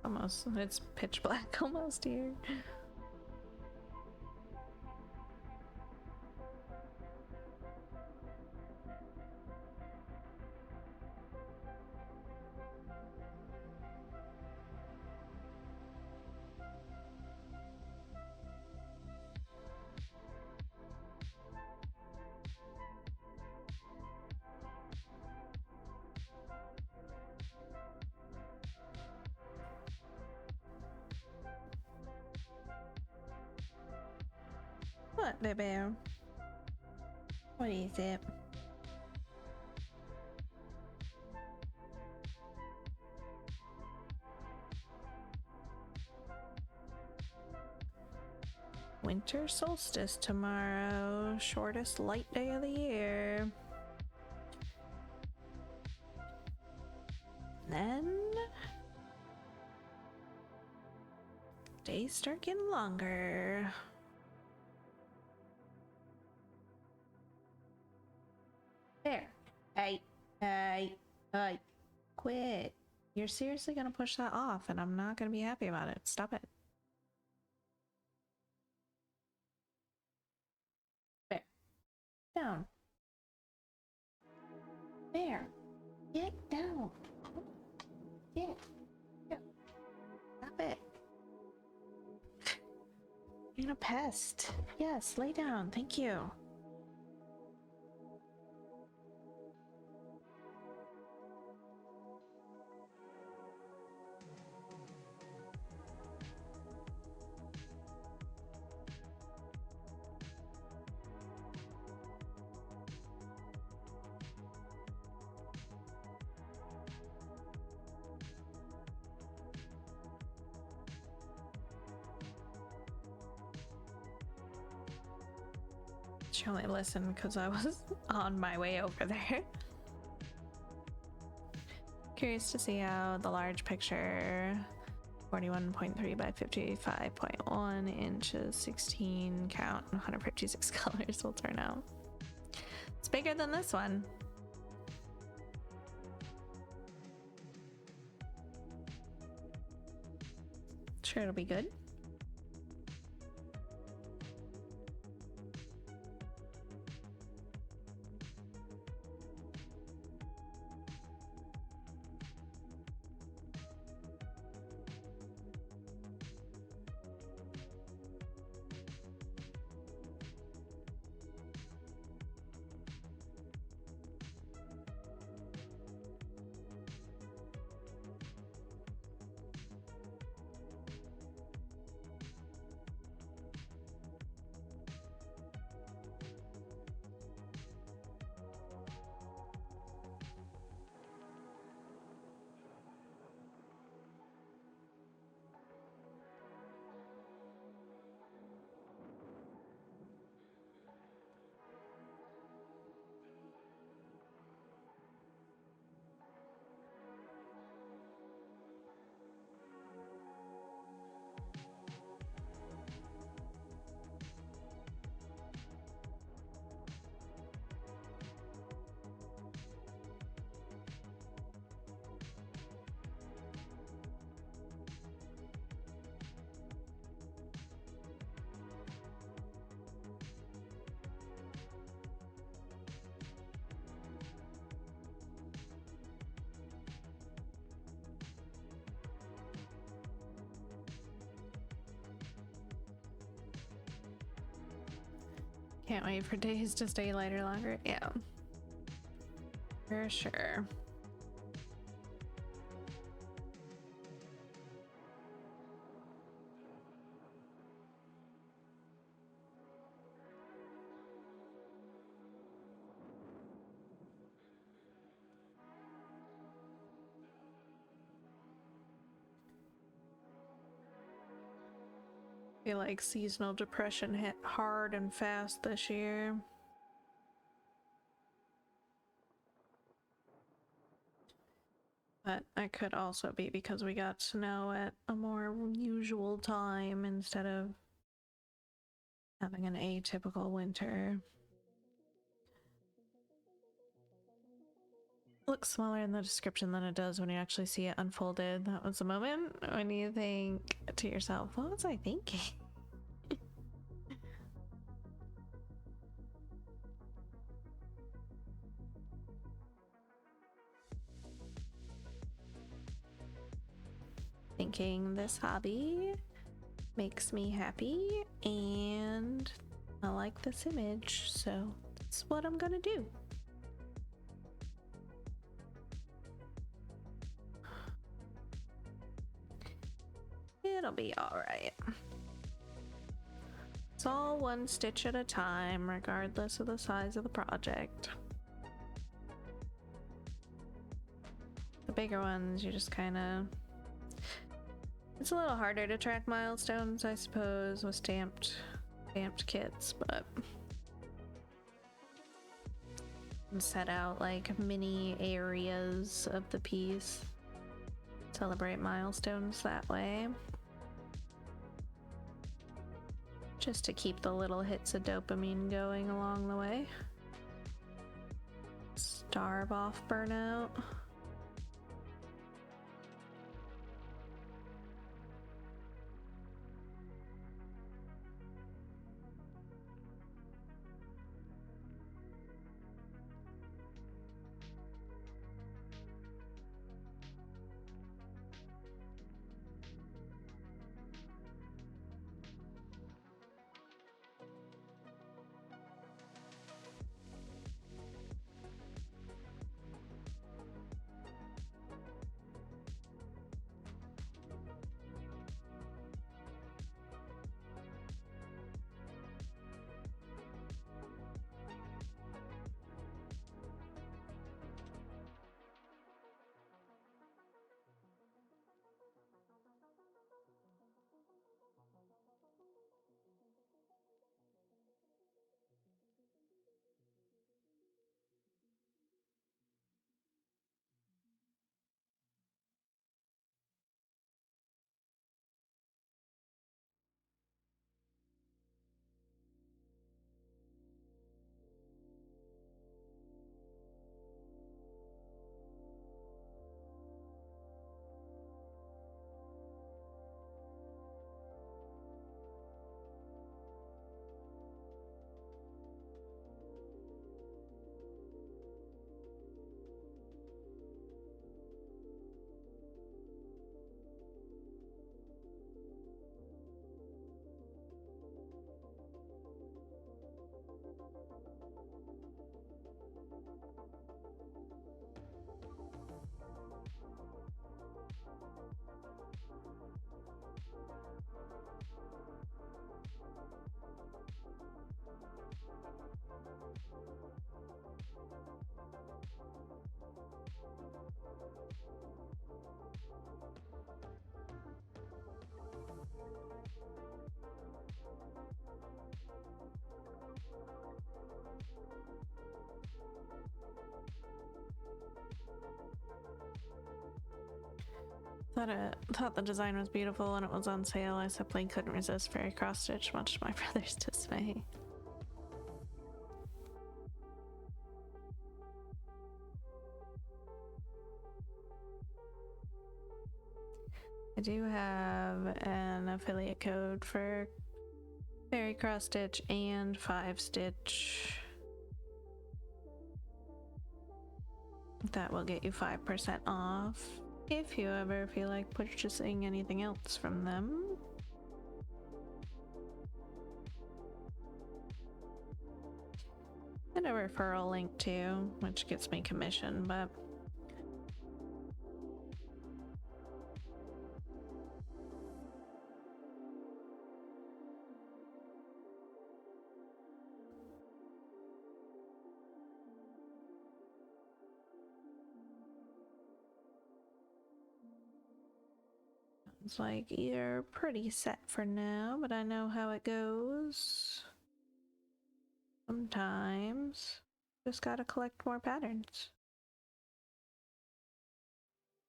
Almost. It's pitch black almost here. What, baby? What is it? Winter solstice tomorrow. Shortest light day of the year. Then days start getting longer. There. Hey, quit. You're seriously gonna push that off, and I'm not gonna be happy about it. Stop it. There. Down. There. Get down. Get. Stop it. You're a pest. Yes, lay down. Thank you. She only listened because I was on my way over there. Curious to see how the large picture 41.3 by 55.1 inches, 16 count, 156 colors will turn out. It's bigger than this one. Sure, it'll be good. Can't wait for days to stay lighter longer. Yeah. For sure. I feel like seasonal depression hit hard and fast this year. But that could also be because we got snow at a more usual time instead of having an atypical winter. It looks smaller in the description than it does when you actually see it unfolded. That was the moment when you think to yourself, what was I thinking? Thinking this hobby makes me happy and I like this image, so that's what I'm gonna do. It'll be alright. It's all one stitch at a time, regardless of the size of the project. The bigger ones, you just kind of... It's a little harder to track milestones, I suppose, with stamped kits, but... And set out like mini areas of the piece. Celebrate milestones that way. Just to keep the little hits of dopamine going along the way. Starve off burnout. Thought the design was beautiful and it was on sale. I simply couldn't resist fairy cross stitch, much to my brother's dismay. I do have an affiliate code for fairy cross stitch and 5-stitch. That will get you 5% off if you ever feel like purchasing anything else from them. referral link too, which gets me commission, but it's like you're pretty set for now, but I know how it goes. Sometimes just gotta collect more patterns.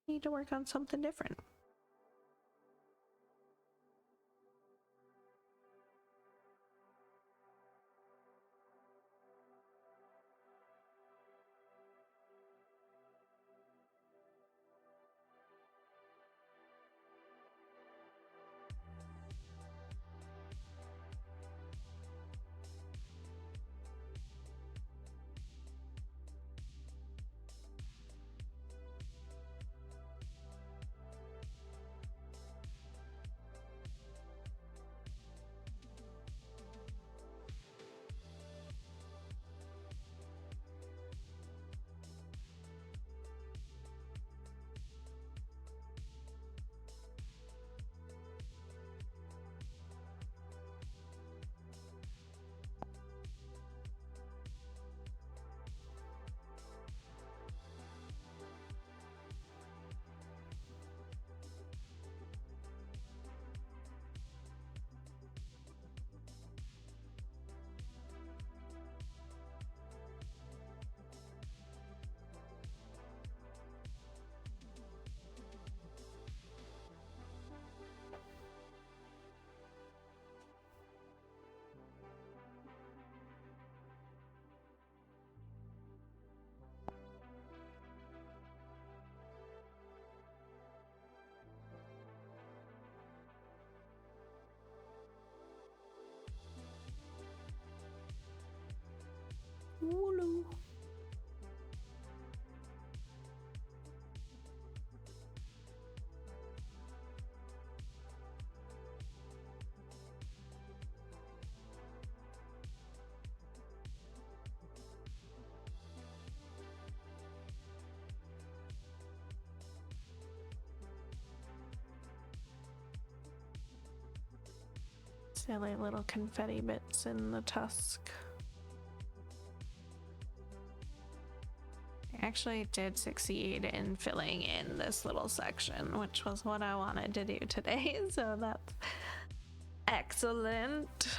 Need to work on something different. Wooloo. Silly little confetti bits in the tusk. I actually did succeed in filling in this little section, which was what I wanted to do today, so that's excellent.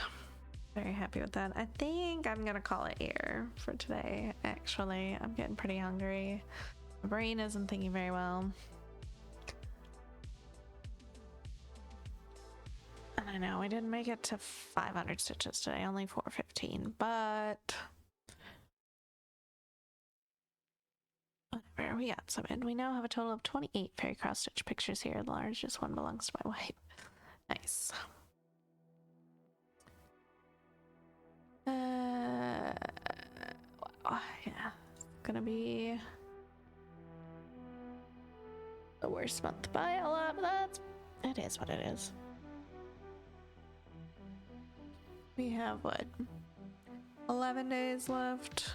Very happy with that. I think I'm gonna call it here for today, actually. I'm getting pretty hungry. My brain isn't thinking very well. And I know we didn't make it to 500 stitches today, only 415, but whatever, we got some in. We now have a total of 28 fairy cross stitch pictures here. The largest one belongs to my wife. Nice. Wow, yeah, it's gonna be the worst month by a lot, but it is what it is. We have what, 11 days left.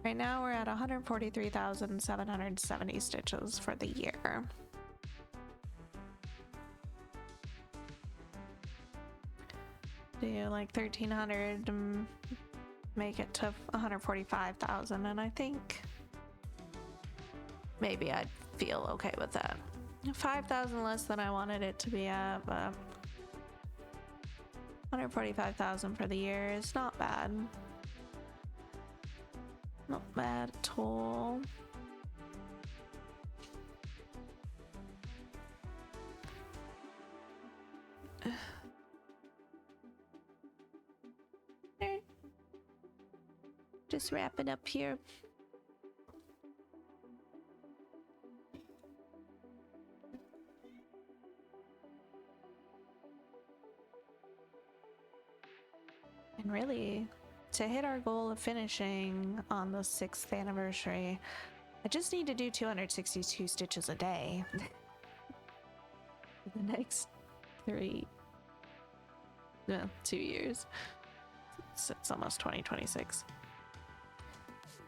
Right now we're at 143,770 stitches for the year. Do like 1,300 to make it to 145,000, and I think maybe I'd feel okay with that. 5,000 less than I wanted it to be at, but 145,000 for the year is not bad. Not bad at all. Just wrapping up here. And really, to hit our goal of finishing on the 6th anniversary, I just need to do 262 stitches a day for the next 2 years. It's almost 2026.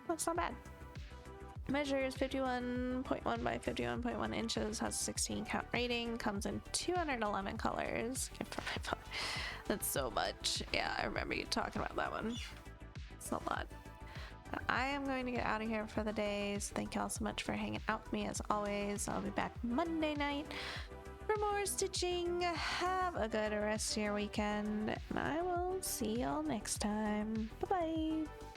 That's not bad. Measures 51.1 by 51.1 inches, has a 16 count rating, comes in 211 colors. That's so much. Yeah, I remember you talking about that one. It's a lot. I am going to get out of here for the day. So thank y'all so much for hanging out with me as always. I'll be back Monday night for more stitching. Have a good rest of your weekend, and I will see y'all next time. Bye bye.